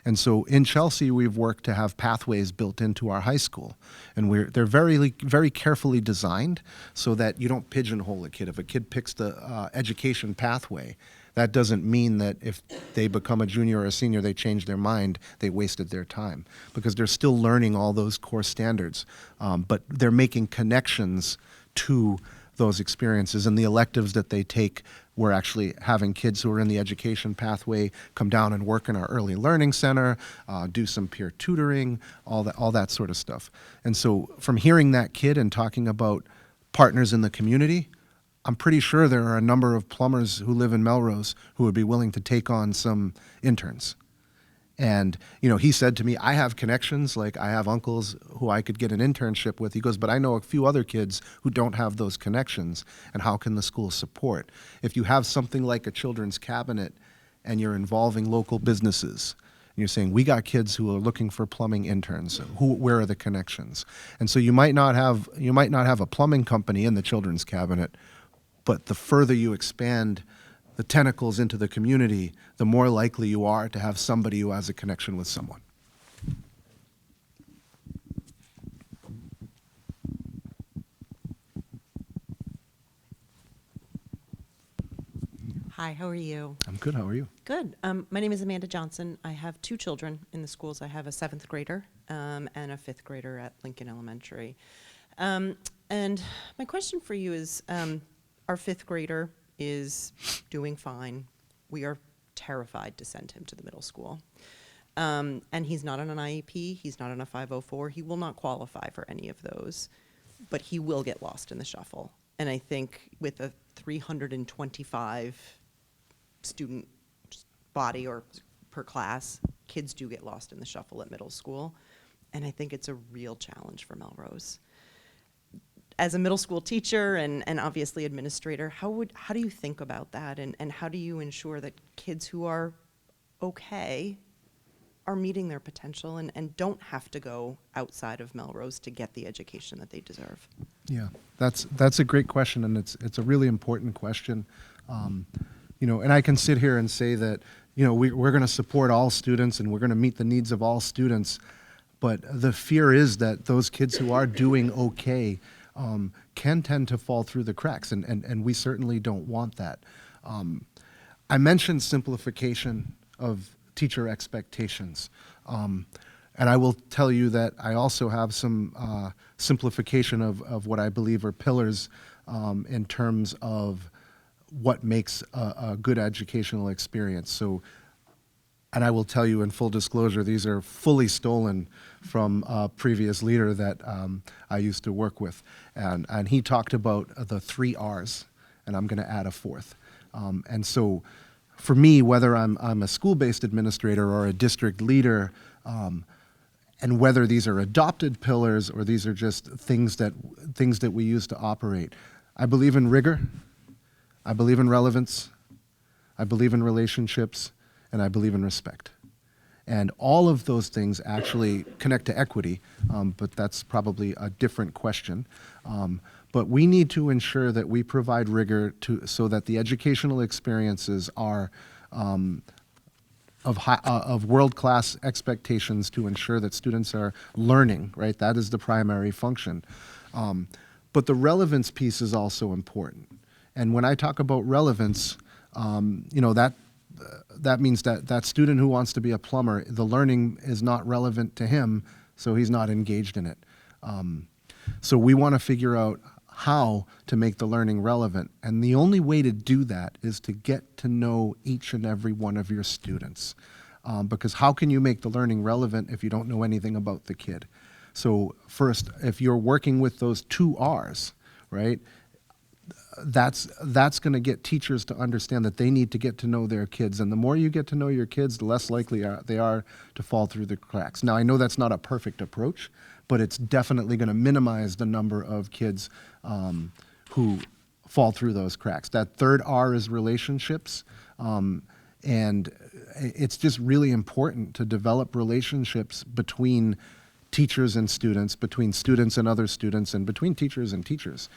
And so in Chelsea, we've worked to have pathways built into our high school. And they're very, very carefully designed so that you don't pigeonhole a kid. If a kid picks the education pathway, that doesn't mean that if they become a junior or a senior, they change their mind, they wasted their time. Because they're still learning all those core standards. But they're making connections to those experiences. And the electives that they take, we're actually having kids who are in the education pathway come down and work in our early learning center, do some peer tutoring, all that sort of stuff. And so from hearing that kid and talking about partners in the community, I'm pretty sure there are a number of plumbers who live in Melrose who would be willing to take on some interns. And, he said to me, I have connections, like I have uncles who I could get an internship with. He goes, but I know a few other kids who don't have those connections, and how can the school support? If you have something like a children's cabinet and you're involving local businesses, and you're saying, we got kids who are looking for plumbing interns, where are the connections? And so you might not have a plumbing company in the children's cabinet, but the further you expand the tentacles into the community, the more likely you are to have somebody who has a connection with someone. Hi, how are you? I'm good, how are you? Good. My name is Amanda Johnson. I have 2 children in the schools. I have a 7th grader and a 5th grader at Lincoln Elementary. And my question for you is, our 5th grader is doing fine. We are terrified to send him to the middle school. And he's not on an IEP, he's not on a 504, he will not qualify for any of those, but he will get lost in the shuffle. And I think with a 325 student body or per class, kids do get lost in the shuffle at middle school. And I think it's a real challenge for Melrose. As a middle school teacher and obviously administrator, how do you think about that, and how do you ensure that kids who are okay are meeting their potential and don't have to go outside of Melrose to get the education that they deserve? Yeah, that's a great question, and it's a really important question. And I can sit here and say that we're going to support all students and we're going to meet the needs of all students, but the fear is that those kids who are doing okay can tend to fall through the cracks, and we certainly don't want that. I mentioned simplification of teacher expectations, and I will tell you that I also have some simplification of what I believe are pillars in terms of what makes a good educational experience. So, and I will tell you in full disclosure, these are fully stolen from a previous leader that I used to work with. And he talked about the 3 R's, and I'm going to add a 4th. And so for me, whether I'm a school-based administrator or a district leader, and whether these are adopted pillars or these are just things that we use to operate, I believe in rigor, I believe in relevance, I believe in relationships, and I believe in respect. And all of those things actually connect to equity, but that's probably a different question. But we need to ensure that we provide rigor so that the educational experiences are of world-class expectations to ensure that students are learning, right? That is the primary function. But the relevance piece is also important. And when I talk about relevance, that means that student who wants to be a plumber, the learning is not relevant to him, so he's not engaged in it. So we want to figure out how to make the learning relevant. And the only way to do that is to get to know each and every one of your students. Because how can you make the learning relevant if you don't know anything about the kid? So first, if you're working with those 2 R's, right, that's going to get teachers to understand that they need to get to know their kids. And the more you get to know your kids, the less likely they are to fall through the cracks. Now, I know that's not a perfect approach, but it's definitely going to minimize the number of kids who fall through those cracks. That 3rd R is relationships. And it's just really important to develop relationships between teachers and students, between students and other students, and between teachers and teachers.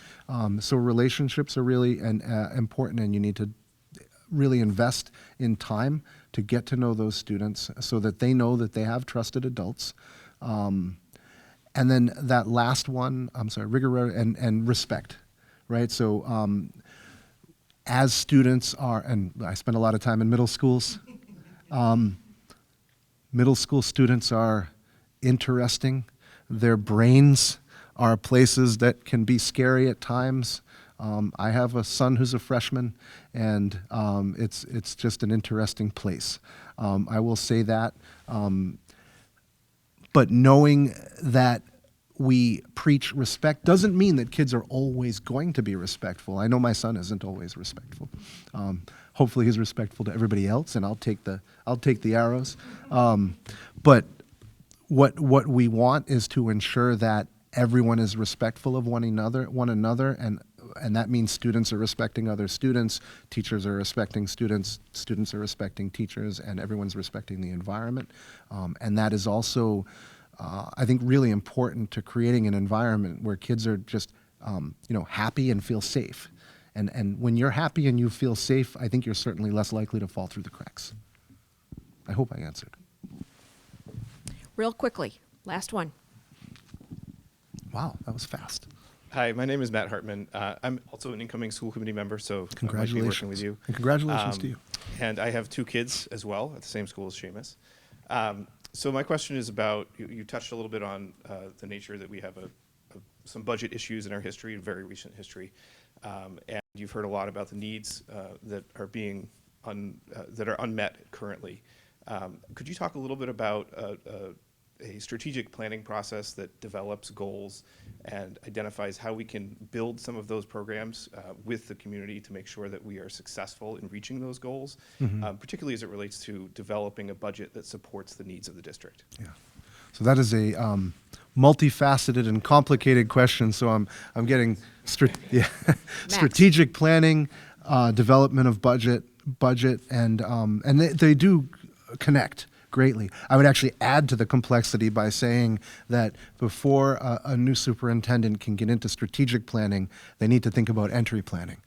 So relationships are really important, and you need to really invest in time to get to know those students so that they know that they have trusted adults. And then that last one, rigor and respect, right? So as students are, and I spend a lot of time in middle schools, middle school students are interesting. Their brains are places that can be scary at times. I have a son who's a freshman, and it's just an interesting place. I will say that. But knowing that we preach respect doesn't mean that kids are always going to be respectful. I know my son isn't always respectful. Hopefully he's respectful to everybody else, and I'll take the arrows. But what we want is to ensure that everyone is respectful of one another, and that means students are respecting other students, teachers are respecting students, students are respecting teachers, and everyone's respecting the environment. And that is also, I think, really important to creating an environment where kids are just, happy and feel safe. And when you're happy and you feel safe, I think you're certainly less likely to fall through the cracks. I hope I answered. Real quickly, last one. Wow, that was fast. Hi, my name is Matt Hartman. I'm also an incoming school committee member, so I might be working with you. And congratulations to you. And I have 2 kids as well at the same school as Seamus. So my question is about, you touched a little bit on the nature that we have some budget issues in our history, in very recent history. And you've heard a lot about the needs that are being that are unmet currently. Could you talk a little bit about a strategic planning process that develops goals and identifies how we can build some of those programs with the community to make sure that we are successful in reaching those goals, particularly as it relates to developing a budget that supports the needs of the district? Yeah. So that is a multifaceted and complicated question. So I'm getting strategic planning, development of budget, and they do connect greatly. I would actually add to the complexity by saying that before a new superintendent can get into strategic planning, they need to think about entry planning.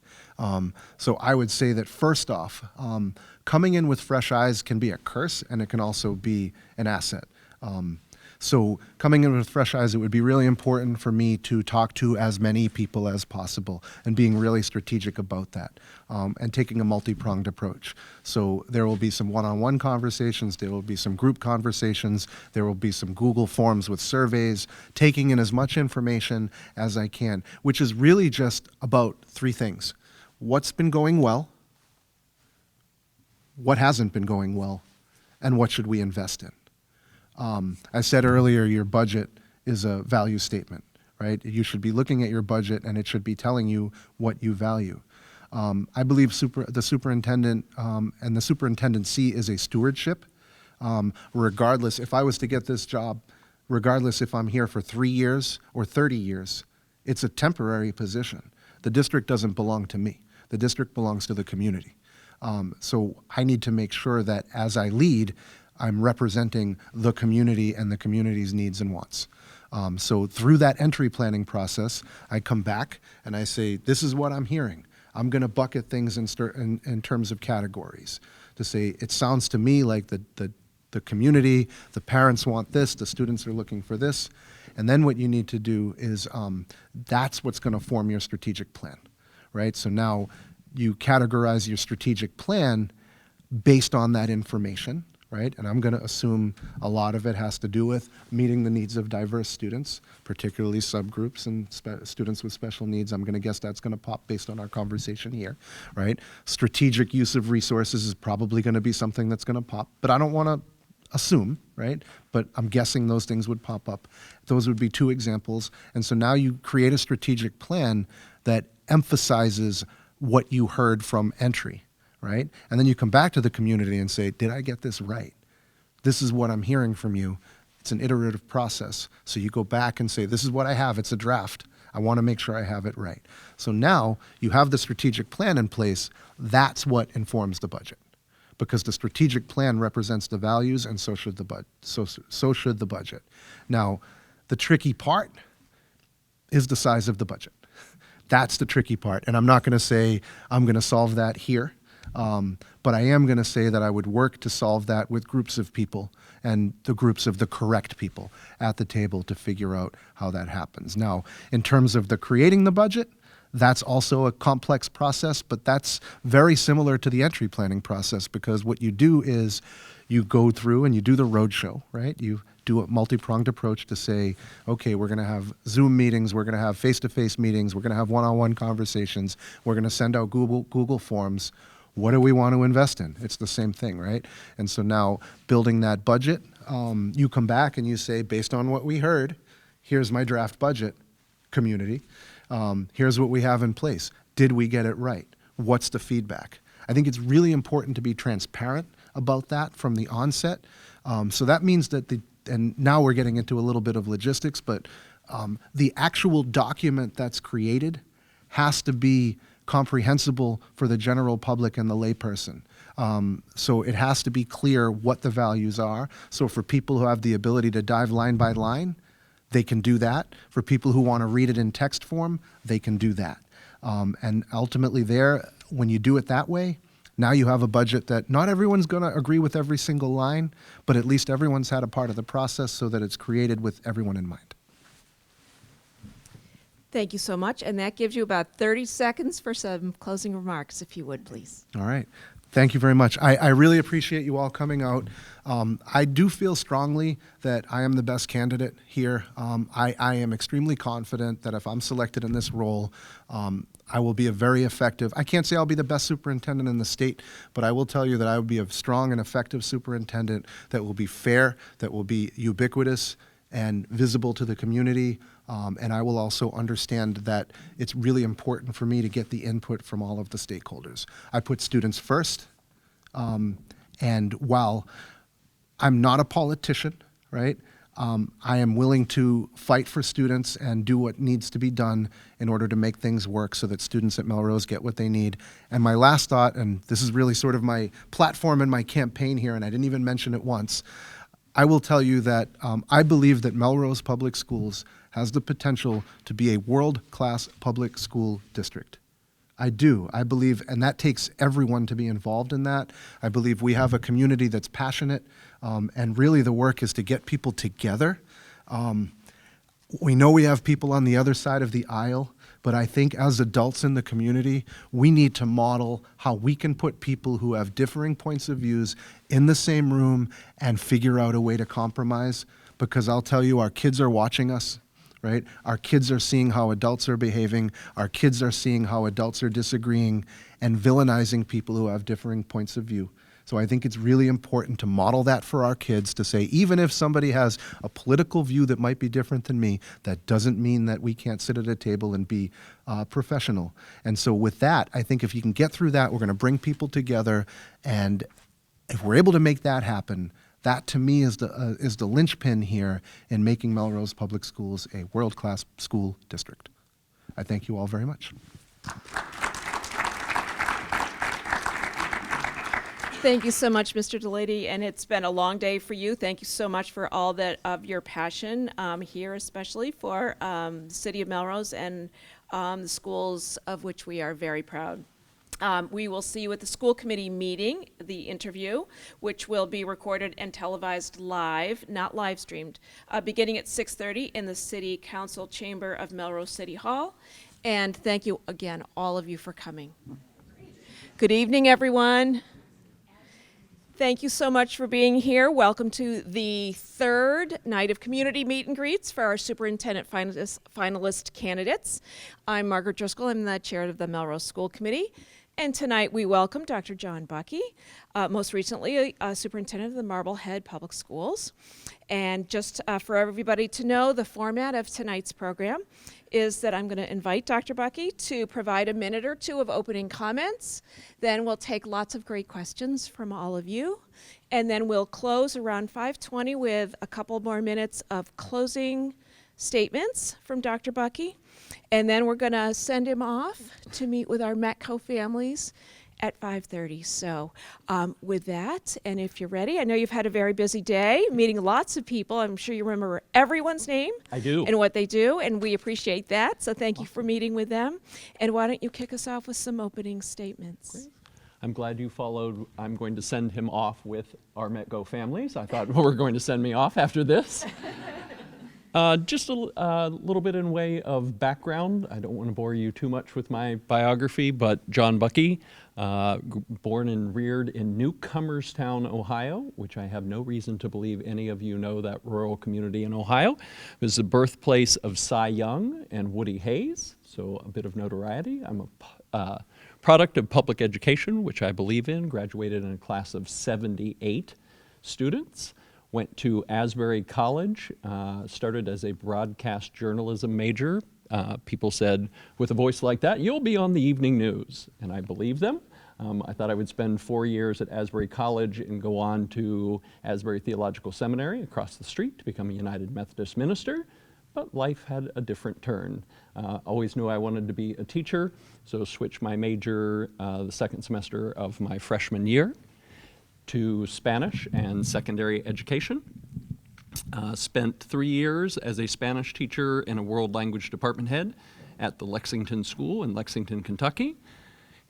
So I would say that first off, coming in with fresh eyes can be a curse, and it can also be an asset. So coming in with fresh eyes, it would be really important for me to talk to as many people as possible and being really strategic about that, and taking a multi-pronged approach. So there will be some one-on-one conversations, there will be some group conversations, there will be some Google Forms with surveys, taking in as much information as I can, which is really just about 3 things. What's been going well, what hasn't been going well, and what should we invest in? I said earlier, your budget is a value statement, right? You should be looking at your budget, and it should be telling you what you value. I believe the superintendent and the superintendency is a stewardship. Regardless, if I was to get this job, regardless if I'm here for 3 years or 30 years, it's a temporary position. The district doesn't belong to me. The district belongs to the community. So I need to make sure that as I lead, I'm representing the community and the community's needs and wants. So through that entry planning process, I come back and I say, this is what I'm hearing. I'm going to bucket things in terms of categories to say, it sounds to me like the community, the parents want this, the students are looking for this. And then what you need to do is, that's what's going to form your strategic plan, right? So now you categorize your strategic plan based on that information, right? And I'm going to assume a lot of it has to do with meeting the needs of diverse students, particularly subgroups and students with special needs. I'm going to guess that's going to pop based on our conversation here, right? Strategic use of resources is probably going to be something that's going to pop, but I don't want to assume, right? But I'm guessing those things would pop up. Those would be 2 examples. And so now you create a strategic plan that emphasizes what you heard from entry, right? And then you come back to the community and say, did I get this right? This is what I'm hearing from you. It's an iterative process. So you go back and say, this is what I have. It's a draft. I want to make sure I have it right. So now you have the strategic plan in place. That's what informs the budget, because the strategic plan represents the values, and so should the budget. Now, the tricky part is the size of the budget. That's the tricky part. And I'm not going to say I'm going to solve that here. But I am going to say that I would work to solve that with groups of people, and the groups of the correct people at the table to figure out how that happens. Now, in terms of the creating the budget, that's also a complex process, but that's very similar to the entry planning process, because what you do is you go through and you do the roadshow, right? You do a multi-pronged approach to say, okay, we're going to have Zoom meetings, we're going to have face-to-face meetings, we're going to have one-on-one conversations, we're going to send out Google Forms. What do we want to invest in? It's the same thing, right? And so now building that budget, you come back and you say, based on what we heard, here's my draft budget, community. Here's what we have in place. Did we get it right? What's the feedback? I think it's really important to be transparent about that from the onset. So that means that and now we're getting into a little bit of logistics, but the actual document that's created has to be comprehensible for the general public and the layperson. So it has to be clear what the values are. So for people who have the ability to dive line by line, they can do that. For people who want to read it in text form, they can do that. And ultimately when you do it that way, now you have a budget that not everyone's going to agree with every single line, but at least everyone's had a part of the process so that it's created with everyone in mind. Thank you so much. And that gives you about 30 seconds for some closing remarks, if you would, please. All right. Thank you very much. I really appreciate you all coming out. I do feel strongly that I am the best candidate here. I am extremely confident that if I'm selected in this role, I will be a very effective, I can't say I'll be the best superintendent in the state, but I will tell you that I will be a strong and effective superintendent that will be fair, that will be ubiquitous and visible to the community. And I will also understand that it's really important for me to get the input from all of the stakeholders. I put students first, and while I'm not a politician, right, I am willing to fight for students and do what needs to be done in order to make things work so that students at Melrose get what they need. And my last thought, and this is really sort of my platform in my campaign here, and I didn't even mention it once, I will tell you that I believe that Melrose Public Schools has the potential to be a world-class public school district. I do. I believe, and that takes everyone to be involved in that. I believe we have a community that's passionate, and really the work is to get people together. We know we have people on the other side of the aisle, but I think as adults in the community, we need to model how we can put people who have differing points of views in the same room and figure out a way to compromise, because I'll tell you, our kids are watching us. Right? Our kids are seeing how adults are behaving. Our kids are seeing how adults are disagreeing and villainizing people who have differing points of view. So I think it's really important to model that for our kids, to say, even if somebody has a political view that might be different than me, that doesn't mean that we can't sit at a table and be professional. And so with that, I think if you can get through that, we're going to bring people together. And if we're able to make that happen, that, to me, is the linchpin here in making Melrose Public Schools a world-class school district. I thank you all very much. Thank you so much, Mr. Deleidi, and it's been a long day for you. Thank you so much for all that of your passion here, especially for the city of Melrose and the schools of which we are very proud. We will see you at the school committee meeting, the interview, which will be recorded and televised live, not live streamed, beginning at 6:30 in the City Council Chamber of Melrose City Hall. And thank you again, all of you, for coming. Good evening, everyone. Thank you so much for being here. Welcome to the third night of community meet and greets for our superintendent finalist candidates. I'm Margaret Driscoll. I'm the chair of the Melrose School Committee. And tonight we welcome Dr. John Buckey, most recently a superintendent of the Marblehead Public Schools. And just for everybody to know, the format of tonight's program is that I'm going to invite Dr. Buckey to provide a minute or two of opening comments. Then we'll take lots of great questions from all of you. And then we'll close around 5:20 with a couple more minutes of closing statements from Dr. Buckey. And then we're going to send him off to meet with our Metco families at 5:30. So with that, and if you're ready, I know you've had a very busy day, meeting lots of people. I'm sure you remember everyone's name. I do. And what they do, and we appreciate that. So thank you for meeting with them. And why don't you kick us off with some opening statements? Great. I'm glad you followed. I'm going to send him off with our Metco families. I thought, well, we're going to send me off after this. Just a little bit in way of background. I don't want to bore you too much with my biography, but John Buckey, born and reared in Newcomerstown, Ohio, which I have no reason to believe any of you know that rural community in Ohio. It was the birthplace of Cy Young and Woody Hayes, so a bit of notoriety. I'm a product of public education, which I believe in, graduated in a class of 78 students. Went to Asbury College, started as a broadcast journalism major. People said, with a voice like that, you'll be on the evening news. And I believed them. I thought I would spend 4 years at Asbury College and go on to Asbury Theological Seminary across the street to become a United Methodist minister. But life had a different turn. Always knew I wanted to be a teacher, so switched my major the second semester of my freshman year to Spanish and secondary education. Spent 3 years as a Spanish teacher and a world language department head at the Lexington School in Lexington, Kentucky.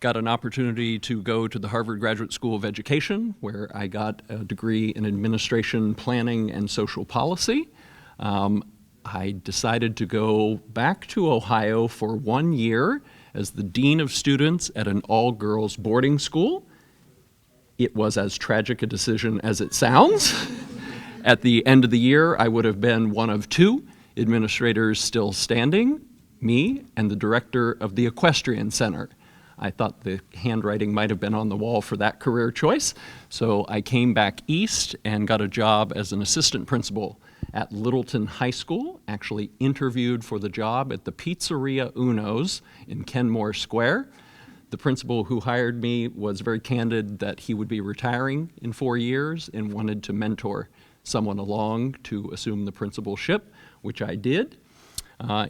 Got an opportunity to go to the Harvard Graduate School of Education, where I got a degree in administration, planning, and social policy. I decided to go back to Ohio for 1 year as the dean of students at an all-girls boarding school. It was as tragic a decision as it sounds. At the end of the year, I would have been one of 2 administrators still standing, me and the director of the Equestrian Center. I thought the handwriting might have been on the wall for that career choice, so I came back east and got a job as an assistant principal at Littleton High School, actually interviewed for the job at the Pizzeria Uno's in Kenmore Square. The principal who hired me was very candid that he would be retiring in 4 years and wanted to mentor someone along to assume the principalship, which I did.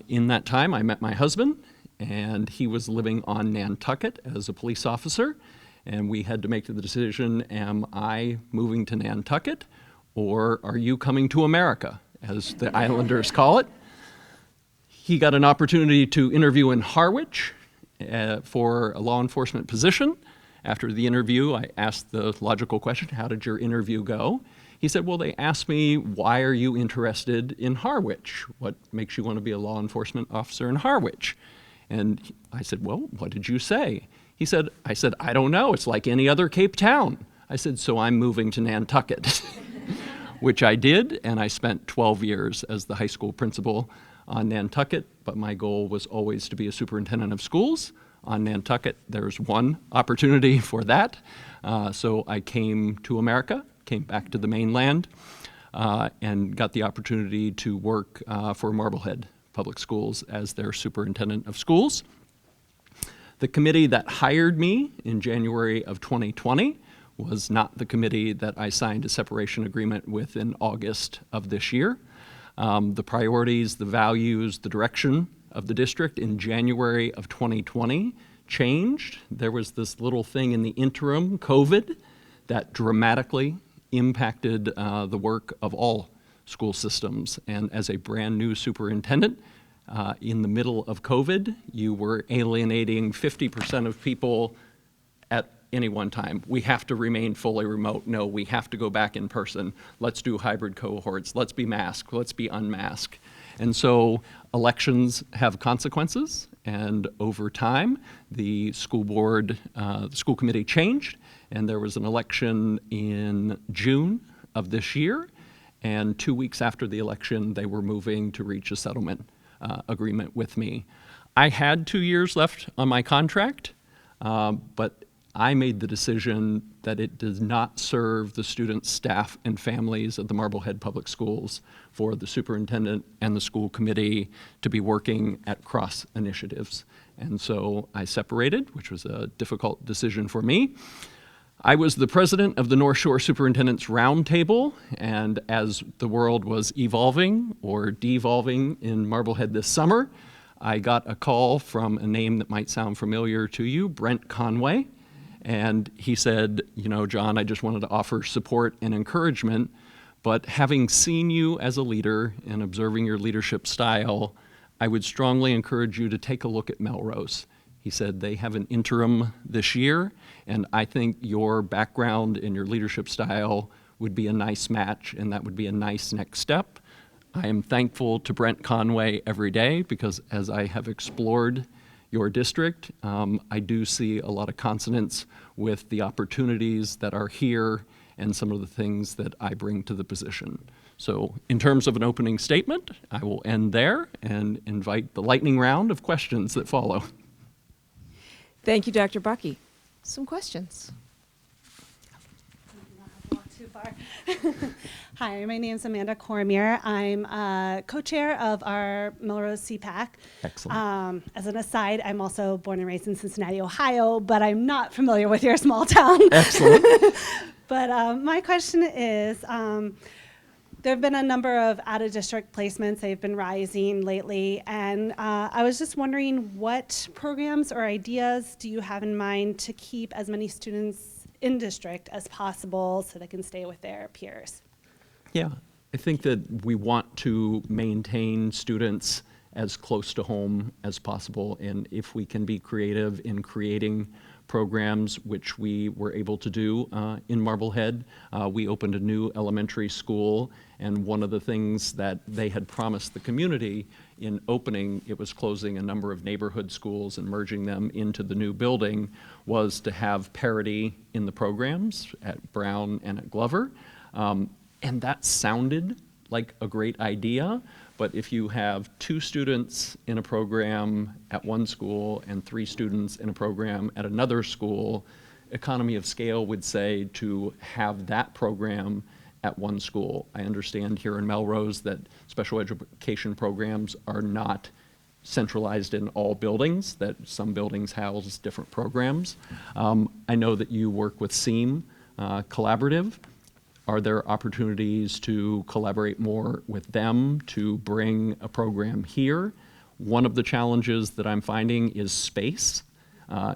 In that time, I met my husband, and he was living on Nantucket as a police officer, and we had to make the decision, am I moving to Nantucket, or are you coming to America, as the Islanders call it? He got an opportunity to interview in Harwich, for a law enforcement position. After the interview, I asked the logical question, how did your interview go? He said, well, they asked me, why are you interested in Harwich? What makes you want to be a law enforcement officer in Harwich? And I said, well, what did you say? I said, I don't know, it's like any other Cape town. I said, so I'm moving to Nantucket, which I did, and I spent 12 years as the high school principal on Nantucket, but my goal was always to be a superintendent of schools. On Nantucket, there's one opportunity for that. So I came to America, came back to the mainland, and got the opportunity to work for Marblehead Public Schools as their superintendent of schools. The committee that hired me in January of 2020 was not the committee that I signed a separation agreement with in August of this year. The priorities, the values, the direction of the district in January of 2020 changed. There was this little thing in the interim, COVID, that dramatically impacted the work of all school systems. And as a brand new superintendent, in the middle of COVID, you were alienating 50% of people at any one time. We have to remain fully remote. No, we have to go back in person. Let's do hybrid cohorts. Let's be masked. Let's be unmasked. And so elections have consequences, and over time, the school board, the school committee changed, and there was an election in June of this year, and 2 weeks after the election, they were moving to reach a settlement agreement with me. I had 2 years left on my contract, but I made the decision that it does not serve the students, staff, and families of the Marblehead Public Schools for the superintendent and the school committee to be working at cross initiatives. And so I separated, which was a difficult decision for me. I was the president of the North Shore Superintendent's Roundtable, and as the world was evolving or devolving in Marblehead this summer, I got a call from a name that might sound familiar to you, Brent Conway. And he said, you know, John, I just wanted to offer support and encouragement, but having seen you as a leader and observing your leadership style, I would strongly encourage you to take a look at Melrose. He said they have an interim this year, and I think your background and your leadership style would be a nice match, and that would be a nice next step. I am thankful to Brent Conway every day because as I have explored your district, I do see a lot of consonance with the opportunities that are here and some of the things that I bring to the position. So in terms of an opening statement, I will end there and invite the lightning round of questions that follow. Thank you, Dr. Buckey. Some questions. Too far. Hi, my name is Amanda Cormier. I'm co-chair of our Melrose CPAC. Excellent. As an aside, I'm also born and raised in Cincinnati, Ohio, but I'm not familiar with your small town. Excellent. But my question is, there have been a number of out-of-district placements. They've been rising lately, and I was just wondering what programs or ideas do you have in mind to keep as many students in district as possible so they can stay with their peers? Yeah, I think that we want to maintain students as close to home as possible, and if we can be creative in creating programs, which we were able to do in Marblehead. We opened a new elementary school, and one of the things that they had promised the community in opening, it was closing a number of neighborhood schools and merging them into the new building, was to have parity in the programs at Brown and at Glover. And that sounded like a great idea, but if you have 2 students in a program at one school and 3 students in a program at another school, economy of scale would say to have that program at one school. I understand here in Melrose that special education programs are not centralized in all buildings, that some buildings house different programs. I know that you work with SEAM Collaborative. Are there opportunities to collaborate more with them to bring a program here? One of the challenges that I'm finding is space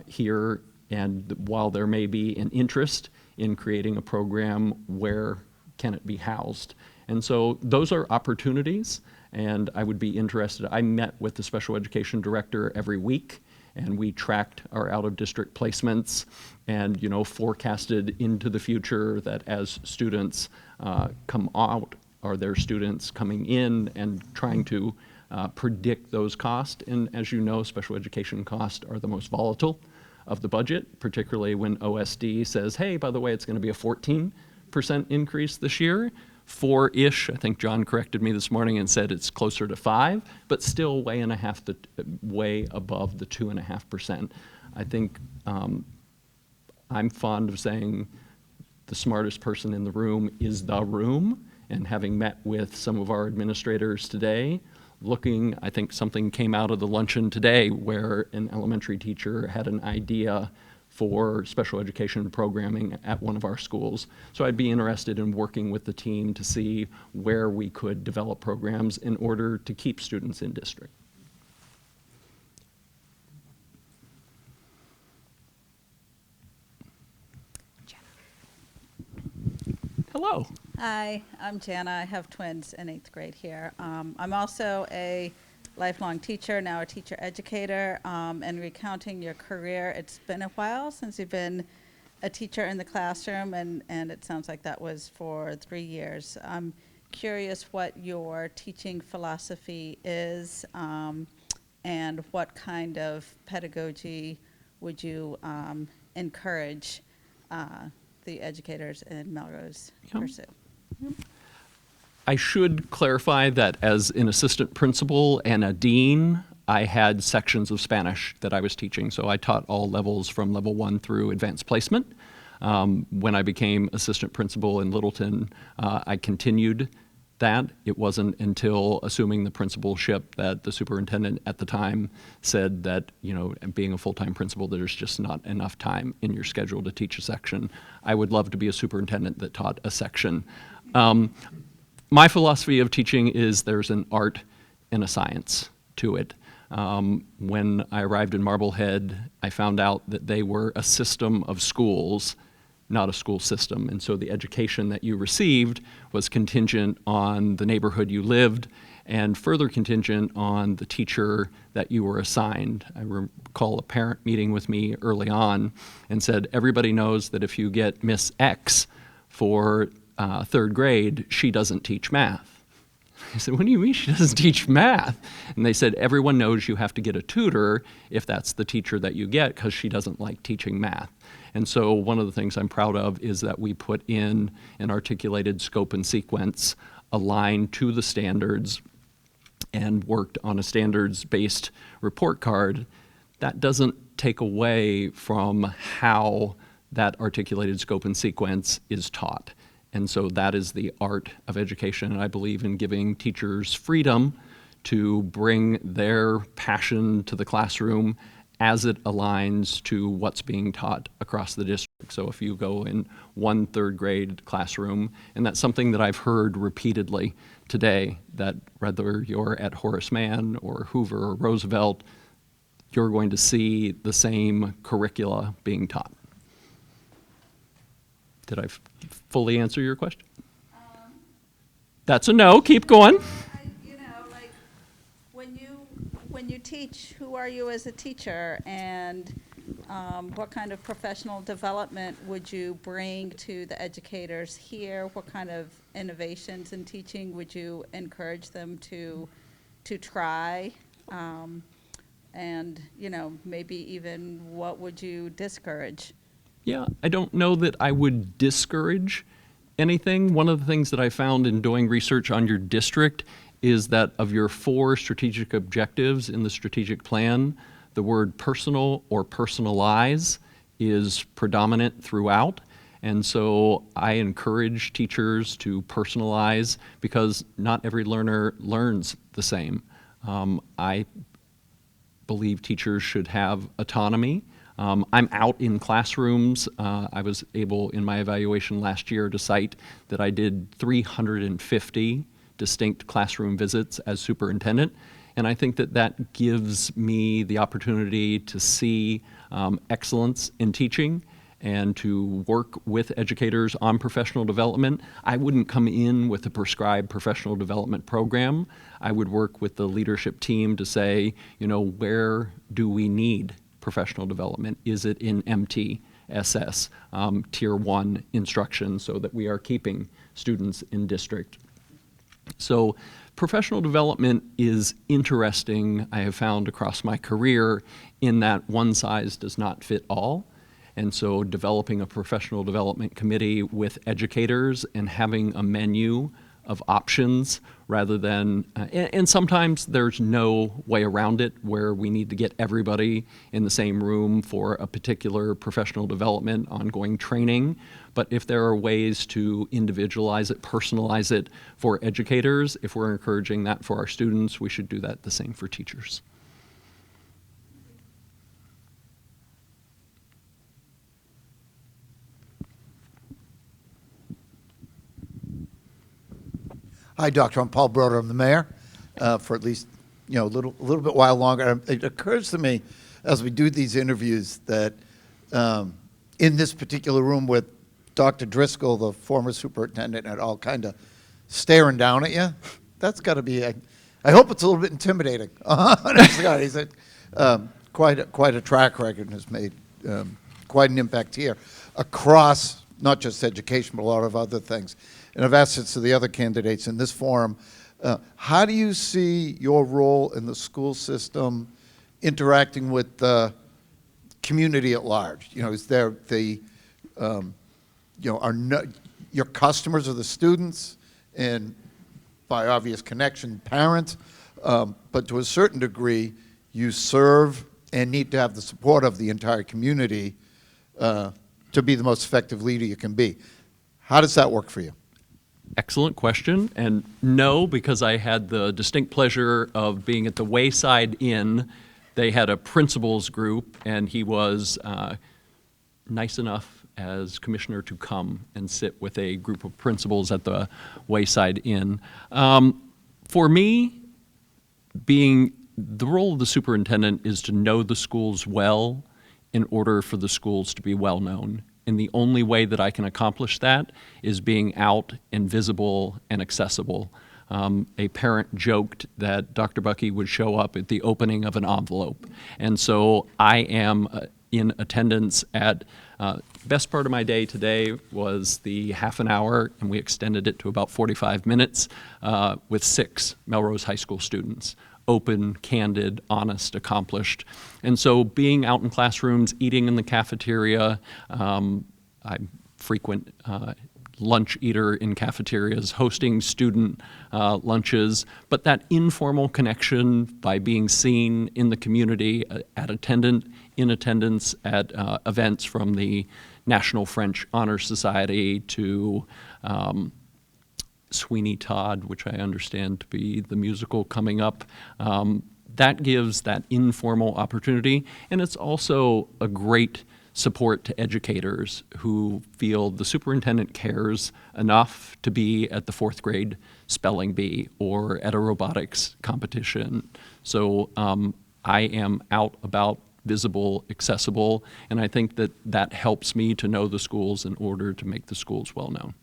here, and while there may be an interest in creating a program, where can it be housed? And so those are opportunities, and I would be interested. I met with the special education director every week, and we tracked our out-of-district placements and, you know, forecasted into the future that as students come out, are there students coming in, and trying to predict those costs. And as you know, special education costs are the most volatile of the budget, particularly when OSD says, hey, by the way, it's going to be a 14% increase this year. 4-ish, I think John corrected me this morning and said it's closer to 5, but still way above the 2.5%. I think I'm fond of saying the smartest person in the room is the room, and having met with some of our administrators today, I think something came out of the luncheon today where an elementary teacher had an idea for special education programming at one of our schools. So I'd be interested in working with the team to see where we could develop programs in order to keep students in district. Hello. Hi, I'm Jana. I have twins in 8th grade here. I'm also a lifelong teacher, now a teacher educator, and recounting your career, it's been a while since you've been a teacher in the classroom, and it sounds like that was for 3 years. I'm curious what your teaching philosophy is, and what kind of pedagogy would you encourage the educators in Melrose pursue? I should clarify that as an assistant principal and a dean, I had sections of Spanish that I was teaching. So I taught all levels from level 1 through advanced placement. When I became assistant principal in Littleton, I continued that. It wasn't until assuming the principalship that the superintendent at the time said that, you know, being a full-time principal, there's just not enough time in your schedule to teach a section. I would love to be a superintendent that taught a section. My philosophy of teaching is there's an art and a science to it. When I arrived in Marblehead, I found out that they were a system of schools, not a school system. And so the education that you received was contingent on the neighborhood you lived, and further contingent on the teacher that you were assigned. I recall a parent meeting with me early on and said, everybody knows that if you get Miss X for 3rd grade, she doesn't teach math. I said, what do you mean she doesn't teach math? And they said, everyone knows you have to get a tutor if that's the teacher that you get, because she doesn't like teaching math. And so one of the things I'm proud of is that we put in an articulated scope and sequence aligned to the standards and worked on a standards-based report card. That doesn't take away from how that articulated scope and sequence is taught. And so that is the art of education. And I believe in giving teachers freedom to bring their passion to the classroom as it aligns to what's being taught across the district. So if you go in one third grade classroom, and that's something that I've heard repeatedly today, that whether you're at Horace Mann or Hoover or Roosevelt, you're going to see the same curricula being taught. Did I fully answer your question? That's a no. Keep going. Like when you teach, who are you as a teacher, and what kind of professional development would you bring to the educators here? What kind of innovations in teaching would you encourage them to try? And maybe even what would you discourage? Yeah, I don't know that I would discourage anything. One of the things that I found in doing research on your district is that of your 4 strategic objectives in the strategic plan, the word personal or personalize is predominant throughout. And so I encourage teachers to personalize, because not every learner learns the same. I believe teachers should have autonomy. I'm out in classrooms. I was able, in my evaluation last year, to cite that I did 350 distinct classroom visits as superintendent. And I think that that gives me the opportunity to see excellence in teaching and to work with educators on professional development. I wouldn't come in with a prescribed professional development program. I would work with the leadership team to say, where do we need professional development? Is it in MTSS, Tier 1 instruction, so that we are keeping students in district? So professional development is interesting, I have found across my career, in that one size does not fit all. And so developing a professional development committee with educators and having a menu of options rather than, and sometimes there's no way around it where we need to get everybody in the same room for a particular professional development, ongoing training. But if there are ways to individualize it, personalize it for educators, if we're encouraging that for our students, we should do that the same for teachers. Hi, Doctor. I'm Paul Broder. I'm the mayor for at least a little bit while longer. It occurs to me as we do these interviews that in this particular room with Dr. Driscoll, the former superintendent, and all kind of staring down at you, that's got to be. I hope it's a little bit intimidating. He's quite a track record and has made quite an impact here across not just education but a lot of other things. And I've asked this to the other candidates in this forum, how do you see your role in the school system interacting with the community at large? Is there your customers are the students, and by obvious connection, parents, but to a certain degree, you serve and need to have the support of the entire community to be the most effective leader you can be. How does that work for you? Excellent question, and no, because I had the distinct pleasure of being at the Wayside Inn. They had a principals group, and he was nice enough as commissioner to come and sit with a group of principals at the Wayside Inn. For me, the role of the superintendent is to know the schools well in order for the schools to be well known. And the only way that I can accomplish that is being out and visible and accessible. A parent joked that Dr. Buckey would show up at the opening of an envelope. And so I am in attendance at Best part of my day today was the half an hour, and we extended it to about 45 minutes, with 6 Melrose High School students. Open, candid, honest, accomplished. And so being out in classrooms, eating in the cafeteria, I'm frequent lunch eater in cafeterias, hosting student lunches, but that informal connection by being seen in the community, in attendance at events from the National French Honor Society to Sweeney Todd, which I understand to be the musical coming up. That gives that informal opportunity, and it's also a great support to educators who feel the superintendent cares enough to be at the 4th grade spelling bee or at a robotics competition. So I am out about, visible, accessible, and I think that that helps me to know the schools in order to make the schools well known.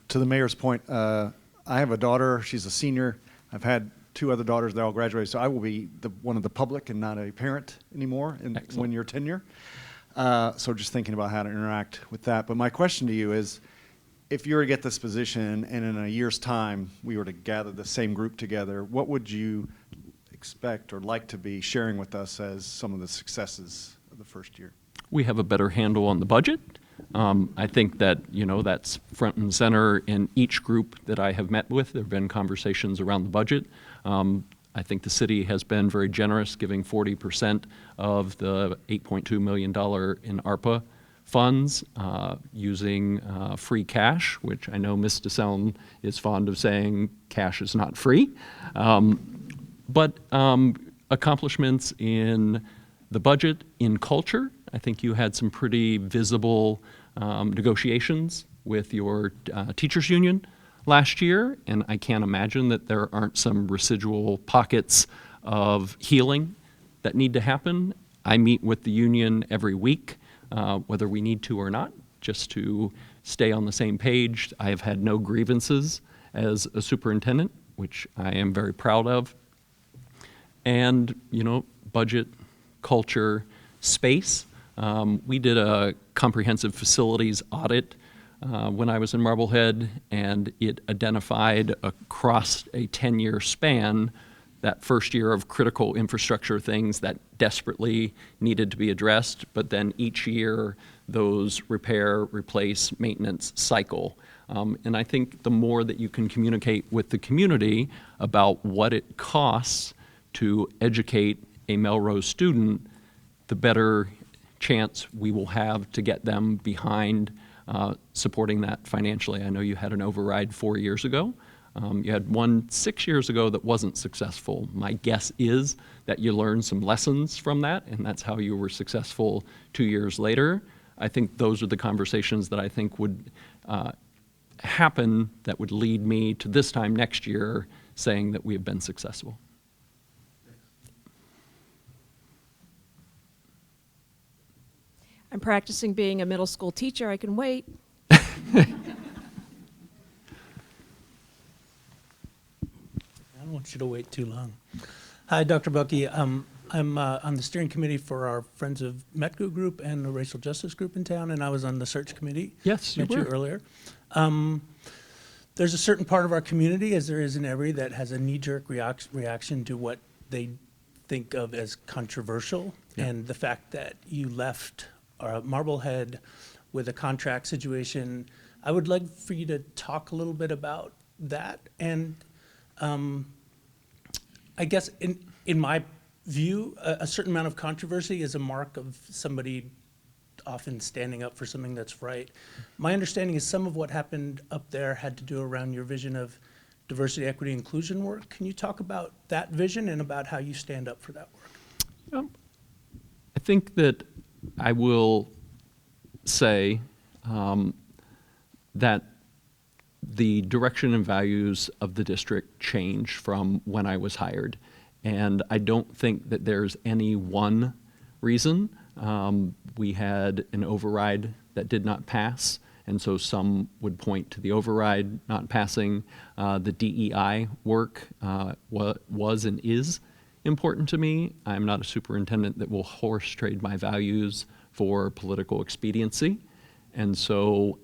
To the mayor's point, I have a daughter. She's a senior. I've had 2 other daughters. They all graduated, so I will be one of the public and not a parent anymore in 1-year tenure. So just thinking about how to interact with that. But my question to you is, if you were to get this position and in a year's time we were to gather the same group together, what would you expect or like to be sharing with us as some of the successes of the first year? We have a better handle on the budget. I think that, that's front and center in each group that I have met with. There have been conversations around the budget. I think the city has been very generous, giving 40% of the $8.2 million in ARPA funds using free cash, which I know Ms. DeSelm is fond of saying cash is not free. But accomplishments in the budget, in culture. I think you had some pretty visible negotiations with your teachers union last year, and I can't imagine that there aren't some residual pockets of healing that need to happen. I meet with the union every week, whether we need to or not, just to stay on the same page. I have had no grievances as a superintendent, which I am very proud of. And, budget, culture, space. We did a comprehensive facilities audit when I was in Marblehead, and it identified across a 10-year span that first year of critical infrastructure things that desperately needed to be addressed, but then each year those repair, replace, maintenance cycle. And I think the more that you can communicate with the community about what it costs to educate a Melrose student, the better chance we will have to get them behind supporting that financially. I know you had an override 4 years ago. You had one 6 years ago that wasn't successful. My guess is that you learned some lessons from that, and that's how you were successful 2 years later. I think those are the conversations that I think would happen that would lead me to this time next year saying that we have been successful. I'm practicing being a middle school teacher. I can wait. I don't want you to wait too long. Hi, Dr. Buckey. I'm on the steering committee for our Friends of Metco group and the racial justice group in town, and I was on the search committee. Yes, you met you were. earlier. There's a certain part of our community, as there is in every, that has a knee-jerk reaction to what they think of as controversial, and the fact that you left Marblehead with a contract situation. I would like for you to talk a little bit about that. And I guess in my view, a certain amount of controversy is a mark of somebody often standing up for something that's right. My understanding is some of what happened up there had to do around your vision of diversity, equity, inclusion work. Can you talk about that vision and about how you stand up for that work? I think that I will say that the direction and values of the district changed from when I was hired. And I don't think that there's any one reason. We had an override that did not pass, And so some would point to the override not passing. The DEI work was and is important to me. I'm not a superintendent that will horse trade my values for political expediency. And so,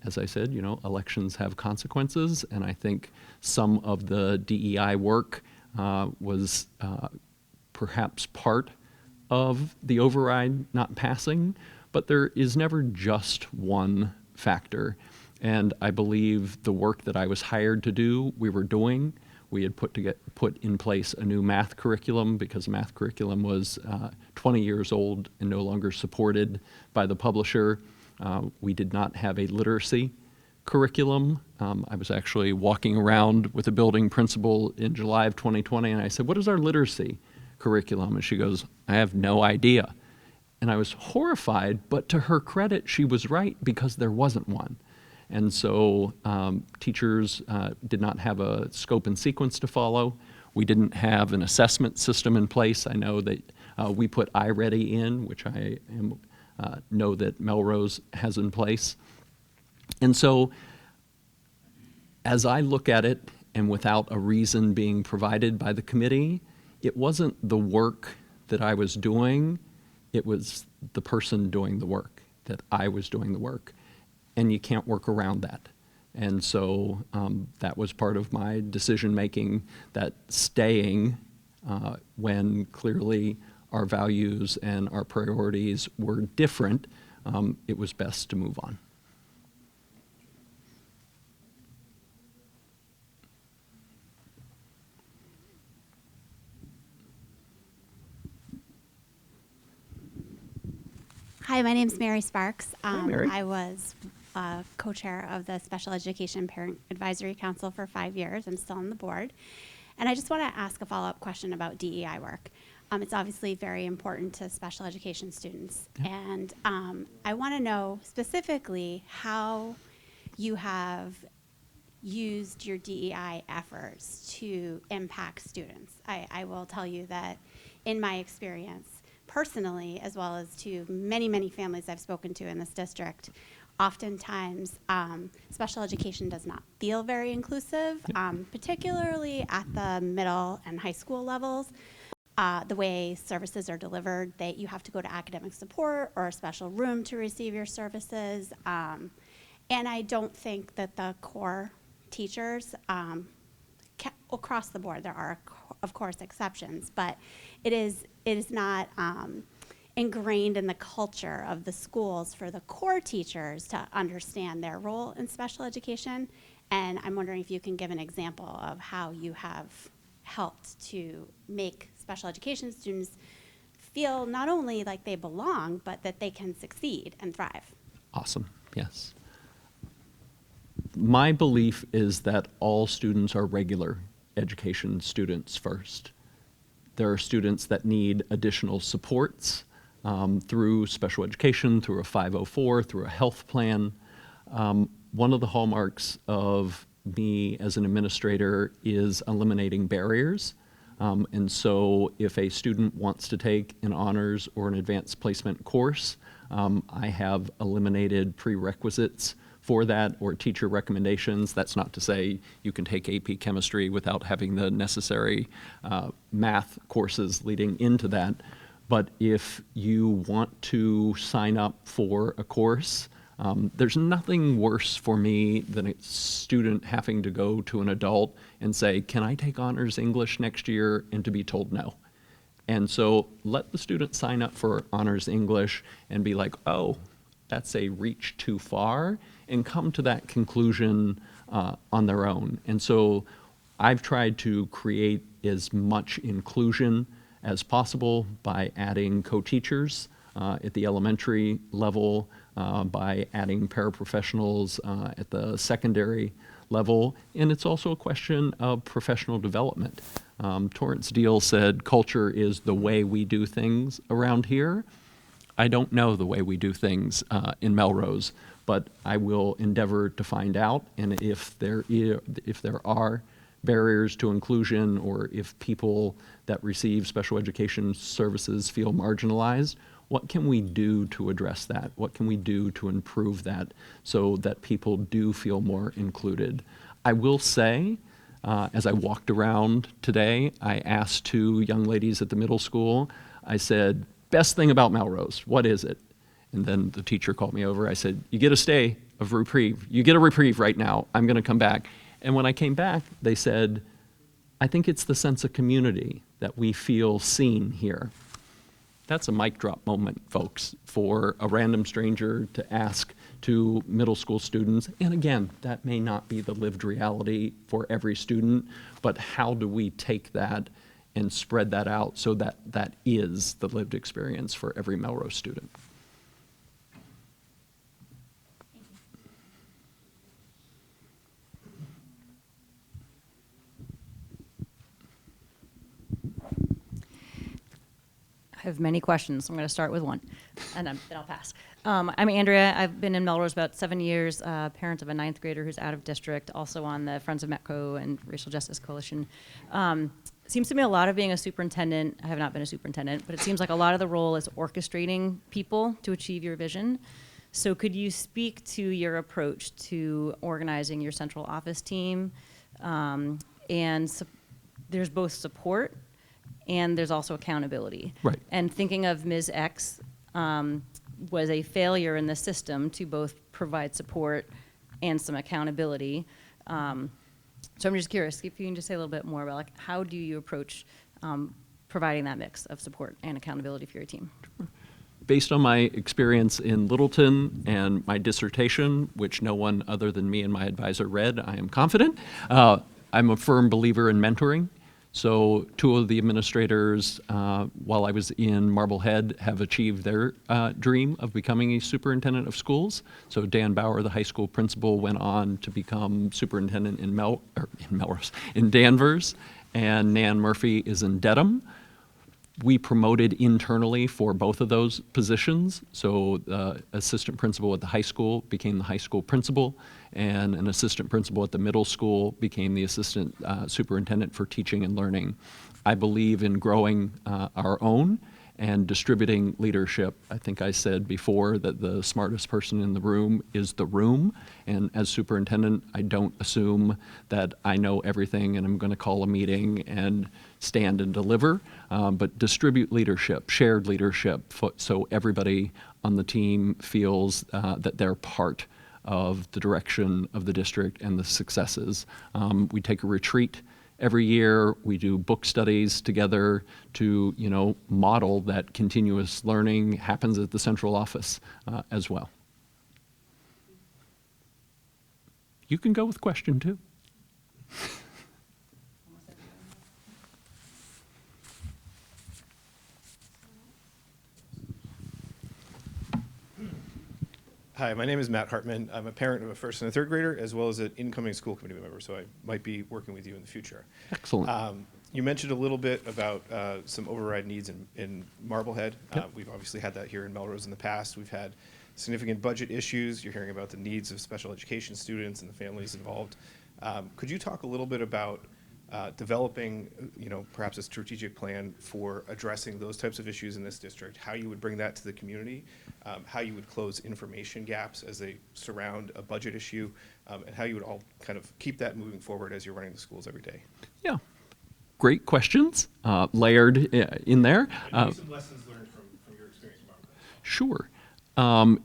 as I said, elections have consequences, and I think some of the DEI work was perhaps part of the override not passing, but there is never just one factor. And I believe the work that I was hired to do, we were doing. We had put in place a new math curriculum because math curriculum was 20 years old and no longer supported by the publisher. We did not have a literacy curriculum. I was actually walking around with a building principal in July of 2020, and I said, "What is our literacy curriculum?" And she goes, "I have no idea." And I was horrified, but to her credit, she was right because there wasn't one. And so teachers did not have a scope and sequence to follow. We didn't have an assessment system in place. I know that we put iReady in, which I know that Melrose has in place. And so as I look at it, and without a reason being provided by the committee, it wasn't the work that I was doing, it was the person doing the work, that I was doing the work. And you can't work around that. And so that was part of my decision-making, that staying when clearly our values and our priorities were different, it was best to move on. Hi, my name is Mary Sparks. Mary. I was co-chair of the Special Education Parent Advisory Council for 5 years. I'm still on the board. And I just want to ask a follow-up question about DEI work. It's obviously very important to special education students. Yeah. And I want to know specifically how you have used your DEI efforts to impact students. I will tell you that in my experience, personally, as well as to many, many families I've spoken to in this district, oftentimes special education does not feel very inclusive, particularly at the middle and high school levels. The way services are delivered, that you have to go to academic support or a special room to receive your services. And I don't think that the core teachers, across the board, there are, of course, exceptions, but it is not ingrained in the culture of the schools for the core teachers to understand their role in special education. And I'm wondering if you can give an example of how you have helped to make special education students feel not only like they belong, but that they can succeed and thrive. Awesome, yes. My belief is that all students are regular education students first. There are students that need additional supports through special education, through a 504, through a health plan. One of the hallmarks of me as an administrator is eliminating barriers. And so if a student wants to take an honors or an advanced placement course, I have eliminated prerequisites for that or teacher recommendations. That's not to say you can take AP chemistry without having the necessary math courses leading into that. But if you want to sign up for a course, there's nothing worse for me than a student having to go to an adult and say, "Can I take honors English next year?" and to be told no. And so let the student sign up for honors English and be like, "Oh, that's a reach too far," and come to that conclusion on their own. And so I've tried to create as much inclusion as possible by adding co-teachers at the elementary level, by adding paraprofessionals at the secondary level, and it's also a question of professional development. Torrance Deal said culture is the way we do things around here. I don't know the way we do things in Melrose, but I will endeavor to find out, and if there are barriers to inclusion, or if people that receive special education services feel marginalized, What can we do to address that? What can we do to improve that so that people do feel more included? I will say, as I walked around today, I asked 2 young ladies at the middle school, I said, best thing about Melrose, what is it? And then the teacher called me over. I said, you get a stay of reprieve. You get a reprieve right now. I'm going to come back. And when I came back, they said, I think it's the sense of community that we feel seen here. That's a mic drop moment, folks, for a random stranger to ask 2 middle school students. And again, that may not be the lived reality for every student, but how do we take that and spread that out so that that is the lived experience for every Melrose student? I have many questions. I'm going to start with one, and then I'll pass. I'm Andrea. I've been in Melrose about 7 years, parent of a 9th grader who's out of district, also on the Friends of Metco and Racial Justice Coalition. Seems to me a lot of being a superintendent, I have not been a superintendent, but it seems like a lot of the role is orchestrating people to achieve your vision. So could you speak to your approach to organizing your central office team? There's both support and there's also accountability. Right. And thinking of Ms. X was a failure in the system to both provide support and some accountability. So I'm just curious if you can just say a little bit more about like how do you approach providing that mix of support and accountability for your team? Based on my experience in Littleton and my dissertation, which no one other than me and my advisor read, I am confident. I'm a firm believer in mentoring. So 2 of the administrators, while I was in Marblehead, have achieved their dream of becoming a superintendent of schools. So Dan Bauer, the high school principal, went on to become superintendent in Melrose, in Danvers, and Nan Murphy is in Dedham. We promoted internally for both of those positions. So the assistant principal at the high school became the high school principal, and an assistant principal at the middle school became the assistant superintendent for teaching and learning. I believe in growing our own and distributing leadership. I think I said before that the smartest person in the room is the room, and as superintendent, I don't assume that I know everything and I'm going to call a meeting and stand and deliver, but distribute leadership, shared leadership, so everybody on the team feels that they're part of the direction of the district and the successes. We take a retreat every year. We do book studies together to, model that continuous learning happens at the central office as well. You can go with question 2. Hi, my name is Matt Hartman. I'm a parent of a 1st and a 3rd grader, as well as an incoming school committee member, so I might be working with you in the future. Excellent. You mentioned a little bit about some override needs in Marblehead. Yep. We've obviously had that here in Melrose in the past. We've had significant budget issues. You're hearing about the needs of special education students and the families involved. Could you talk a little bit about developing, perhaps a strategic plan for addressing those types of issues in this district, how you would bring that to the community, how you would close information gaps as they surround a budget issue, and how you would all kind of keep that moving forward as you're running the schools every day? Yeah, great questions, layered in there. Maybe some lessons learned from your experience in Marblehead. Sure.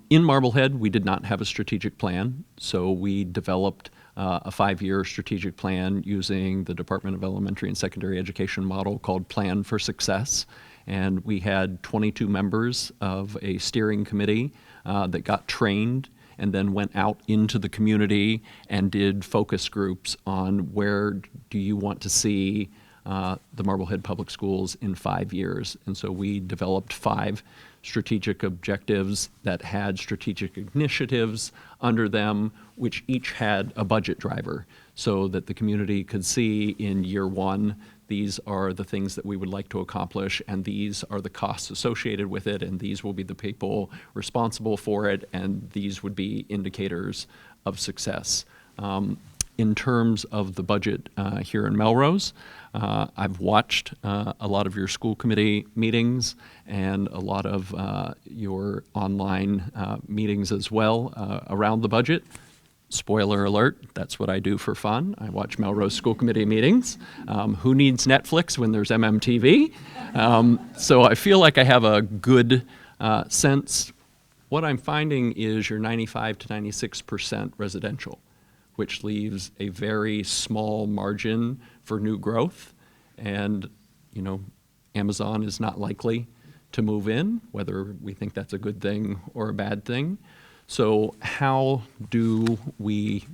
In Marblehead, we did not have a strategic plan, so we developed a 5-year strategic plan using the Department of Elementary and Secondary Education model called Plan for Success. And we had 22 members of a steering committee that got trained and then went out into the community and did focus groups on where do you want to see the Marblehead Public Schools in 5 years. And so we developed 5 strategic objectives that had strategic initiatives under them, which each had a budget driver, so that the community could see in year 1, these are the things that we would like to accomplish, and these are the costs associated with it, and these will be the people responsible for it, and these would be indicators of success. in terms of the budget here in Melrose, I've watched a lot of your school committee meetings and a lot of your online meetings as well around the budget. Spoiler alert, that's what I do for fun. I watch Melrose School Committee meetings. Who needs Netflix when there's MMTV? So I feel like I have a good sense. What I'm finding is you're 95 to 96% residential, which leaves a very small margin for new growth. And, you know, Amazon is not likely to move in, whether we think that's a good thing or a bad thing. So how do we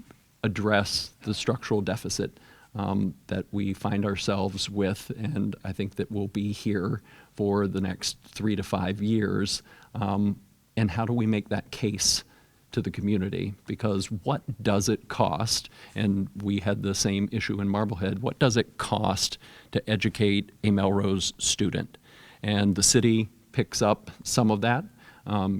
address the structural deficit that we find ourselves with? And I think that we'll be here for the next 3 to 5 years. And how do we make that case to the community? Because what does it cost? And we had the same issue in Marblehead. What does it cost to educate a Melrose student? And the city picks up some of that.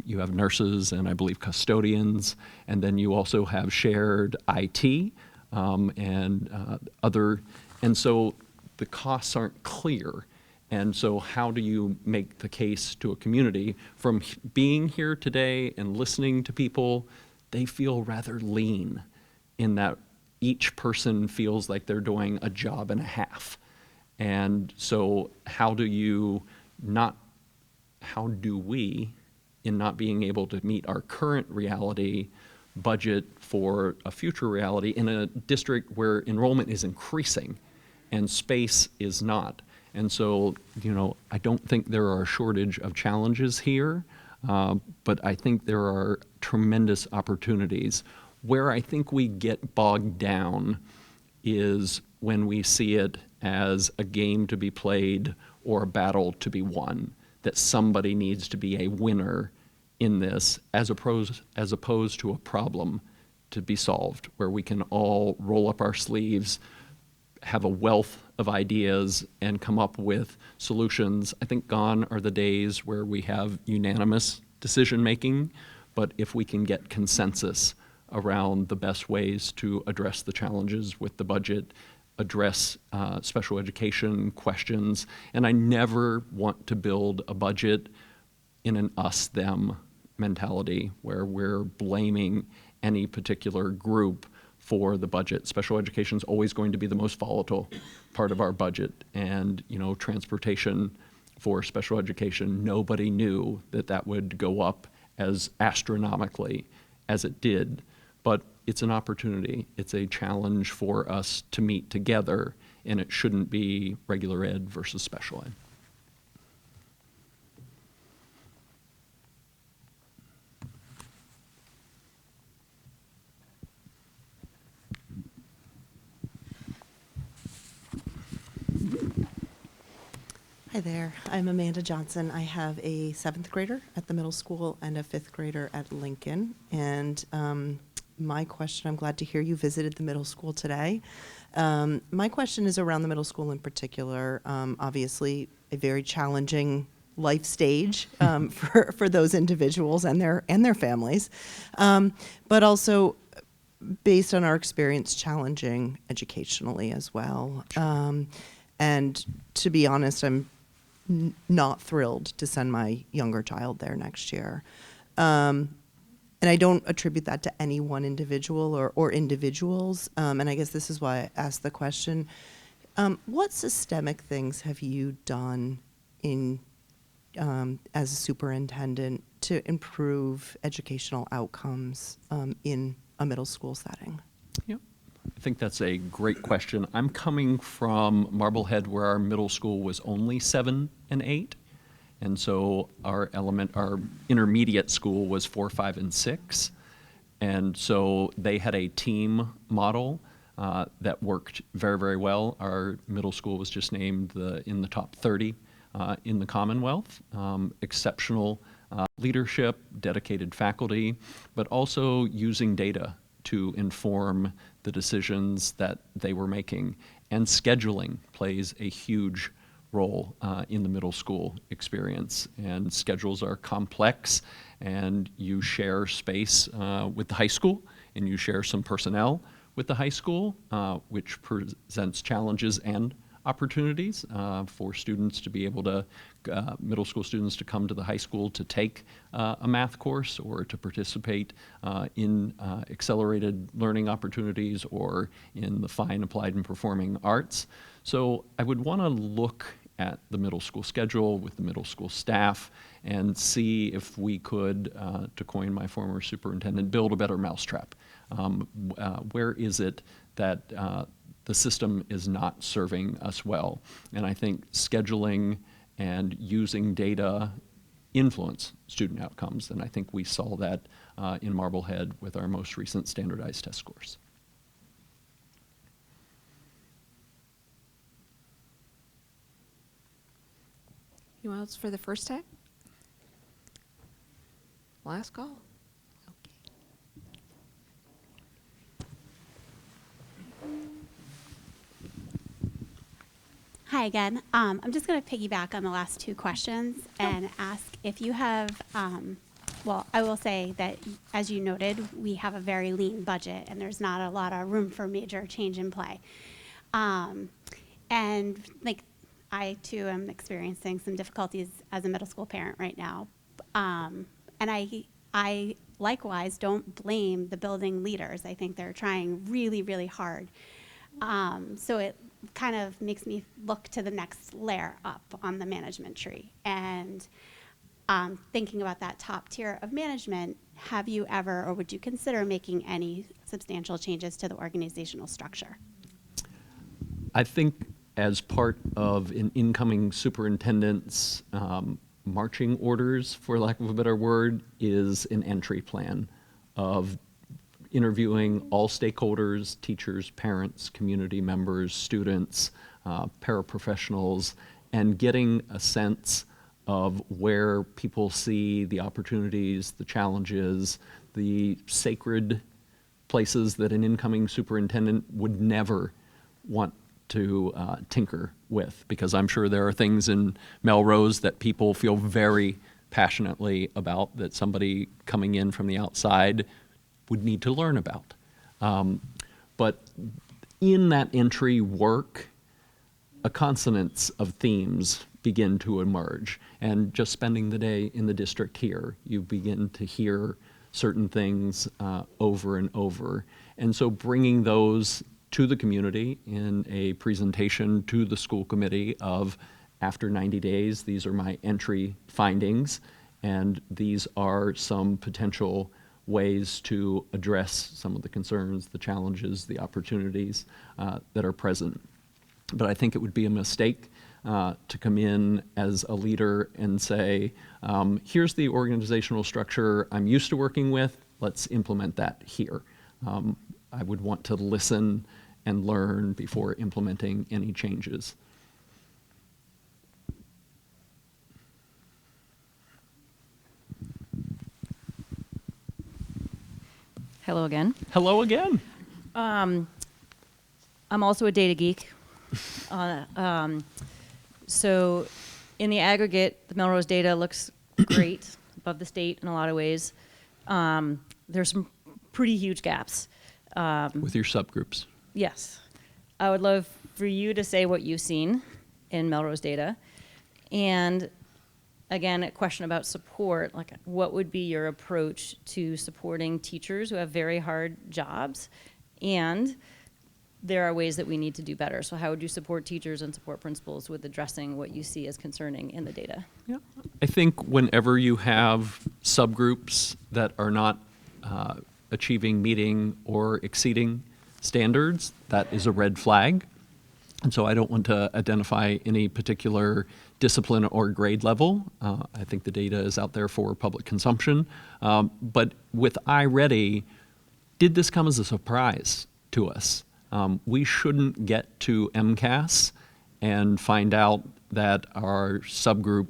You have nurses and I believe custodians, and then you also have shared IT and other, and so the costs aren't clear. And so how do you make the case to a community? From being here today and listening to people, they feel rather lean in that each person feels like they're doing a job and a half. And so how do we, in not being able to meet our current reality, budget for a future reality in a district where enrollment is increasing and space is not? And so, you know, I don't think there are a shortage of challenges here, but I think there are tremendous opportunities. Where I think we get bogged down is when we see it as a game to be played or a battle to be won, that somebody needs to be a winner in this as opposed to a problem to be solved, where we can all roll up our sleeves, have a wealth of ideas, and come up with solutions. I think gone are the days where we have unanimous decision-making, but if we can get consensus around the best ways to address the challenges with the budget, address special education questions, and I never want to build a budget in an us-them mentality where we're blaming any particular group for the budget. Special education is always going to be the most volatile part of our budget. And, you know, transportation for special education, nobody knew that that would go up as astronomically as it did. But it's an opportunity. It's a challenge for us to meet together, and it shouldn't be regular ed versus special ed. Hi there, I'm Amanda Johnson. I have a 7th grader at the middle school and a 5th grader at Lincoln. And my question, I'm glad to hear you visited the middle school today. My question is around the middle school in particular. Obviously, a very challenging life stage for those individuals and their families, but also based on our experience, challenging educationally as well. And to be honest, I'm not thrilled to send my younger child there next year. And I don't attribute that to any one individual or individuals. And I guess this is why I asked the question. What systemic things have you done as a superintendent to improve educational outcomes in a middle school setting? Yep. I think that's a great question. I'm coming from Marblehead, where our middle school was only 7 and 8. And so our intermediate school was 4, 5, and 6. And so they had a team model that worked very, very well. Our middle school was just named in the top 30 in the Commonwealth. Exceptional leadership, dedicated faculty, but also using data to inform the decisions that they were making. And scheduling plays a huge role in the middle school experience. And schedules are complex, and you share space with the high school, and you share some personnel with the high school, which presents challenges and opportunities for students to be able to, middle school students to come to the high school to take a math course or to participate in accelerated learning opportunities or in the fine, applied, and performing arts. So I would want to look at the middle school schedule with the middle school staff and see if we could, to coin my former superintendent, build a better mousetrap. Where is it that the system is not serving us well? And I think scheduling and using data influence student outcomes, and I think we saw that in Marblehead with our most recent standardized test scores. Anyone else for the first time? Last call. Hi again. I'm just going to piggyback on the last two questions and ask if you have, well, I will say that, as you noted, we have a very lean budget and there's not a lot of room for major change in play. And like, I too am experiencing some difficulties as a middle school parent right now. And I likewise don't blame the building leaders. I think they're trying really, really hard. So it kind of makes me look to the next layer up on the management tree. And thinking about that top tier of management, have you ever, or would you consider making any substantial changes to the organizational structure? I think as part of an incoming superintendent's marching orders, for lack of a better word, is an entry plan of interviewing all stakeholders, teachers, parents, community members, students, paraprofessionals, and getting a sense of where people see the opportunities, the challenges, the sacred places that an incoming superintendent would never want to tinker with, because I'm sure there are things in Melrose that people feel very passionately about that somebody coming in from the outside would need to learn about. But in that entry work, a consonance of themes begin to emerge. And just spending the day in the district here, you begin to hear certain things over and over. And so bringing those to the community in a presentation to the school committee of, after 90 days, these are my entry findings, and these are some potential ways to address some of the concerns, the challenges, the opportunities that are present. But I think it would be a mistake to come in as a leader and say, here's the organizational structure I'm used to working with, let's implement that here. I would want to listen and learn before implementing any changes. Hello again. Hello again. I'm also a data geek. So in the aggregate, the Melrose data looks great, above the state in a lot of ways. There's some pretty huge gaps. With your subgroups. Yes. I would love for you to say what you've seen in Melrose data. And again, a question about support, like what would be your approach to supporting teachers who have very hard jobs? And there are ways that we need to do better. So how would you support teachers and support principals with addressing what you see as concerning in the data? Yeah. I think whenever you have subgroups that are not achieving, meeting, or exceeding standards, that is a red flag. And so I don't want to identify any particular discipline or grade level. I think the data is out there for public consumption. But with iReady, did this come as a surprise to us? We shouldn't get to MCAS and find out that our subgroup,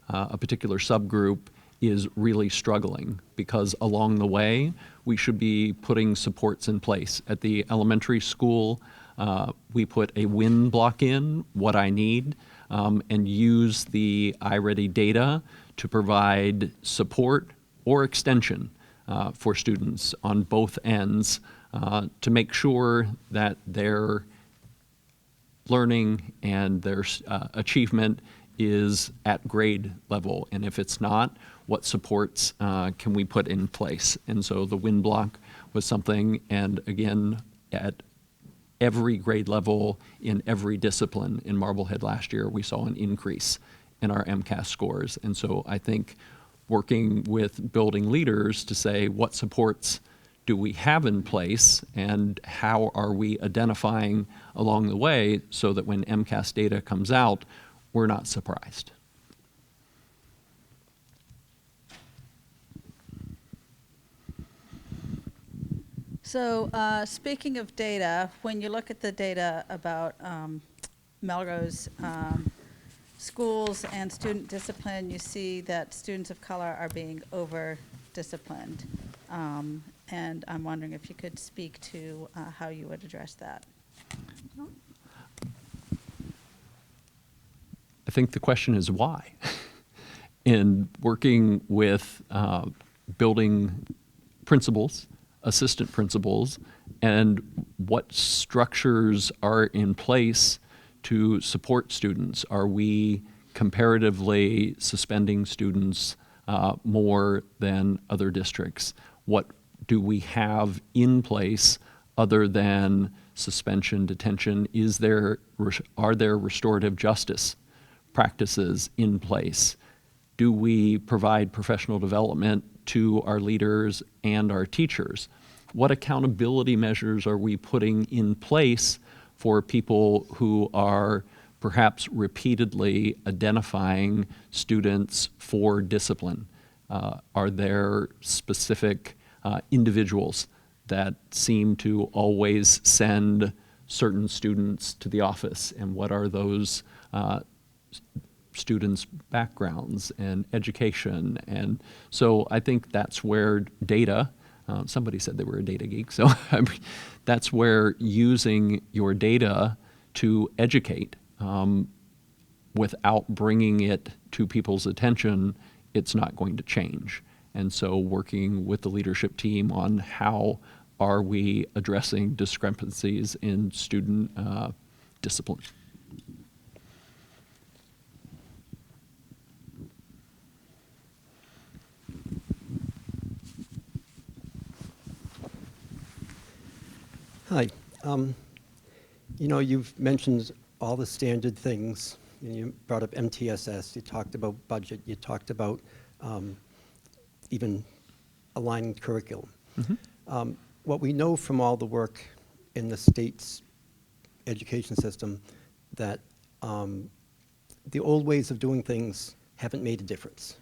a particular subgroup, is really struggling, because along the way, we should be putting supports in place. At the elementary school, we put a win block in, what I need, and use the iReady data to provide support or extension for students on both ends to make sure that their learning and their achievement is at grade level. And if it's not, what supports can we put in place? And so the WIN block was something, and again, at every grade level in every discipline in Marblehead last year, we saw an increase in our MCAS scores. And so I think working with building leaders to say what supports do we have in place and how are we identifying along the way so that when MCAS data comes out, we're not surprised. So speaking of data, when you look at the data about Melrose schools and student discipline, you see that students of color are being over-disciplined. And I'm wondering if you could speak to how you would address that. I think the question is why. In working with building principals, assistant principals, and what structures are in place to support students. Are we comparatively suspending students more than other districts? What do we have in place other than suspension, detention? Are there restorative justice practices in place? Do we provide professional development to our leaders and our teachers? What accountability measures are we putting in place for people who are perhaps repeatedly identifying students for discipline? Are there specific individuals that seem to always send certain students to the office, and what are those students' backgrounds and education? And so I think that's where data, somebody said they were a data geek, so I mean, that's where using your data to educate without bringing it to people's attention, it's not going to change. And so working with the leadership team on how are we addressing discrepancies in student discipline. Hi. You know, you've mentioned all the standard things. You brought up MTSS, you talked about budget, you talked about even aligning curriculum. Mm-hmm. What we know from all the work in the state's education system, that the old ways of doing things haven't made a difference,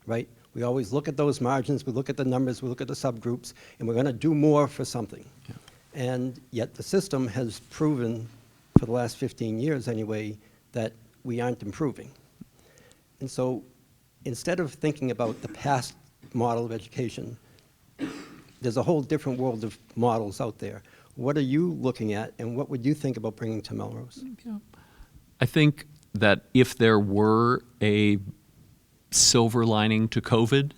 right? We always look at those margins, we look at the numbers, we look at the subgroups, and we're going to do more for something. Yeah. And yet the system has proven, for the last 15 years anyway, that we aren't improving. And so instead of thinking about the past model of education, there's a whole different world of models out there. What are you looking at, and what would you think about bringing to Melrose? Yeah. I think that if there were a silver lining to COVID,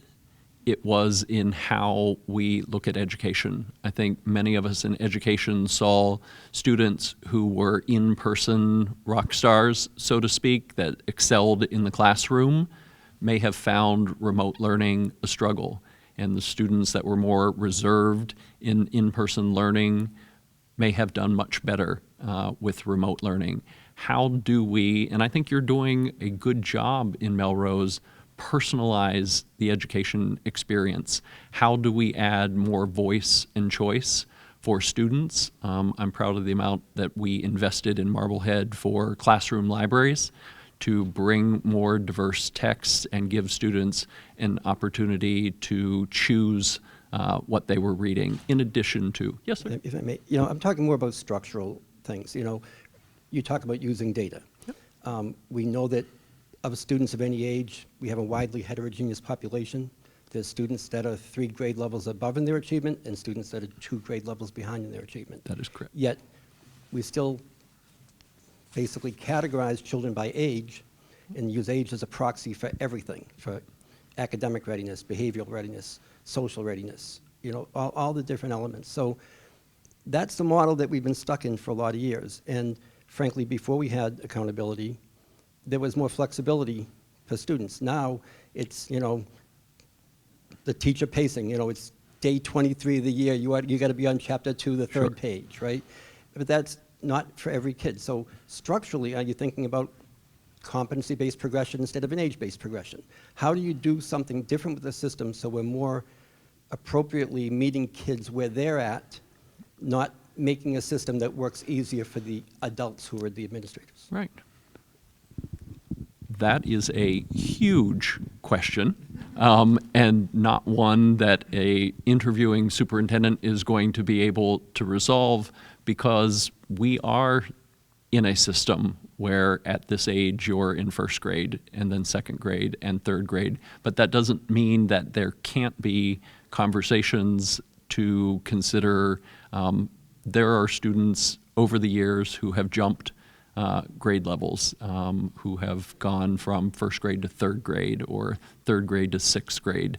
it was in how we look at education. I think many of us in education saw students who were in-person rock stars, so to speak, that excelled in the classroom, may have found remote learning a struggle. And the students that were more reserved in in-person learning may have done much better with remote learning. How do we, and I think you're doing a good job in Melrose, personalize the education experience? How do we add more voice and choice for students? I'm proud of the amount that we invested in Marblehead for classroom libraries to bring more diverse texts and give students an opportunity to choose what they were reading in addition to, yes, sir? If I may, you know, I'm talking more about structural things. You know, you talk about using data. Yep. We know that of students of any age, we have a widely heterogeneous population. There's students that are 3 grade levels above in their achievement and students that are 2 grade levels behind in their achievement. That is correct. Yet, we still basically categorize children by age and use age as a proxy for everything, for academic readiness, behavioral readiness, social readiness, you know, all the different elements. So that's the model that we've been stuck in for a lot of years. And frankly, before we had accountability, there was more flexibility for students. Now it's, the teacher pacing, it's day 23 of the year, you got to be on chapter 2, the third page, right? But that's not for every kid. So structurally, are you thinking about competency-based progression instead of an age-based progression? How do you do something different with the system so we're more appropriately meeting kids where they're at, not making a system that works easier for the adults who are the administrators? Right. That is a huge question, and not one that a interviewing superintendent is going to be able to resolve, because we are in a system where at this age you're in first grade and then second grade and third grade. But that doesn't mean that there can't be conversations to consider. There are students over the years who have jumped grade levels, who have gone from first grade to third grade or third grade to sixth grade.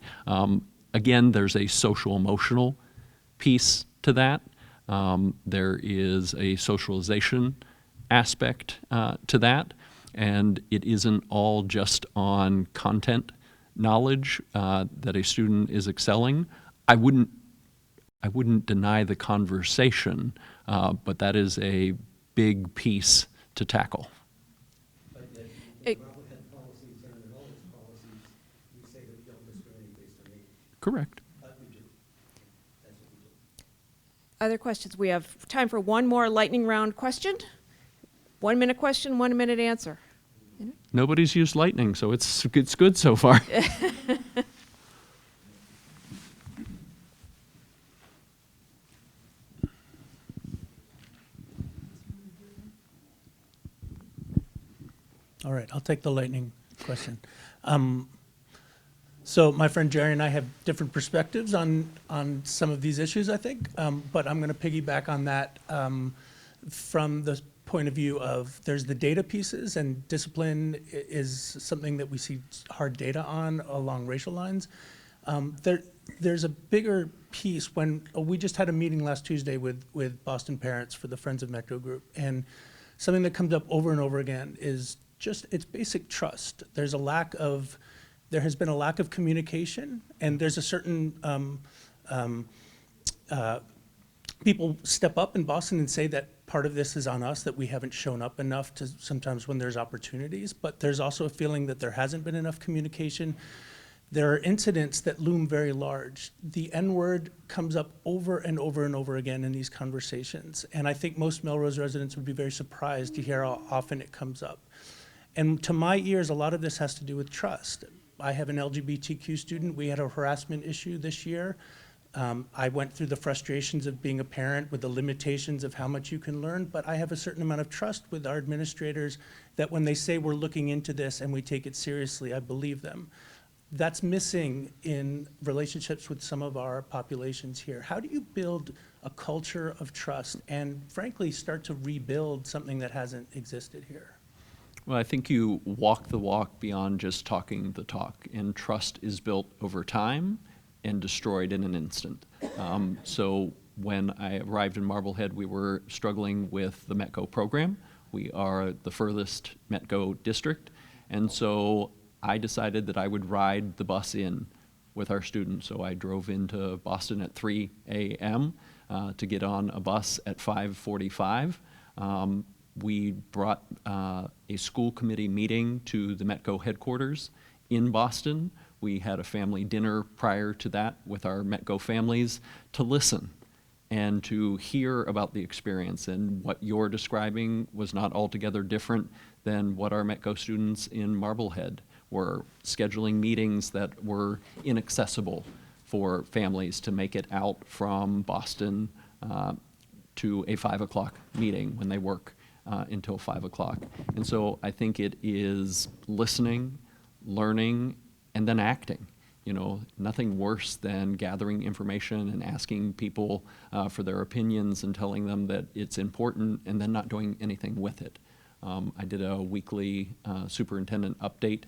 Again, there's a social emotional piece to that. There is a socialization aspect to that, and it isn't all just on content knowledge that a student is excelling. I wouldn't deny the conversation, but that is a big piece to tackle. Correct. Other questions? We have time for one more lightning round question. 1 minute question, 1 minute answer. Nobody's used lightning, so it's good so far. All right, I'll take the lightning question. So my friend Jerry and I have different perspectives on some of these issues, I think, but I'm going to piggyback on that from the point of view of there's the data pieces, and discipline is something that we see hard data on along racial lines. There's a bigger piece when we just had a meeting last Tuesday with Boston parents for the Friends of Metco group, and something that comes up over and over again is just it's basic trust. There has been a lack of communication, and there's a certain people step up in Boston and say that part of this is on us, that we haven't shown up enough to sometimes when there's opportunities, but there's also a feeling that there hasn't been enough communication. There are incidents that loom very large. The N-word comes up over and over and over again in these conversations, and I think most Melrose residents would be very surprised to hear how often it comes up. And to my ears, a lot of this has to do with trust. I have an LGBTQ student. We had a harassment issue this year. I went through the frustrations of being a parent with the limitations of how much you can learn, but I have a certain amount of trust with our administrators that when they say we're looking into this and we take it seriously, I believe them. That's missing in relationships with some of our populations here. How do you build a culture of trust and, frankly, start to rebuild something that hasn't existed here? Well, I think you walk the walk beyond just talking the talk, and trust is built over time and destroyed in an instant. So when I arrived in Marblehead, we were struggling with the METCO program. We are the furthest METCO district, and so I decided that I would ride the bus in with our students. So I drove into Boston at 3 a.m. To get on a bus at 5:45. We brought a school committee meeting to the METCO headquarters in Boston. We had a family dinner prior to that with our METCO families to listen and to hear about the experience. And what you're describing was not altogether different than what our METCO students in Marblehead were, scheduling meetings that were inaccessible for families to make it out from Boston to a 5 o'clock meeting when they work until 5 o'clock. And so I think it is listening, learning, and then acting. You know, nothing worse than gathering information and asking people for their opinions and telling them that it's important and then not doing anything with it. I did a weekly superintendent update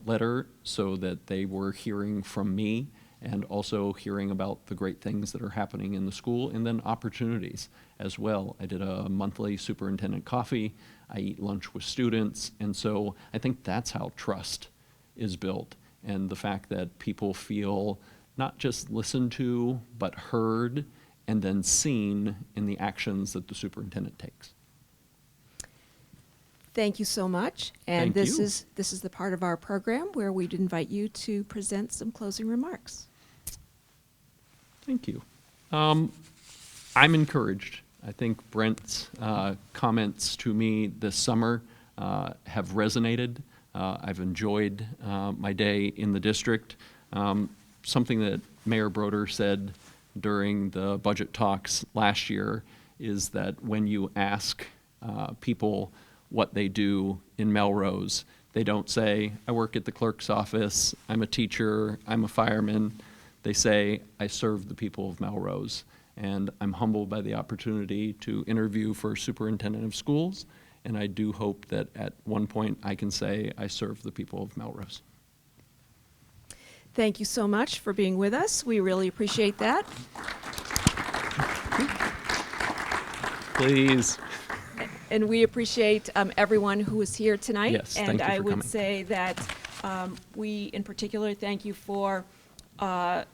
letter so that they were hearing from me and also hearing about the great things that are happening in the school, and then opportunities as well. I did a monthly superintendent coffee. I eat lunch with students, and so I think that's how trust is built, and the fact that people feel not just listened to, but heard, and then seen in the actions that the superintendent takes. Thank you so much. And Thank you. this is the part of our program where we'd invite you to present some closing remarks. Thank you. I'm encouraged. I think Brent's comments to me this summer have resonated. I've enjoyed my day in the district. Something that Mayor Broder said during the budget talks last year is that when you ask people what they do in Melrose, they don't say, I work at the clerk's office, I'm a teacher, I'm a fireman. They say, I serve the people of Melrose. And I'm humbled by the opportunity to interview for superintendent of schools. And I do hope that at one point I can say I serve the people of Melrose. Thank you so much for being with us. We really appreciate that. Please. And we appreciate everyone who is here tonight. Yes, thank and you I for would coming. say that we, in particular, thank you for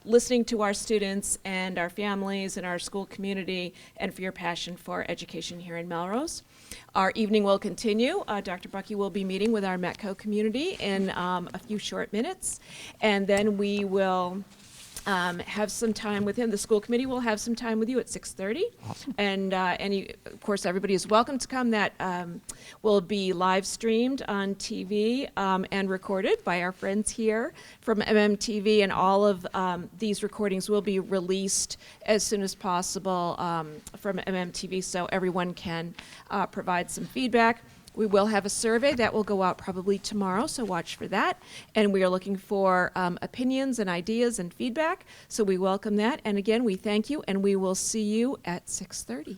listening to our students and our families and our school community, and for your passion for education here in Melrose. Our evening will continue. Dr. Buckey will be meeting with our Metco community in a few short minutes, and then we will have some time with him. The school committee will have some time with you at 6:30. Awesome. And of course, everybody is welcome to come. That will be live streamed on TV and recorded by our friends here from MMTV. And all of these recordings will be released as soon as possible from MMTV, so everyone can provide some feedback. We will have a survey that will go out probably tomorrow, so watch for that. And we are looking for opinions and ideas and feedback, so we welcome that. And again, we thank you, and we will see you at 6:30.